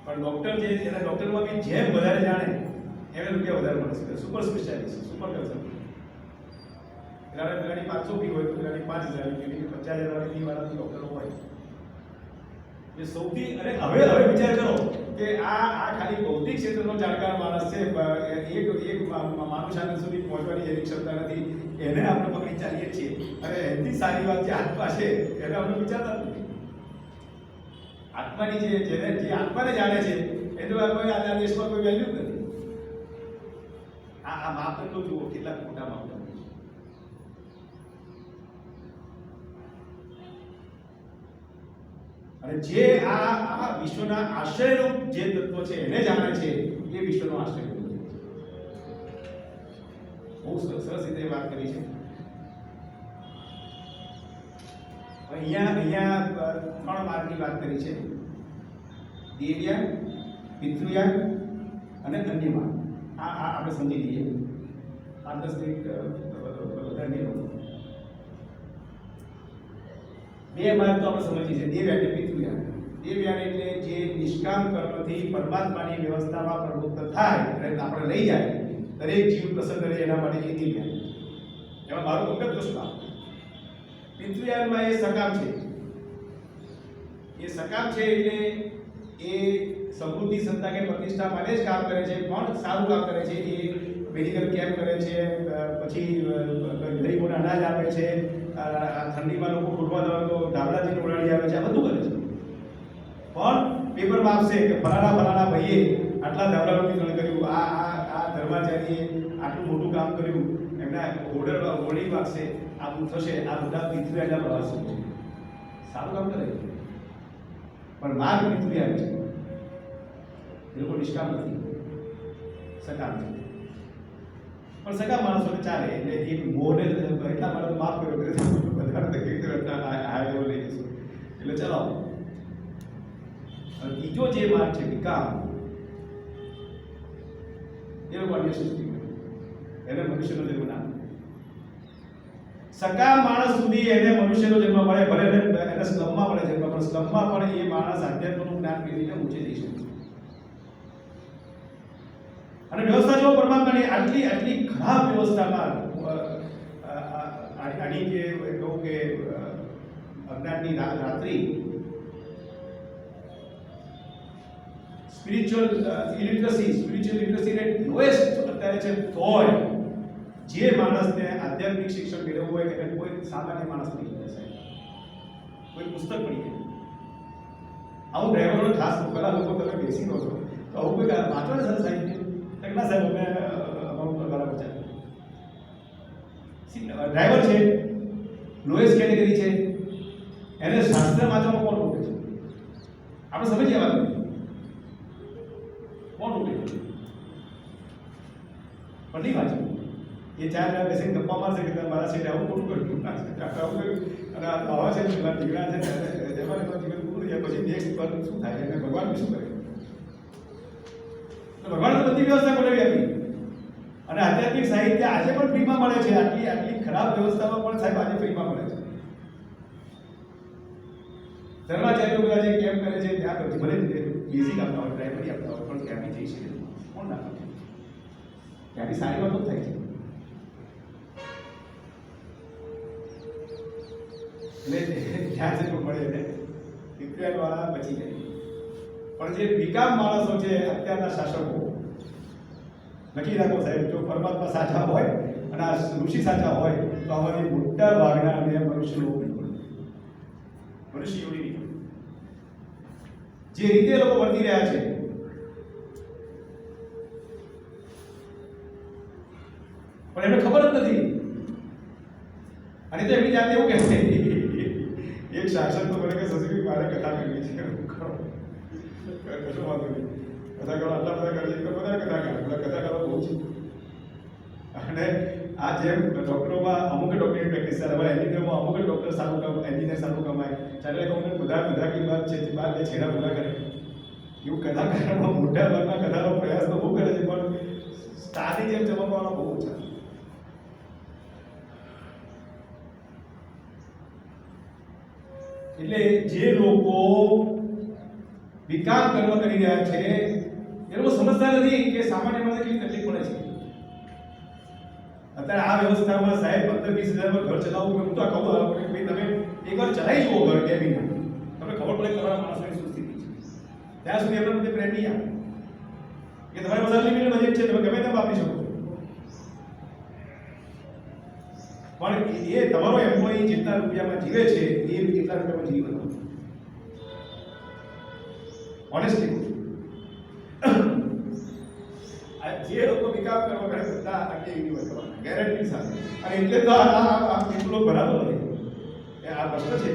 પણ ડોક્ટર જે એના ડોક્ટરમાં બી જેમ વધારે જાણે એને રૂપિયા વધારે મળે છે. Super specialist, super consultant. પેલાની 500 ફી હોય તો પેલાની 5000 ફી, 50,000 વાળી ફી વાળા ડોક્ટરો હોય. એ સૌથી. અને હવે વિચાર કરો કે આ ખાલી ભૌતિક ક્ષેત્રનો જાણકાર માણસ છે. એક માનુષાનંદ સુધી પહોંચવાની જેની ક્ષમતા નથી, એને આપણે પકડી ચાલીએ છીએ. અને એની સારી વાત જે આત્મા છે એને આપણે વિચારતા નથી. આત્માની જે આત્માને જાણે છે એનું કોઈ આ દેશમાં કોઈ વેલ્યુ જ નથી. આ માપદંડો જુઓ, કેટલા મોટા માપદંડો. અને જે આ વિશ્વના આશ્રયરૂપ જે તત્વ છે એને જાણે છે એ વિશ્વનો આશ્રયરૂપ છે. બહુ સરસ રીતે વાત કરી છે. અહીંયા ત્રણ માર્ગની વાત કરી છે: દેવયાન, પિતૃયાન અને અન્ય માર્ગ. આ આપણે સમજી લઈએ. 5-10 મિનિટ વધારે નહીં. બે માર્ગ તો આપણે સમજીએ છીએ: દેવયાન અને પિતૃયાન. દેવયાન એટલે જે નિષ્કામ કર્મથી પરમાત્માની વ્યવસ્થામાં પ્રવૃત્ત થાય એટલે આપણે લઈ જાય, દરેક જીવ પ્રસન્ન રહે એના માટે એ દેવયાન. એમાં મારું અંગત કશું કામ. પિતૃયાનમાં એ સકામ છે. એ સકામ છે એટલે એ સમૃદ્ધિ, સંતા કે પ્રતિષ્ઠા માટે જ કામ કરે છે, પણ સારું કામ કરે છે. એ મેડિકલ કેમ્પ કરે છે, પછી ગરીબોને અનાજ આપે છે, ઠંડીમાં લોકો ફૂટવા દવા તો ધાબળાથી ઉડાડી આવે છે, આ બધું કરે છે. પણ પેપરમાં આપશે કે ફલાણા ભાઈએ આટલા ધાબળાનું વિતરણ કર્યું, આ ધર્માચાર્યએ આટલું મોટું કામ કર્યું, એમના હોર્ડિંગ વાગશે, આ બધું થશે. આ બધા પિતૃયાના પ્રવાસો છે. સારું કામ કરે છે, પણ માર્ગ પિતૃયાન છે. એ લોકો નિષ્કામ નથી, સકામ છે. પણ સગા માણસોને ચાલે એટલે એક મોહને એટલા માટે માફ કર્યો કે વધારે તો કેવી રીતે આ લેવલ લઈ જશું એટલે ચલાવો. ત્રીજો જે માર્ગ છે વિકામ, એ લોકો અન્ય સૃષ્ટિ એને મનુષ્યનો જન્મ ના. સકામ માણસ સુધી એને મનુષ્યનો જન્મ મળે, ભલે એને સ્લમમાં મળે જન્મ, પણ સ્લમમાં પણ એ માણસ આધ્યાત્મનું જ્ઞાન મેળવીને ઊંચે જઈ શકે. અને વ્યવસ્થા જો પરમાત્માની આટલી ખરાબ વ્યવસ્થામાં આની જે કહું કે અજ્ઞાનની રાત્રિ, સ્પિરિચ્યુઅલ લિટરસી રેટ લોએસ્ટ અત્યારે છે. તોય જે માણસને આધ્યાત્મિક શિક્ષણ મેળવવું હોય કે કોઈ સામાન્ય માણસ મળી જશે, કોઈ પુસ્તક મળી જાય. આવું ડ્રાઈવરોને ખાસ પેલા લોકો તમે બેસી રહો છો તો આવું કોઈ વાંચો ને સર સાહેબ ના સાહેબ અમે અમારું બરાબર ચાલે. ડ્રાઈવર છે, લોએસ્ટ કેટેગરી છે, એને શાસ્ત્ર વાંચવામાં કોણ રોકે છે? આપણે સમજીએ વાત, કોણ રોકે છે? પણ નહીં વાંચવું. એ 4 જણા બેસીને ગપ્પા મારશે કે મારા સેટે આવું ખોટું કર્યું ના છે આવું કર્યું અને આ આવા છે ને મારા દીકરા છે ને એમાં જીવન પૂરું થાય પછી નેક્સ્ટ પર શું થાય અને ભગવાન શું કરે. ભગવાન તો બધી વ્યવસ્થા બનાવી આપી અને આધ્યાત્મિક સાહિત્ય આજે પણ ફ્રીમાં મળે છે. આટલી ખરાબ વ્યવસ્થામાં પણ સાહેબ આજે ફ્રીમાં મળે છે. ધર્માચાર્યો બધા જે કેમ્પ કરે છે ત્યાં પછી ભલે બેઝિક આપતા હોય પ્રાઇમરી આપતા હોય પણ ત્યાં બી જઈ શકે કોણ ના કરે ત્યાં બી સારી વાતો થાય છે. એટલે ત્યાં જેટલું મળે એટલે વિક્રિયાલ વાળા બચી જાય. પણ જે વિકામ માણસો છે અત્યારના શાસકો નક્કી રાખો સાહેબ જો પરમાત્મા સાચા હોય અને આ ઋષિ સાચા હોય તો આમાંથી મોટા ભાગના અને મનુષ્ય લોકો મનુષ્ય યોની જે રીતે લોકો વર્તી રહ્યા છે પણ એમને ખબર જ નથી. અને તો એમની જાતે એવું કહે છે એક શાસક તો મને કે સસરી મારે કથા કરવી છે કશો વાંધો નહીં કથા કરો આટલા બધા કરે છે તો બધા કથા કરે બધા કથા કરવા બહુ છે. અને આ જેમ ડૉક્ટરોમાં અમુક ડૉક્ટરની પ્રેક્ટિસ છે હવે એન્જિનિયરમાં અમુક ડૉક્ટર સારું કામ એન્જિનિયર સારું કમાય ચાલે કહું બધા કી વાત છે બાર બે છેડા પૂરા કરે એવું કથાકારમાં મોટા ભાગના કથાનો પ્રયાસ તો બહુ કરે છે પણ સ્ટારની જેમ ચમકવાનો બહુ ઓછા. એટલે જે લોકો વિકાસ કર્મ કરી રહ્યા છે એ લોકો સમજતા નથી કે સામાન્ય માણસને કેટલી તકલીફ પડે છે. અત્યારે આ વ્યવસ્થામાં સાહેબ 15-20 હજાર ઘર ચલાવવું હું તો કહું કે ભાઈ તમે એકવાર ચલાવી જુઓ ઘર બે મહિના તમને ખબર પડે તમારા માણસોની શું સ્થિતિ છે. ત્યાં સુધી એમના બધે પ્રેમ નહીં આવે કે તમારી પાસે લિમિટેડ બજેટ છે તમે ગમે તેમ વાપરી શકો પણ એ તમારો એમ્પ્લોયી જેટલા રૂપિયામાં જીવે છે એ એટલા રૂપિયામાં જીવે નથી. ઓનેસ્ટલી જે લોકો વિકાસ કરવા કરે બધા આટલી એવી કરવાના ગેરંટી સાથે અને એટલે તો આ કેટલો બરાબર નથી કે આ પ્રશ્ન છે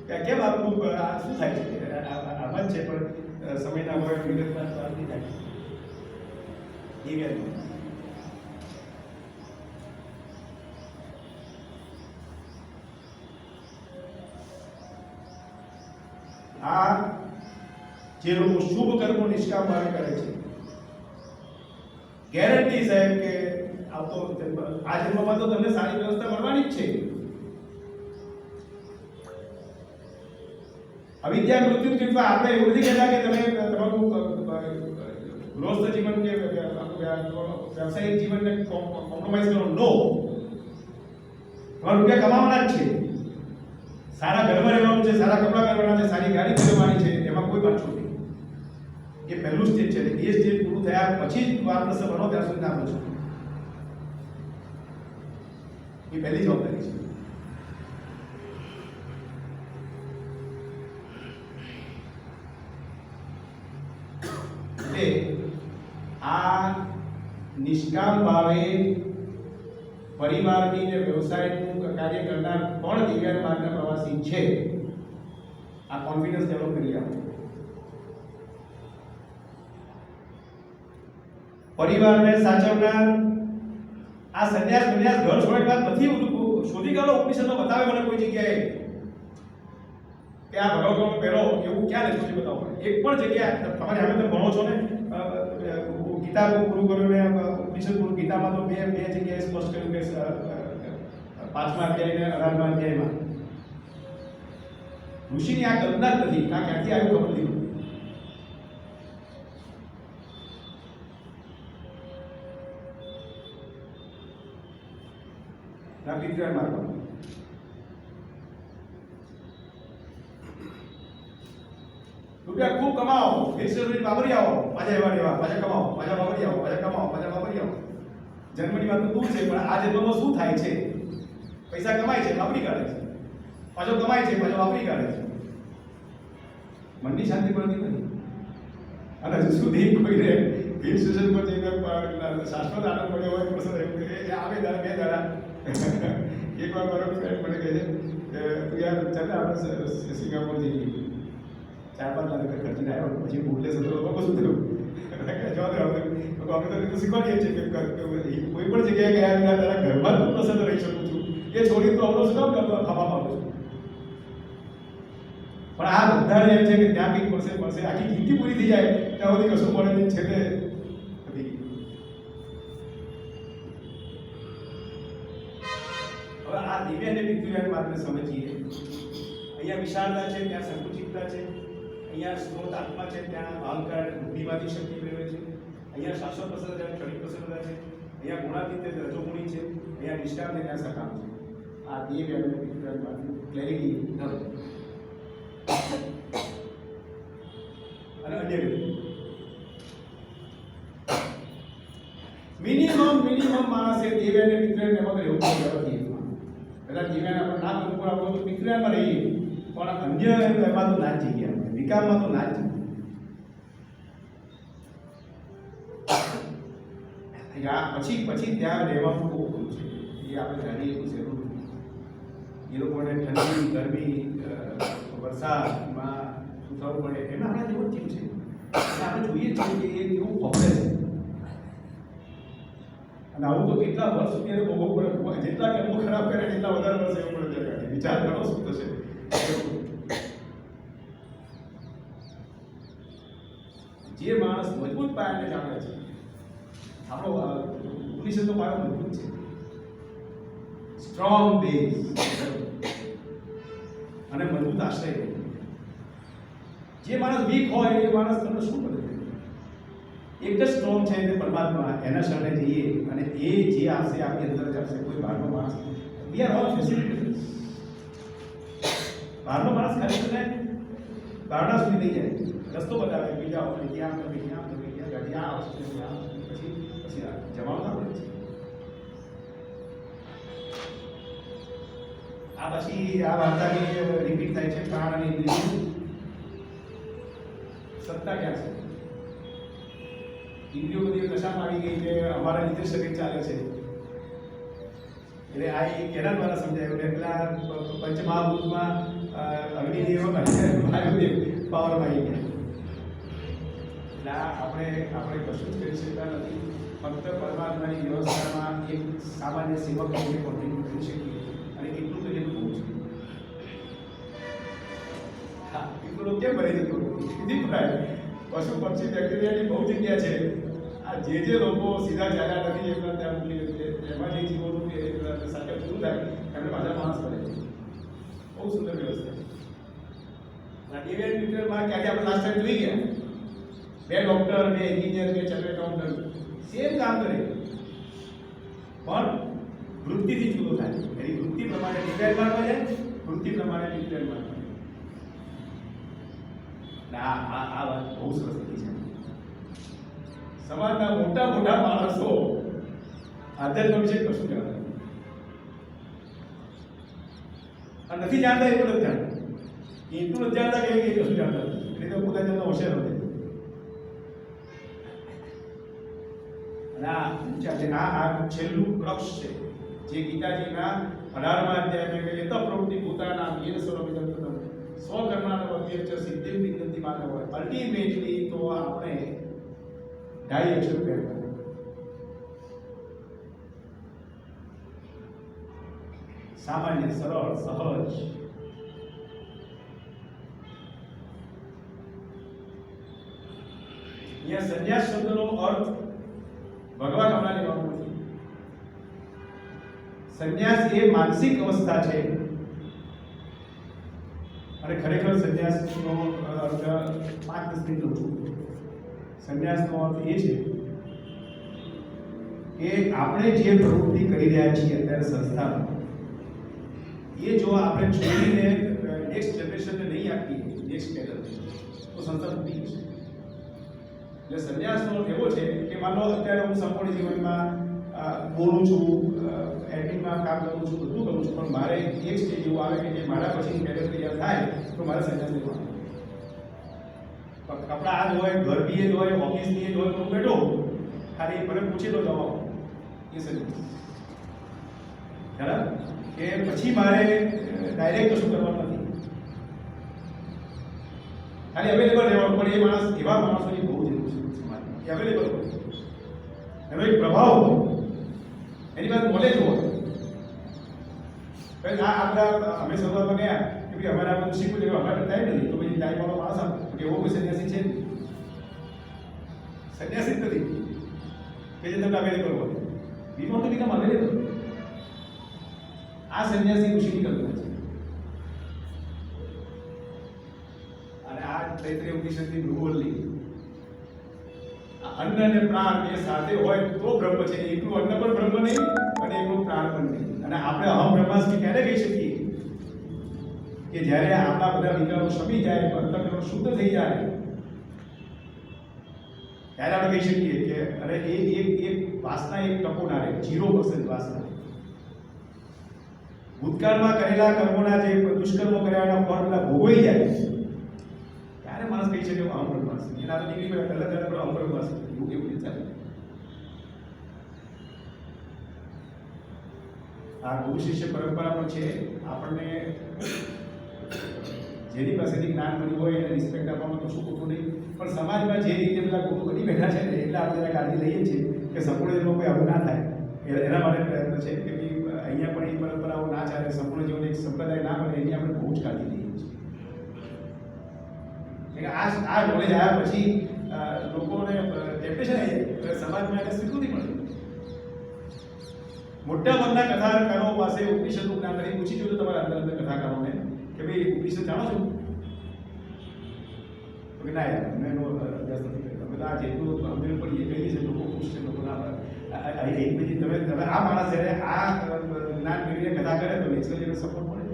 કે કેમ આપણું આ શું થાય છે આમાં જ છે પણ સમયના હોય વિગતમાં નથી થાય એ ગેરંટી. આ જે લોકો શુભ કર્મો નિષ્કામ ભાવે કરે છે ગેરંટી સાહેબ કે આવતો આ જન્મમાં તો તમને સારી વ્યવસ્થા મળવાની જ છે. અવિદ્યા મૃત્યુ કૃપા આપણે એવું નથી કહેતા કે તમે તમારું ગૃહસ્થ જીવન કે વ્યવસાયિક જીવનને કોમ્પ્રોમાઇઝ કરો. નો, તમારે રૂપિયા કમાવાના જ છે, સારા ઘરમાં રહેવાનું છે, સારા કપડાં પહેરવાના છે, સારી ગાડી ચલાવવાની છે, એમાં કોઈ પાછું નહીં. એ પહેલું સ્ટેજ છે. એ સ્ટેજ પૂરું થયા પછી જ વારપ્રસર બનો ત્યાં સુધી ના બનશો. એ પહેલી જવાબદારી છે. આ નિષ્કામ ભાવે પરિવારની ને વ્યવસાયનું કાર્ય કરનાર પણ દિવ્યાંગ માર્ગના પ્રવાસી છે. આ કોન્ફિડન્સ ડેવલપ કરી આપો. પરિવારને સાચવનાર આ સંન્યાસ ઘર છોડ્યા બાદ નથી શોધી કાઢો. ઉપનિષદમાં બતાવે મને કોઈ જગ્યાએ કે આ ભગવદ્ગીતાનો પહેરો એવું ક્યાં નથી બતાવો. એક પણ જગ્યા તમારે હવે તમે ભણો છો ને ગીતા પૂરું કર્યું ને ઉપનિષદ પૂરું ગીતામાં તો બે જગ્યાએ સ્પષ્ટ કર્યું કે 5મા અધ્યાય ને 18મા અધ્યાયમાં ઋષિની આ કલ્પના જ નથી. આ ક્યાંથી આવ્યું ખબર નથી. રૂપિયા ખૂબ કમાઓ, હિસ્ટોરી વાપરી આવો, પાછા એવા રહેવા, પાછા કમાઓ, પાછા વાપરી આવો, પાછા કમાઓ, પાછા વાપરી આવો. જન્મની વાત તો દૂર છે, પણ આ જન્મમાં શું થાય છે? પૈસા કમાય છે, વાપરી કાઢે છે, પાછો કમાય છે, પાછો વાપરી કાઢે છે. મનની શાંતિ મળતી નથી. અને હજુ સુધી કોઈને હિલ સ્ટેશન પર જઈને શાશ્વત આનંદ મળ્યો હોય પ્રસન્ન આવે દાડા બે દાડા. એકવાર મારો ફ્રેન્ડ મને કહે છે કે તું યાર ચાલે આપણે સિંગાપોર જઈએ, 4-5 લાખ ખર્ચીને આવ્યો, પછી બોલે સત્રો શું થયું અમે તો શીખવાડીએ છીએ કે કોઈ પણ જગ્યાએ ગયા વિના તારા ઘરમાં જ પ્રસન્ન રહી શકું છું, એ છોડી તો અવરો શું કામ ખાવા માંગુ છું? પણ આ બધાને એમ છે કે ત્યાં કંઈક મળશે આખી જિંદગી પૂરી થઈ જાય ત્યાં સુધી કશું મળે નહીં, છેલ્લે પતી ગયું. હવે આ દિવ્ય અને વિદ્યુત માર્ગને સમજીએ. અહીંયા વિશાળતા છે, ત્યાં સંકુચિતતા છે. અહીંયા સ્ત્રોત આત્મા છે, ત્યાં અહંકાર બુદ્ધિમાંથી શક્તિ મેળવે છે. અહીંયા શાશ્વત પ્રસન્નતા છે, ક્ષણિક પ્રસન્નતા છે. અહીંયા ગુણાતીત છે, રજોગુણી છે. અહીંયા નિષ્કામ છે, ત્યાં સકામ છે. આ દિવ્ય અને વિદ્યુત માર્ગની ક્લેરિટી ધરો અને અન્ય મિનિમમ માણસે દિવ્ય અને વિદ્યુત એમાં રહેવું પડે. પેલા દિવ્યાને આપણે નામ ઉપર આપણો તો વિજ્ઞાનમાં રહીએ, પણ અન્ય એમાં તો ના જ જઈએ, આપણે વિકાસમાં તો ના જ જઈએ. પછી ત્યાં રહેવાનું બહુ અઘરું છે, એ આપણે જાણીએ તો જરૂર નથી. એ લોકોને ઠંડી, ગરમી, વરસાદમાં શું થવું પડે એમાં આપણા જેવો જ જીવ છે. આપણે જોઈએ છીએ કે એ કેવું ફફડે છે, અને આવું તો કેટલા વર્ષ સુધી એને ભોગવવું પડે. જેટલા કર્મો ખરાબ કરે એટલા વધારે વર્ષ એવું પડે છે. વિચાર કરો શું થશે. જે માણસ મજબૂત પાયાને જાણે છે, આપણો ઉપનિષદનો પાયો મજબૂત છે, સ્ટ્રોંગ બેઝ અને મજબૂત આશ્રય. જે માણસ વીક હોય એ માણસ તમને શું કરે? એક જ સ્ટ્રોંગ છે તે પરમાત્મા, એના શરણે જઈએ અને એ જે આપશે આપણી અંદર જ આપશે. કોઈ બહારનો માણસ, વી આર ઓલ ફેસિલિટેટર્સ. બહારનો માણસ ખાલી તમને બહારના સુધી લઈ જાય, રસ્તો બતાવે, બીજા હોય ત્યાં તમે ત્યાં ગાડી આ આવશે પછી જવાનું આપણે છે. આ પછી આ વાર્તાની રિપીટ થાય છે. પ્રાણ અને ઇન્દ્રિય સત્તા ક્યાં છે? ઇન્દ્રિયો બધી નશામાં આવી ગઈ કે અમારા લીધે શરીર ચાલે છે. એટલે આ એના દ્વારા સમજાયું કે પેલા પંચમહાભૂતમાં અગ્નિદેવ વાયુદેવ પાવરમાં આવી ગયા. એટલે આપણે કશું જ કરી શકતા નથી. ફક્ત પરમાત્માની વ્યવસ્થામાં એક સામાન્ય સેવક તરીકે કોન્ટ્રીબ્યુટ કરી શકીએ, અને એટલું તો જેટલું બહુ છે. હા, એટલું કેમ ભરી જતું નથી ભરાય? પશુ પક્ષી બેક્ટેરિયાની બહુ જગ્યા છે. આ જે લોકો સીધા ચાલ્યા નથી એમના ત્યાં મૂકી દે છે. એમાં જે જીવોનું સાથે પૂરું થાય એમને પાછા માણસ પડે છે. બહુ સુંદર વ્યવસ્થા છે. ડિવેટ ન્યુક્લિયરમાં ક્યાંથી આપણે લાસ્ટ ટાઈમ જોઈ ગયા, બે ડોક્ટર, બે એન્જિનિયર, બે ચાર્ટર્ડ એકાઉન્ટન્ટ સેમ કામ કરે, પણ વૃત્તિથી જુદો થાય. એની વૃત્તિ પ્રમાણે ડિવેટ મારવા જાય, વૃત્તિ પ્રમાણે ન્યુક્લિયર મારવા જાય. આ વાત બહુ સરસ હતી છે. સમાજના મોટા માણસો આધ્યાત્મ વિશે કશું જાણતા નથી. જાણતા એટલું નથી જાણતા, એટલું નથી જાણતા કે કશું જાણતા નથી. એટલે તો પોતા જતા હોશિયાર નથી. અને આ છેલ્લું ક્રક્ષ છે જે ગીતાજીના 18મા અધ્યાયમાં કહે છે, તપ પ્રવૃત્તિ પોતાના યેન સ્વરૂપિતમ સ્વકર્માનો અભ્યર્ચ સિદ્ધિ વિનંતિ માનવ હોય. અલ્ટિમેટલી તો આપણે ઢાઈ અક્ષર પહેરવા, સામાન્ય, સરળ, સહજ. અહીંયા સંન્યાસ શબ્દનો અર્થ ભગવાન હમણાં લેવાનો નથી. સંન્યાસ એ માનસિક અવસ્થા છે, અને ખરેખર સંન્યાસનો અર્થ 5-10 મિનિટ લઉં છું. સંન્યાસનો અર્થ એ છે કે આપણે જે પ્રવૃત્તિ કરી રહ્યા છીએ અત્યારે સંસ્થામાં, એ જો આપણે છોડીને નેક્સ્ટ જનરેશનને નહીં આપીએ, નેક્સ્ટ કેડર, તો સંસ્થા તૂટી જશે. એટલે સંન્યાસનો અર્થ એવો છે કે માનો અત્યારે હું સંપૂર્ણ જીવનમાં બોલું છું, એડિટિંગમાં કામ કરું છું, બધું કરું છું, પણ મારે એક સ્ટેજ એવું આવે કે મારા પછી કેડર તૈયાર થાય તો મારે સંન્યાસ લેવાનો. કપડા આ જ હોય, ઘર બી એ જ હોય, ઓફિસ બી એ જ હોય, હું બેઠો ખાલી મને પૂછી લો જવાબ, એ સંન્યાસ. બરાબર? કે પછી મારે ડાયરેક્ટ કશું કરવાનું નથી. ખાલી અવેલેબલ રહેવાનું, પણ એ માણસ એવા માણસોની બહુ જરૂર છે સમાજમાં, એ અવેલેબલ હોય, એનો એક પ્રભાવ હોય, એની પાસે નોલેજ હોય. આપણા અમે શરૂઆતમાં ગયા કે ભાઈ અમારે આ બધું શીખવું છે, અમારે ટાઈમ નથી, તો પછી ટાઈમ વાળો માણસ આપો કે એવો કોઈ સંન્યાસી છે નહીં, સંન્યાસી જ નથી કે જે તમને અવેલેબલ હોય. We want to become available. આ સંન્યાસી ઋષિની કલ્પના છે. અને આ તૈત્રીય ઉપનિષદની ભૂગોળની અન્ન અને પ્રાણ એ સાથે હોય તો બ્રહ્મ છે. એકલું અન્ન પણ બ્રહ્મ નહીં અને એકલું પ્રાણ પણ નહીં. અને આપણે અહમ બ્રહ્માસ્મિ ક્યારે કહી શકીએ કે જ્યારે આપણા બધા વિકારો શમી જાય, અંતઃકરણ શુદ્ધ થઈ જાય, ત્યારે આપણે કહી શકીએ કે અરે એક વાસના એક ટકો ના રહે, 0% વાસના. ભૂતકાળમાં કરેલા કર્મોના જે દુષ્કર્મો કર્યા એના ફળ પેલા ભોગવાઈ જાય, ત્યારે માણસ કહી શકે અહમ બ્રહ્માસ્મિ. એના તો ડિગ્રી પર અલગ અલગ અહમ બ્રહ્માસ્મિ એવું ચાલે. આ ગુરુ શિષ્ય પરંપરા પણ છે. આપણને જેની પાસેથી જ્ઞાન મળ્યું હોય એને રિસ્પેક્ટ આપવામાં તો શું ખોટું નહીં, પણ સમાજમાં જે રીતે બધા ગુરુ બની બેઠા છે ને એટલે આપણે જરા કાળજી લઈએ છીએ કે સંપૂર્ણ જીવનમાં કોઈ આવું ના થાય. એના માટે પ્રયત્ન છે કે અહીંયા પણ એ પરંપરાઓ ના ચાલે, સંપૂર્ણ જીવન એક સંપ્રદાય ના બને, એની આપણે બહુ જ કાળજી લઈએ છીએ. આ નોલેજ આવ્યા પછી લોકોને ટેમ્પટેશન આવી જાય, સમાજમાં એને સ્વીકૃતિ મળે. મોટા ભાગના કથાકારો પાસે ઉપનિષદનું જ્ઞાન નથી. પૂછી જોયું તમારા અંદર અંદર કથાકારોને કે ભાઈ ઉપનિષદ જાણો છો? તો કે ના યાર અમે એનો અભ્યાસ નથી કર્યો. અમે તો આ જેટલું સમજણ પડી એ કહીએ છીએ, લોકો ખુશ છે, લોકો ના એક બીજી તમે આ માણસ જ્યારે આ જ્ઞાન મેળવીને કથા કરે તો નેચરલી સપોર્ટ મળે.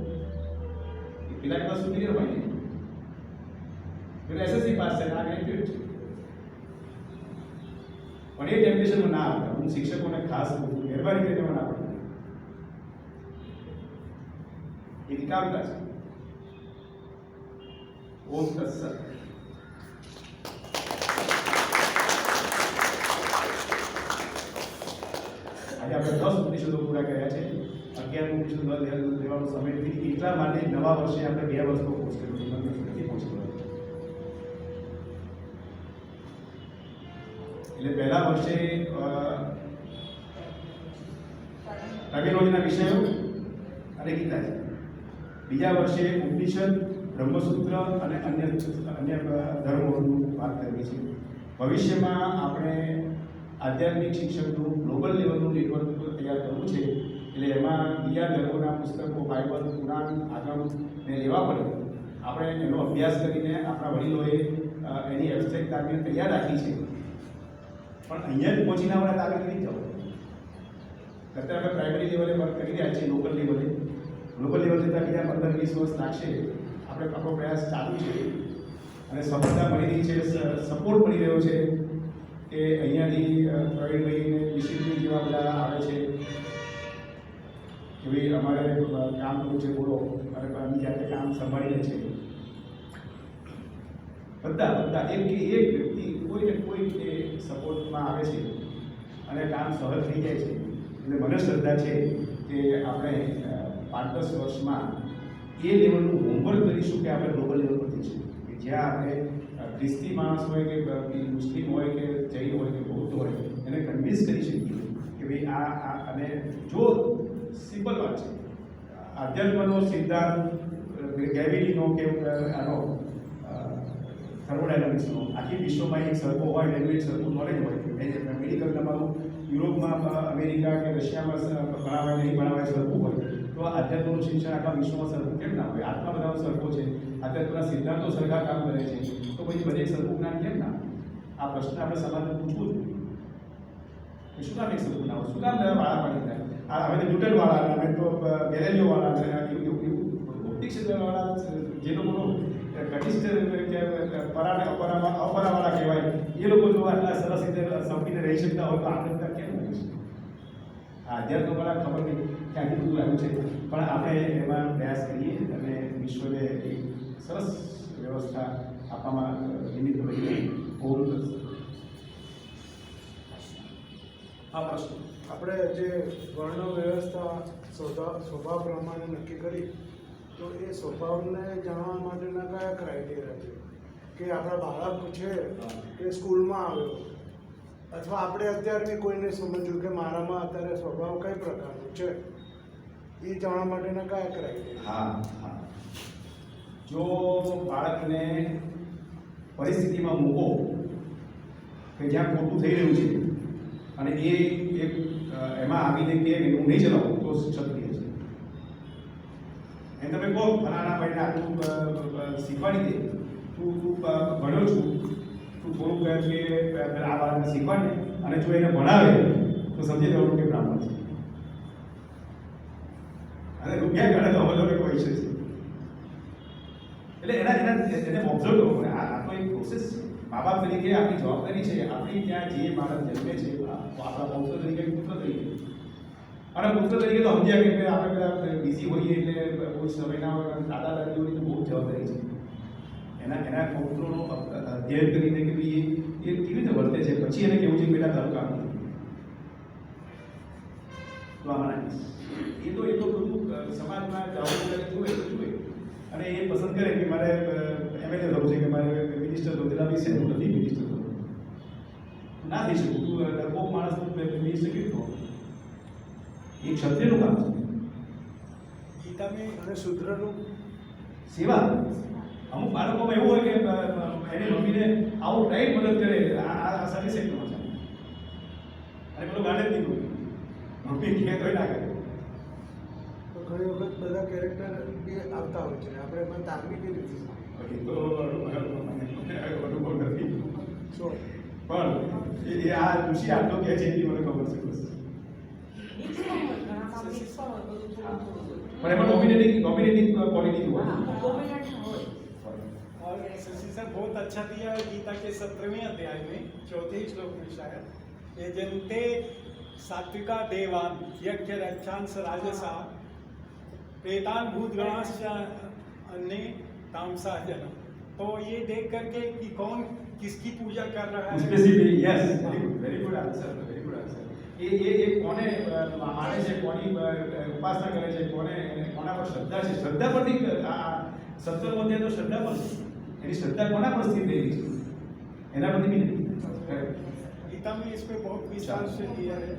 પેલા કદાચ સુપીરિયર હોય ને, પેલા એસએસસી પાસ છે, આ ગ્રેજ્યુએટ છે, પણ એ ટેમ્પટેશનમાં ના આવતા. હું શિક્ષકોને ખાસ મહેરબાની કરીને મને આપે એ વિકામતા છે. ઓમ તત્સત. આજે આપણે 10 ઉપનિષદો પૂરા કર્યા છે. 11 ઉપનિષદો લેવાનો સમય નથી. એટલા માટે નવા વર્ષે આપણે 2 વર્ષનો કોર્સ કર્યો છે. નથી પહોંચ્યો એટલે પહેલા વર્ષે કાર્ડિયોલોજીના વિષયો અને ગીતા છે. બીજા વર્ષે ઉપનિષદ, બ્રહ્મસૂત્ર અને અન્ય ધર્મોની વાત કરવી છે. ભવિષ્યમાં આપણે આધ્યાત્મિક શિક્ષકનું ગ્લોબલ લેવલનું નેટવર્ક તૈયાર કરવું છે. એટલે એમાં બીજા ધર્મોના પુસ્તકો, બાઇબલ, પુરાણ, આગમને લેવા પડે. આપણે એનો અભ્યાસ કરીને આપણા વડીલોએ એની એબ્સ્ટ્રેક્ટ તાલીમ તૈયાર રાખી છે. પણ અહીંયા જ પહોંચીને આપણે આગળ કરી જાઓ. અત્યારે આપણે પ્રાઇમરી લેવલે વર્ક કરી રહ્યા છીએ, લોકલ લેવલે. ગ્લોબલ લેવલ જતાં બીજા 15-20 વર્ષ લાગશે. આપણો પ્રયાસ ચાલુ છે અને સફળતા મળી રહી છે, સપોર્ટ મળી રહ્યો છે કે અહીંયાથી પ્રવીણભાઈને ડિસિપ્લિન જેવા બધા આવે છે કે ભાઈ અમારે કામ કરવું છે, બોલો, અને આની જાતે કામ સંભાળી લે છે. બધા એક વ્યક્તિ કોઈ ને કોઈ રીતે સપોર્ટમાં આવે છે અને કામ સહજ થઈ જાય છે. એટલે મને શ્રદ્ધા છે કે આપણે 5-10 વર્ષમાં એ લેવલનું હોમવર્ક કરીશું કે આપણે ગ્લોબલ લેવલ પર જઈશું કે જ્યાં આપણે ખ્રિસ્તી માણસ હોય કે મુસ્લિમ હોય કે જૈન હોય કે બૌદ્ધ હોય એને કન્વિન્સ કરી શકીએ કે ભાઈ આ અને જો સિમ્પલ વાત છે, આધ્યાત્મનો સિદ્ધાંત ગ્રેવિટીનો કે આનો થર્મોડાયનામિક્સનો આખી વિશ્વમાં એક સરખો હોય, લેંગ્વેજ સરખું નોલેજ હોય. મેડિકલ તમારું યુરોપમાં, અમેરિકા કે રશિયામાં ભણાવાય નહીં ભણાવાય સરખું હોય, તો આધ્યાત્મનું શિક્ષણ આખા વિશ્વમાં સરખું કેમ ના હોય? આત્મા બધાનો સરખો છે, આધ્યાત્મના સિદ્ધાંતો સરખા કામ કરે છે, તો પછી બધે સરખું જ્ઞાન કેમ ના? આ પ્રશ્ન આપણે સમાજને પૂછવું જોઈએ કે શું કામ એક સરખું ના હોય? શું કામ વાળા પાડી થાય? હવે તો ન્યૂટન વાળા, અમે તો ગેલેલિયો વાળા, એવું ભૌતિક ક્ષેત્રવાળા જે લોકોનો ઘનિષ્ઠ અપરાવાળા કહેવાય, એ લોકો જો આટલા સરસ રીતે સંપીને રહી શકતા હોય તો આપણે બધા કેમ રહી શકીએ? આધ્યાત્મવાળા ખબર નહીં ક્યાંથી બધું આવ્યું છે, પણ આપણે એમાં પ્રયાસ કરીએ અને વિશ્વને એક સરસ વ્યવસ્થા આપવામાં નિમિત્ત બનીએ. ઓમ તત્સત. આ પ્રશ્ન આપણે જે વર્ણ વ્યવસ્થા સ્વભાવ પ્રમાણે નક્કી કરી, તો એ સ્વભાવને જાણવા માટેના કયા ક્રાઇટેરિયા છે કે આપણા બાળક છે એ સ્કૂલમાં આવ્યો અથવા આપણે અત્યારની કોઈને સમજ્યું કે મારામાં અત્યારે સ્વભાવ કઈ પ્રકારનો છે એ જાણવા માટેના કયા ક્રાઇટેરિયા? હા. જો બાળકને પરિસ્થિતિમાં મૂકો કે જ્યાં ખોટું થઈ રહ્યું છે અને એ એક એમાં આવીને કે હું નહીં ચલાવું તો ક્ષત્રિય છે. એને તમે કહો ફલાણા ભાઈને આટલું શીખવાડી દે, તું ભણ્યો છું, તું થોડુંક કે આ બાળકને શીખવાડે અને જો એને ભણાવે તો સમજી જવાનું કે બ્રાહ્મણ છે અને રૂપિયા ગણે તો અમલ કોઈ છે. એટલે એને ઓબ્ઝર્વ કરવું પડે. આ તો એક પ્રોસેસ છે. મા બાપ તરીકે આપણી જવાબદારી છે, આપણી ત્યાં જે બાળક જન્મે છે આપણા પૌત્ર તરીકે પુત્ર તરીકે, અને પુત્ર તરીકે તો સમજ્યા કે આપણે પેલા બિઝી હોઈએ એટલે બહુ સમયના દાદા દાદીઓની તો બહુ જવાબદારી છે. એના પૌત્રોનો અધ્યયન કરીને કે ભાઈ એ કેવી રીતે વર્તે છે, પછી એને કેવું છે કે બેટા તારું કામ નથી. તો આમાં એ તો બધું સમાજમાં જવાબદારી જુએ અને એ પસંદ કરે કે મારે એમએલએ થવું છે કે મારે મિનિસ્ટર થવું, તેના વિશે હું નથી મિનિસ્ટર થવું, ના થઈ શકું. તું ડરપોક માણસ મિનિસ્ટર કેવી થવું? એ ક્ષત્રિયનું કામ છે. ગીતામાં અને શૂદ્રનું સેવા. અમુક બાળકોમાં એવું હોય કે એની મમ્મીને આવું રાઈટ મદદ કરે, આ સર્વિસ સેક્ટરમાં છે અને પેલું ગાંડે જ નહીં, મમ્મી કહે તોય ના કરે. તો ઘણી વખત બધા કેરેક્ટર બી આવતા હોય છે, આપણે એમાં ધાર્મિક રીતે એ તો અનુભવ નથી શું પણ એ આ ઋષિ આટલો કહે છે એની મને ખબર છે બસ. પણ એમાં ડોમિનેટિંગ ક્વોલિટી જોવા. और शशि सर बहुत अच्छा दिया है गीता के 17वें अध्याय में 4थे श्लोक में शायद ये जनते सात्विका देवान यज्ञ रक्षांस राजसा प्रेतान भूतगणाश्च अन्य तामसा जन. तो ये देख करके कि कौन किसकी पूजा कर रहा है. Specific yes, very good answer. એ કોને માને છે, કોની ઉપાસના કરે છે, કોના પર શ્રદ્ધા છે. શ્રદ્ધા પરથી આ 17 અધ્યાય તો શ્રદ્ધા પર છે. એની श्रद्धा कोना पर स्थित रहेगी एना पर भी नहीं. गीता में इस पे बहुत विस्तार से दिया है,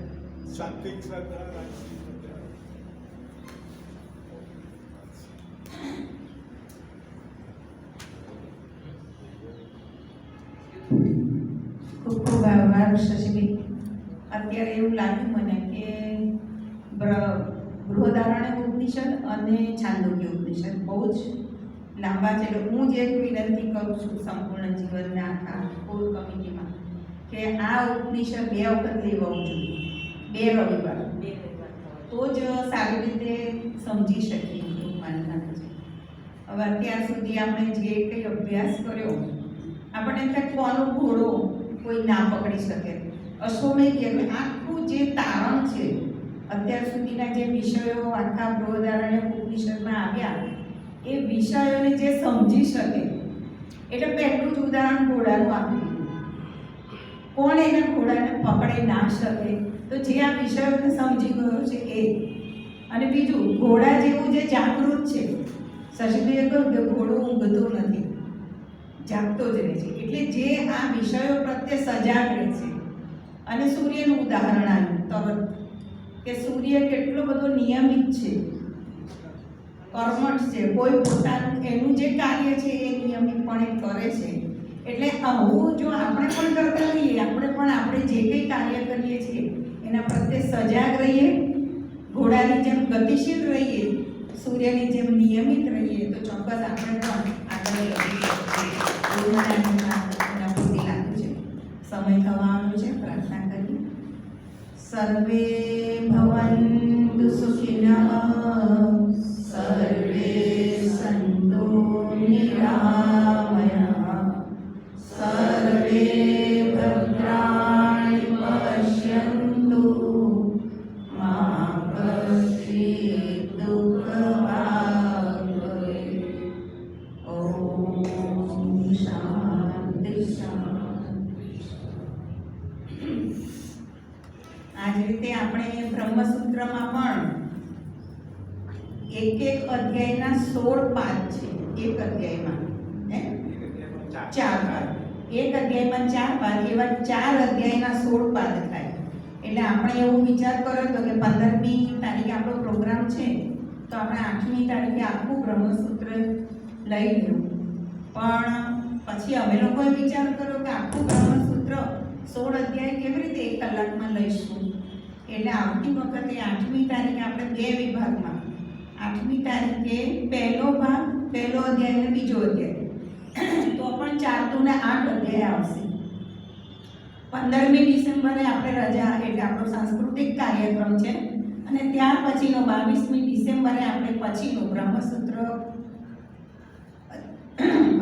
सात्विक श्रद्धा, राजसिक श्रद्धा. ખૂબ ખૂબ આભાર શશીભાઈ. અત્યારે એવું લાગ્યું મને કે બૃહદારણ્યક ઉપનિષદ અને છાંદોગ્ય ઉપનિષદ બહુ જ લાંબા છે. હું જે વિનંતી કરું છું સંપૂર્ણ જીવનના આખા કોર કમિટીમાં કે આ ઉપનિષદ 2 વખત લેવાવું જોઈએ, 2 રવિવાર, તો જ સારી રીતે સમજી શકીએ એવું માનતા છે. હવે અત્યાર સુધી આપણે જે કંઈ અભ્યાસ કર્યો આપણને ત્યાં કોનો ઘોડો કોઈ ના પકડી શકે. અશ્વમેધ આખું જે તારણ છે અત્યાર સુધીના જે વિષયો આખા બૃહદારણ્યક ઉપનિષદમાં આવ્યા એ વિષયોને જે સમજી શકે, એટલે પહેલું જ ઉદાહરણ ઘોડાનું આપ્યું. કોણ એના ઘોડાને પકડી ના શકે? તો જે આ વિષયોને સમજી ગયો છે એ. અને બીજું, ઘોડા જેવું જે જાગૃત છે, શશીભાઈએ કહ્યું કે ઘોડો ઊંઘતો નથી, જાગતો જ રહે છે. એટલે જે આ વિષયો પ્રત્યે સજાગ રહે છે. અને સૂર્યનું ઉદાહરણ આવ્યું તરત કે સૂર્ય કેટલો બધો નિયમિત છે, કર્મઠ છે, કોઈ પોતાનું એનું જે કાર્ય છે એ નિયમિતપણે કરે છે. એટલે આવું જો આપણે પણ કરતા રહીએ, આપણે જે કંઈ કાર્ય કરીએ છીએ એના પ્રત્યે સજાગ રહીએ, ઘોડાની જેમ ગતિશીલ રહીએ, સૂર્યની જેમ નિયમિત રહીએ, તો ચોક્કસ આપણે પણ આગળ વધી શકીએ. એવું મને પૂરી લાગ્યું છે. સમય થવા આવ્યો છે, પ્રાર્થના કરીએ. સર્વે ભવન્તુ સુખિનઃ, સર્વે સંતો નિરામયઃ, સર્વે ભદ્રાણિ પશ્યન્તુ, મા કશ્ચિत् દુઃખભાગ્ ભવેत्. ઓમ શાંતિ શાંતિ. આ જ રીતે આપણે બ્રહ્મસૂત્રમાં પણ એક અધ્યાયના 16 પાઠ છે. એક અધ્યાયમાં 4 4 પાદ. એક અધ્યાયમાં 4 પાદ, એવા 4 અધ્યાયના 16 પાદ થાય. એટલે આપણે એવો વિચાર કર્યો હતો કે 15મી તારીખે આપણો પ્રોગ્રામ છે, તો આપણે 8મી તારીખે આખું બ્રહ્મસૂત્ર લઈ લેવું. પણ પછી અમે લોકોએ વિચાર કર્યો કે આખું બ્રહ્મસૂત્ર 16 અધ્યાય કેવી રીતે 1 કલાકમાં લઈશું. એટલે આવતી વખતે 8મી તારીખે આપણે 2 વિભાગમાં, 8મી તારીખે પહેલો ભાગ, પહેલો અધ્યાય અને બીજો અધ્યાય, તો પણ 4 દુ ને 8 અધ્યાય આવશે. 15મી ડિસેમ્બરે આપણે રજા, એટલે આપણો સાંસ્કૃતિક કાર્યક્રમ છે, અને ત્યાર પછીનો 22મી ડિસેમ્બરે આપણે પછીનું બ્રહ્મસૂત્ર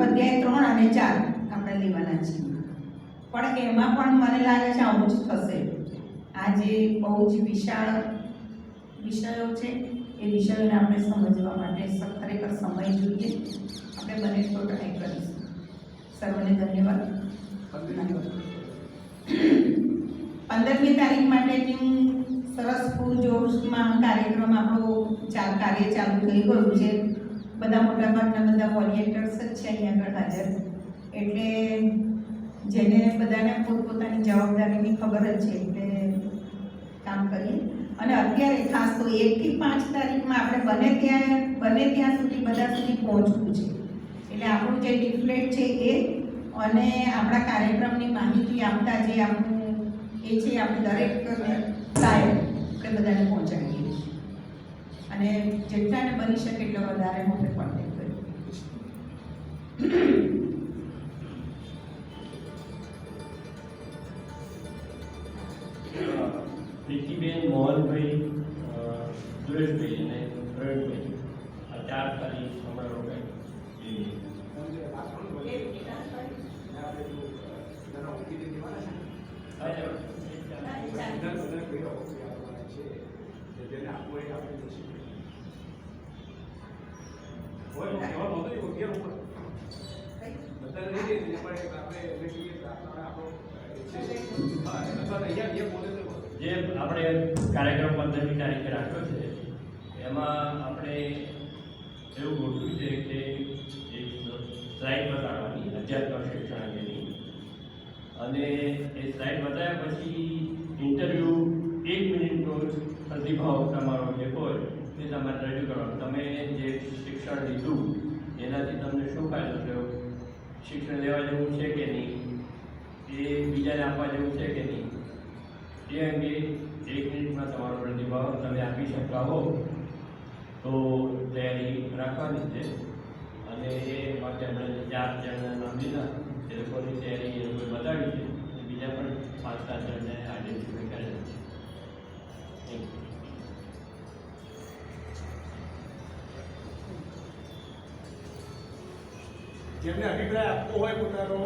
અધ્યાય 3 અને 4 આપણે લેવાના છીએ. પણ એમાં પણ મને લાગે છે આવું જ થશે. આ જે બહુ જ વિશાળ વિષયો છે, એ વિષયોને આપણે સમજવા માટે ખરેખર સમય જોઈએ. આપણે બને તો ટ્રાય કરીશું. સર્વને ધન્યવાદ. 15મી તારીખ માટેની સરસ પૂરજોશમાં કાર્યક્રમ આપણો કાર્ય ચાલુ થઈ ગયું છે. બધા મોટાભાગના બધા વોલિયન્ટર્સ જ છે અહીંયા આગળ હાજર. એટલે જેને બધાને પોતપોતાની જવાબદારીની ખબર જ છે, એટલે કામ કરીએ. અને અત્યારે ખાસ તો 1 થી 5 તારીખમાં આપણે બને ત્યાં સુધી બધા સુધી પહોંચવું છે. એટલે આપણું જે લિફલેટ છે એ, અને આપણા કાર્યક્રમની માહિતી આપતા જે આપણું એ છે, આપણે દરેક સાહેબ આપણે બધાને પહોંચાડીએ છીએ. અને જેટલાને બની શકે એટલો વધારે હું કોન્ટેક્ટ કરીએ. પ્રીતિબેન, મોહનભાઈ, સુરેશભાઈ અને પ્રવીણભાઈ, આ 4 તારીખ હમણાં રોકાય. જે આપણે કાર્યક્રમ 15મી તારીખે રાખ્યો છે, એમાં આપણે એવું ગોઠવ્યું છે કે એક સ્લાઇડ બતાવવાની અધ્યાત્મ શિક્ષણ અંગેની, અને એ સ્લાઇડ બતાવ્યા પછી ઇન્ટરવ્યૂ 1 મિનિટનો પ્રતિભાવ તમારો જે હોય તે તમારે રજૂ કરવાનો. તમે જે શિક્ષણ લીધું એનાથી તમને શું ફાયદો થયો, શિક્ષણ લેવા જેવું છે કે નહીં, એ બીજાને આપવા જેવું છે કે નહીં, એ અંગે 1 મિનિટમાં તમારો પ્રતિભાવ તમે આપી શકતા હો તો તૈયારી રાખવાની છે. અને એ માટે આપણે 4 જણના નામ લીધા, એ લોકોની તૈયારી એ લોકોએ બતાવી છે, અને બીજા પણ 5-7 જણને આઈડેન્ટિફાઈ કરેલા છે. Thank you. જેમને અભિપ્રાય આપવો હોય પોતાનો